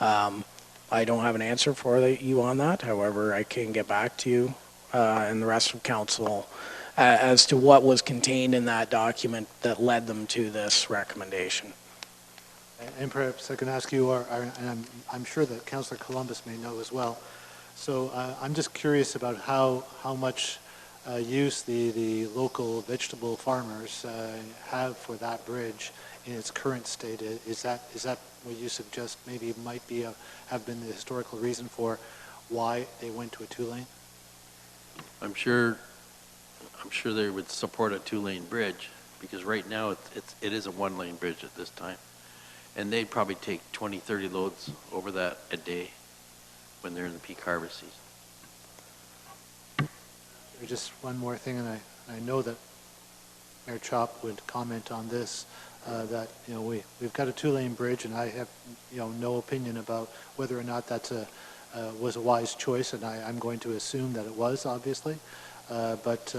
I don't have an answer for you on that. However, I can get back to you and the rest of council as to what was contained in that document that led them to this recommendation. And perhaps I can ask you, and I'm sure that Councillor Columbus may know as well. So I'm just curious about how much use the local vegetable farmers have for that bridge in its current state. Is that what you suggest maybe might be have been the historical reason for why they went to a two-lane? I'm sure they would support a two-lane bridge because right now it is a one-lane bridge at this time, and they'd probably take 20-30 loads over that a day. when they're in the peak harvest season. Just one more thing, and I know that Mayor Chop would comment on this, that, you know, we've got a two-lane bridge, and I have, you know, no opinion about whether or not that's was a wise choice, and I'm going to assume that it was, obviously. But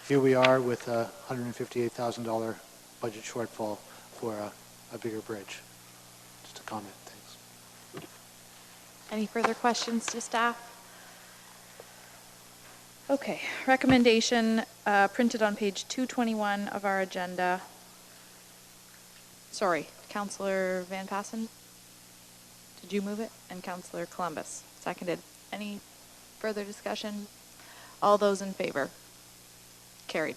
here we are with a $158,000 budget shortfall for a bigger bridge. Just a comment, thanks. Any further questions to staff? Okay, recommendation printed on page 221 of our agenda. Sorry, Councillor Van Passen, did you move it? And Councillor Columbus, seconded. Any further discussion? All those in favor? Carried.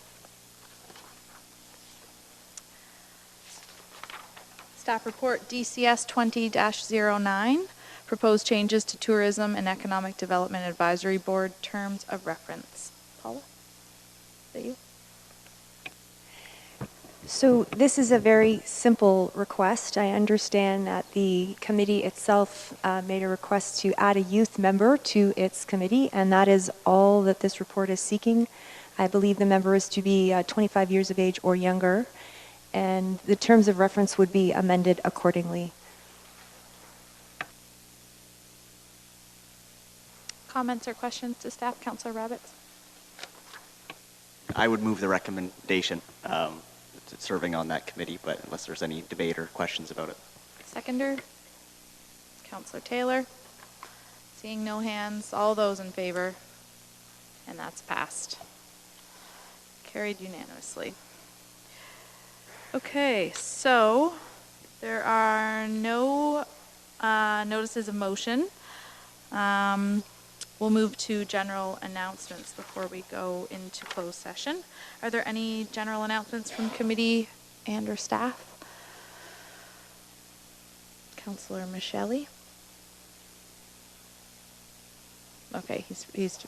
Staff report DCS 20-09. Proposed changes to Tourism and Economic Development Advisory Board terms of reference. Paula, is that you? So this is a very simple request. I understand that the committee itself made a request to add a youth member to its committee, and that is all that this report is seeking. I believe the member is to be 25 years of age or younger, and the terms of reference would be amended accordingly. Comments or questions to staff? Councillor Rabbits? I would move the recommendation, serving on that committee, but unless there's any debate or questions about it. Seconder? Councillor Taylor? Seeing no hands, all those in favor? And that's passed. Carried unanimously. Okay, so there are no notices of motion. We'll move to general announcements before we go into closed session. Are there any general announcements from committee and or staff? Councillor Michele? Okay, he's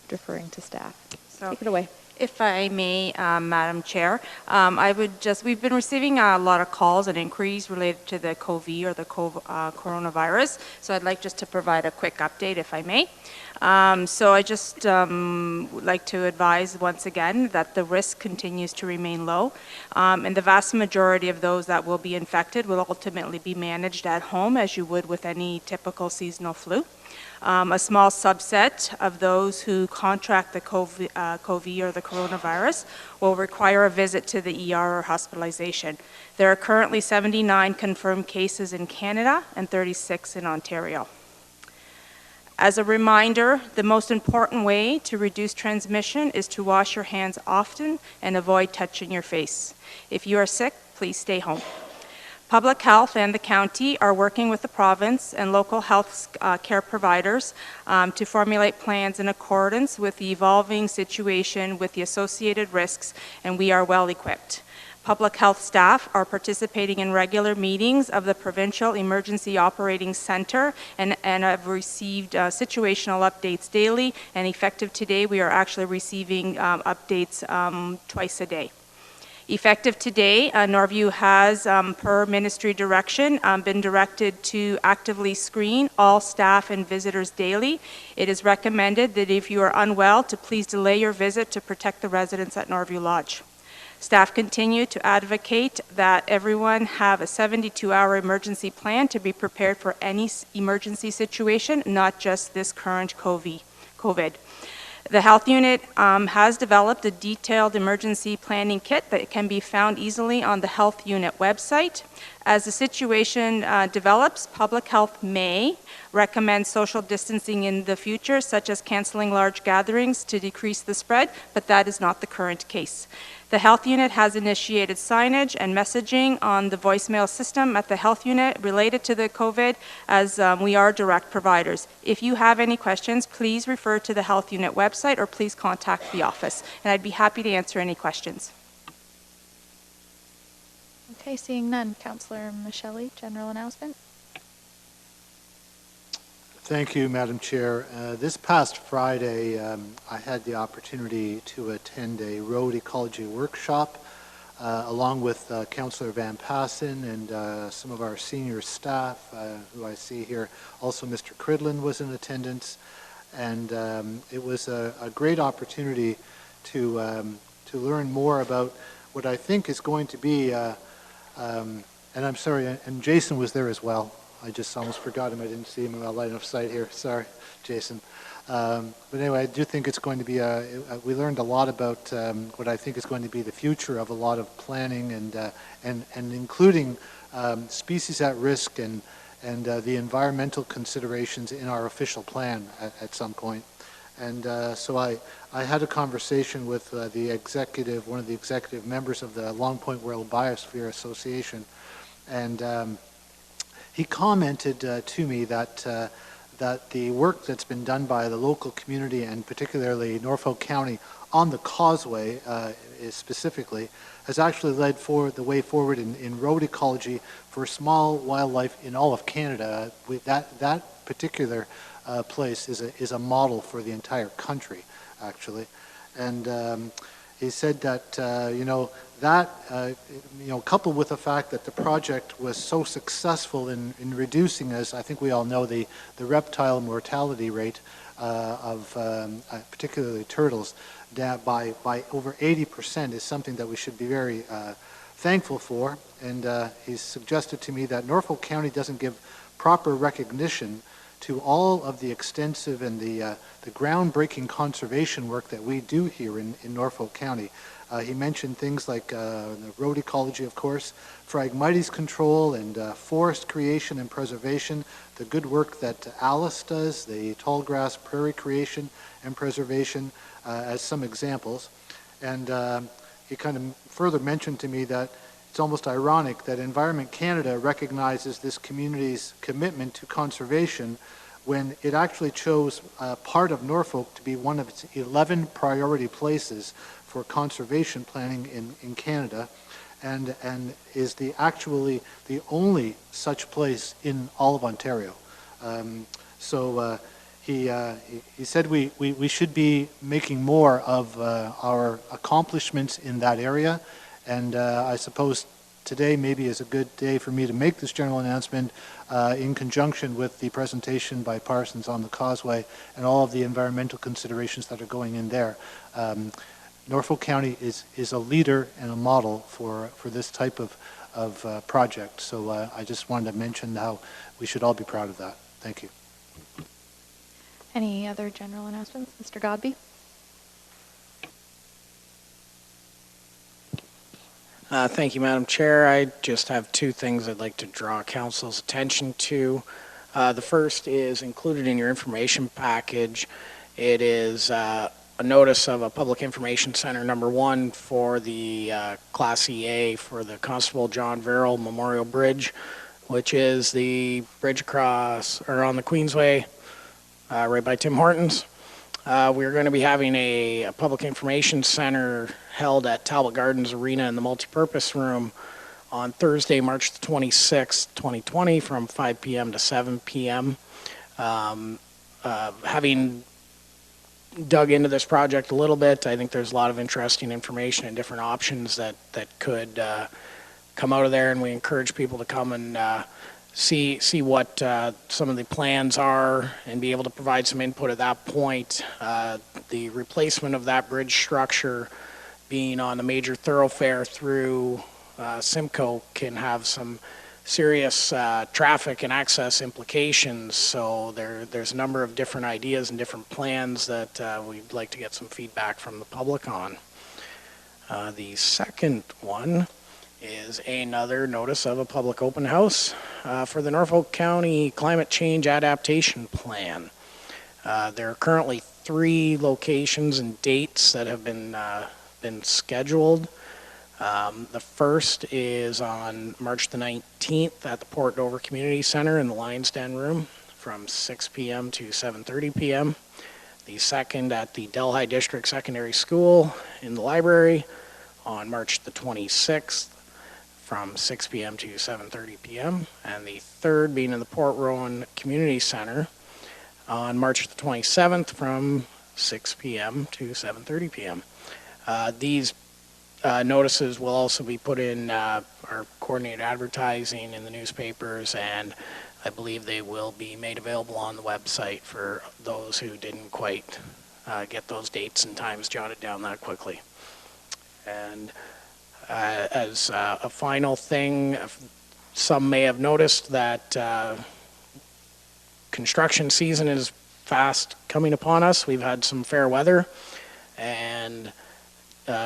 deferring to staff. So, take it away. If I may, Madam Chair, we've been receiving a lot of calls and inquiries related to the COVID or the coronavirus. So I'd like just to provide a quick update, if I may. So I just would like to advise once again that the risk continues to remain low. And the vast majority of those that will be infected will ultimately be managed at home as you would with any typical seasonal flu. A small subset of those who contract the COVID or the coronavirus will require a visit to the ER or hospitalization. There are currently 79 confirmed cases in Canada and 36 in Ontario. As a reminder, the most important way to reduce transmission is to wash your hands often and avoid touching your face. If you are sick, please stay home. Public Health and the county are working with the province and local health care providers to formulate plans in accordance with the evolving situation with the associated risks, and we are well equipped. Public health staff are participating in regular meetings of the Provincial Emergency Operating Centre and have received situational updates daily, and effective today we are actually receiving updates twice a day. Effective today, Norview has, per ministry direction, been directed to actively screen all staff and visitors daily. It is recommended that if you are unwell, to please delay your visit to protect the residents at Norview Lodge. Staff continue to advocate that everyone have a 72-hour emergency plan to be prepared for any emergency situation, not just this current COVID. The health unit has developed a detailed emergency planning kit that can be found easily on the health unit website. As the situation develops, public health may recommend social distancing in the future, such as canceling large gatherings to decrease the spread, but that is not the current case. The health unit has initiated signage and messaging on the voicemail system at the health unit related to the COVID, as we are direct providers. If you have any questions, please refer to the health unit website or please contact the office, and I'd be happy to answer any questions. Okay, seeing none. Councillor Michele, general announcement. Thank you, Madam Chair. This past Friday, I had the opportunity to attend a road ecology workshop along with Councillor Van Passen and some of our senior staff who I see here. Also, Mr. Cridlin was in attendance, and it was a great opportunity to learn more about what I think is going to be, and I'm sorry, and Jason was there as well. I just almost forgot him. I didn't see him in my line of sight here. Sorry, Jason. But anyway, I do think it's going to be we learned a lot about what I think is going to be the future of a lot of planning and including species at risk and the environmental considerations in our official plan at some point. And so I had a conversation with the executive, one of the executive members of the Long Point World Biosphere Association, and he commented to me that the work that's been done by the local community and particularly Norfolk County on the causeway specifically has actually led the way forward in road ecology for small wildlife in all of Canada. That particular place is a model for the entire country, actually. And he said that, coupled with the fact that the project was so successful in reducing, as I think we all know, the reptile mortality rate of particularly turtles by over 80% is something that we should be very thankful for. And he suggested to me that Norfolk County doesn't give proper recognition to all of the extensive and the groundbreaking conservation work that we do here in Norfolk County. He mentioned things like the road ecology, of course, Phragmites control and forest creation and preservation, the good work that Alice does, the tall grass prairie creation and preservation as some examples. And he kind of further mentioned to me that it's almost ironic that Environment Canada recognizes this community's commitment to conservation when it actually chose part of Norfolk to be one of its 11 priority places for conservation planning in Canada, and is actually the only such place in all of Ontario. He said we should be making more of our accomplishments in that area, and I suppose today maybe is a good day for me to make this general announcement in conjunction with the presentation by Parsons on the causeway and all of the environmental considerations that are going in there. Norfolk County is a leader and a model for this type of project. So I just wanted to mention how we should all be proud of that. Thank you. Any other general announcements? Mr. Godbey? Thank you, Madam Chair. I just have two things I'd like to draw Council's attention to. The first is included in your information package. It is a notice of a Public Information Center number 1 for the Class EA for the Constable John Verrill Memorial Bridge, which is the bridge across or on the Queensway right by Tim Hortons. We're going to be having a Public Information Center held at Talbot Gardens Arena in the multipurpose room on Thursday, March the 26th, 2020 from 5 p.m. to 7 p.m. Having dug into this project a little bit, I think there's a lot of interesting information and different options that could come out of there, and we encourage people to come and see what some of the plans are and be able to provide some input at that point. The replacement of that bridge structure being on the major thoroughfare through Simcoe can have some serious traffic and access implications. So there's a number of different ideas and different plans that we'd like to get some feedback from the public on. The second one is another notice of a public open house for the Norfolk County Climate Change Adaptation Plan. There are currently 3 locations and dates that have been scheduled. The first is on March the 19th at the Port Dover Community Center in the Lions Den Room from 6 p.m. to 7:30 p.m. The second at the Delhi District Secondary School in the library on March the 26th from 6 p.m. to 7:30 p.m. And the third being in the Port Rowan Community Center on March the 27th from 6 p.m. to 7:30 p.m. These notices will also be put in our coordinated advertising in the newspapers, and I believe they will be made available on the website for those who didn't quite get those dates and times jotted down that quickly. And as a final thing, some may have noticed that construction season is fast coming upon us. We've had some fair weather, and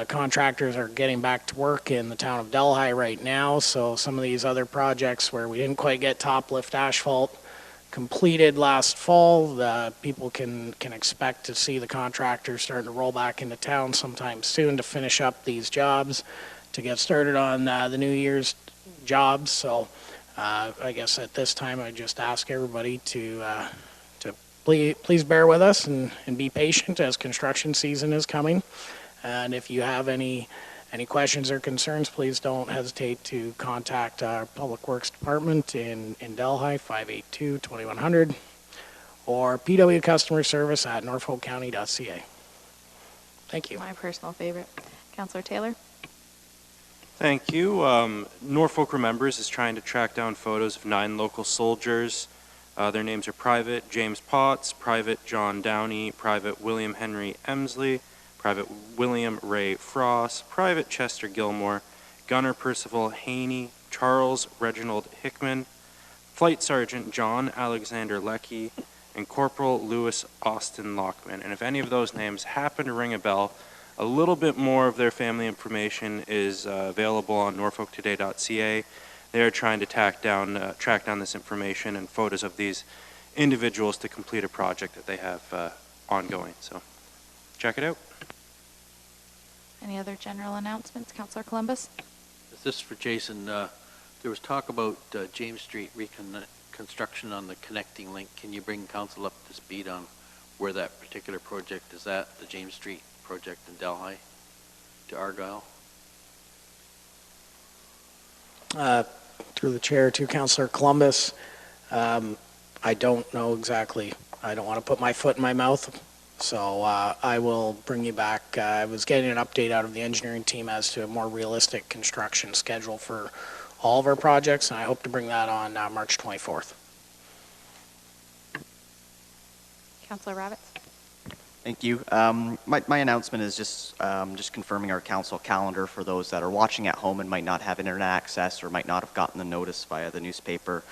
contractors are getting back to work in the town of Delhi right now. So some of these other projects where we didn't quite get top lift asphalt completed last fall, people can expect to see the contractors starting to roll back into town sometime soon to finish up these jobs, to get started on the New Year's jobs. So I guess at this time I just ask everybody to please bear with us and be patient as construction season is coming. And if you have any questions or concerns, please don't hesitate to contact our Public Works Department in Delhi, 582-2100, or PW Customer Service at norfolkcounty.ca. Thank you. My personal favorite. Councillor Taylor? Thank you. Norfolk Remembers is trying to track down photos of 9 local soldiers. Their names are Private James Potts, Private John Downey, Private William Henry Emsley, Private William Ray Frost, Private Chester Gilmore, Gunner Percival Haney, Charles Reginald Hickman, Flight Sergeant John Alexander Leckie, and Corporal Lewis Austin Lockman. And if any of those names happen to ring a bell, a little bit more of their family information is available on norfolktoday.ca. They are trying to track down this information and photos of these individuals to complete a project that they have ongoing. So check it out. Any other general announcements? Councillor Columbus? This is for Jason. There was talk about James Street reconstruction on the connecting link. Can you bring council up to speed on where that particular project is at, the James Street project in Delhi to Argyle? Through the chair to Councillor Columbus, I don't know exactly. I don't want to put my foot in my mouth, so I will bring you back. I was getting an update out of the engineering team as to a more realistic construction schedule for all of our projects, and I hope to bring that on March 24th. Councillor Ravitz? Thank you. My announcement is just confirming our council calendar for those that are watching at home and might not have internet access or might not have gotten the notice via the newspaper.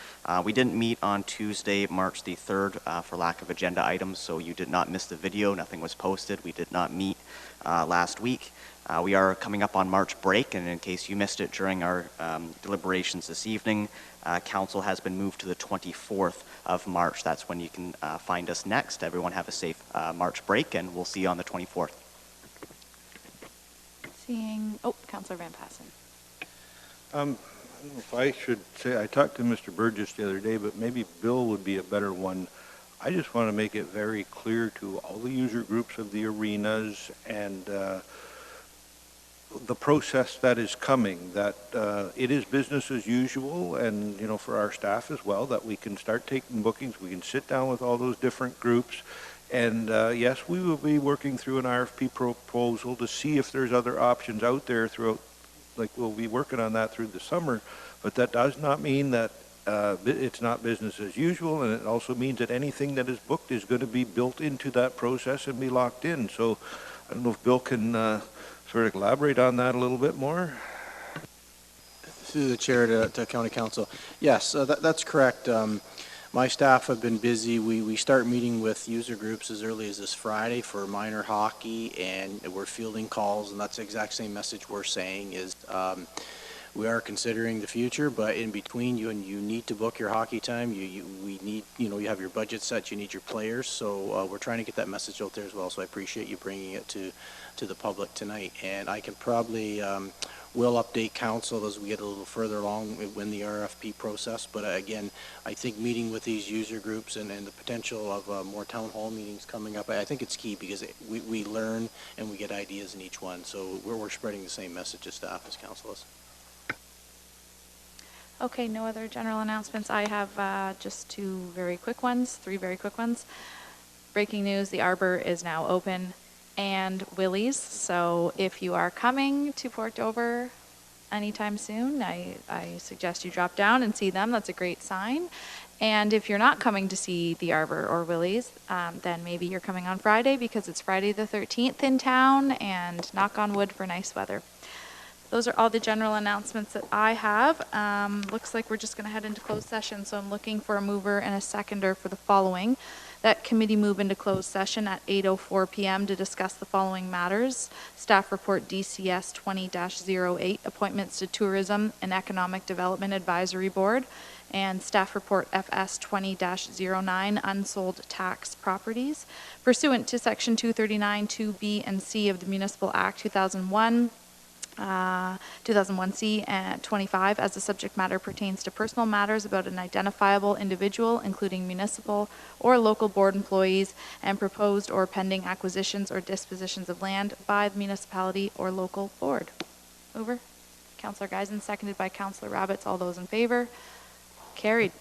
We didn't meet on Tuesday, March the 3rd for lack of agenda items, so you did not miss the video. Nothing was posted. We did not meet last week. We are coming up on March break, and in case you missed it during our deliberations this evening, council has been moved to the 24th of March. That's when you can find us next. Everyone have a safe March break, and we'll see you on the 24th. Councillor Van Passen. I don't know if I should say, I talked to Mr. Burgess the other day, but maybe Bill would be a better one. I just want to make it very clear to all the user groups of the arenas and the process that is coming, that it is business as usual, and for our staff as well, that we can start taking bookings. We can sit down with all those different groups, and yes, we will be working through an RFP proposal to see if there's other options out there throughout, like we'll be working on that through the summer, but that does not mean that it's not business as usual, and it also means that anything that is booked is going to be built into that process and be locked in. So I don't know if Bill can sort of elaborate on that a little bit more. Through the chair to County Council. Yes, that's correct. My staff have been busy. We start meeting with user groups as early as this Friday for minor hockey, and we're fielding calls, and that's the exact same message we're saying is we are considering the future, but in between you need to book your hockey time. We need, you have your budget set, you need your players, so we're trying to get that message out there as well, so I appreciate you bringing it to the public tonight. And I can probably will update council as we get a little further along in the RFP process, but again, I think meeting with these user groups and the potential of more town hall meetings coming up, I think it's key because we learn and we get ideas in each one, so we're spreading the same message as staff as council is. Okay, no other general announcements. I have just three very quick ones. Breaking news, the Arbor is now open. and Willie's. So if you are coming to Port Dover anytime soon, I suggest you drop down and see them. That's a great sign. And if you're not coming to see the Arbor or Willie's, then maybe you're coming on Friday because it's Friday the 13th in town, and knock on wood for nice weather. Those are all the general announcements that I have. Looks like we're just going to head into closed session, so I'm looking for a mover and a seconder for the following. That committee move into closed session at 8:04 p.m. to discuss the following matters. Staff report DCS 20-08, appointments to Tourism and Economic Development Advisory Board, and staff report FS 20-09, unsold tax properties. Pursuant to section 239 2B and C of the Municipal Act 2001C and 25, as the subject matter pertains to personal matters about an identifiable individual, including municipal or local board employees, and proposed or pending acquisitions or dispositions of land by the municipality or local board. Over. Councillor Geisen, seconded by Councillor Rabbits. All those in favor? Carried.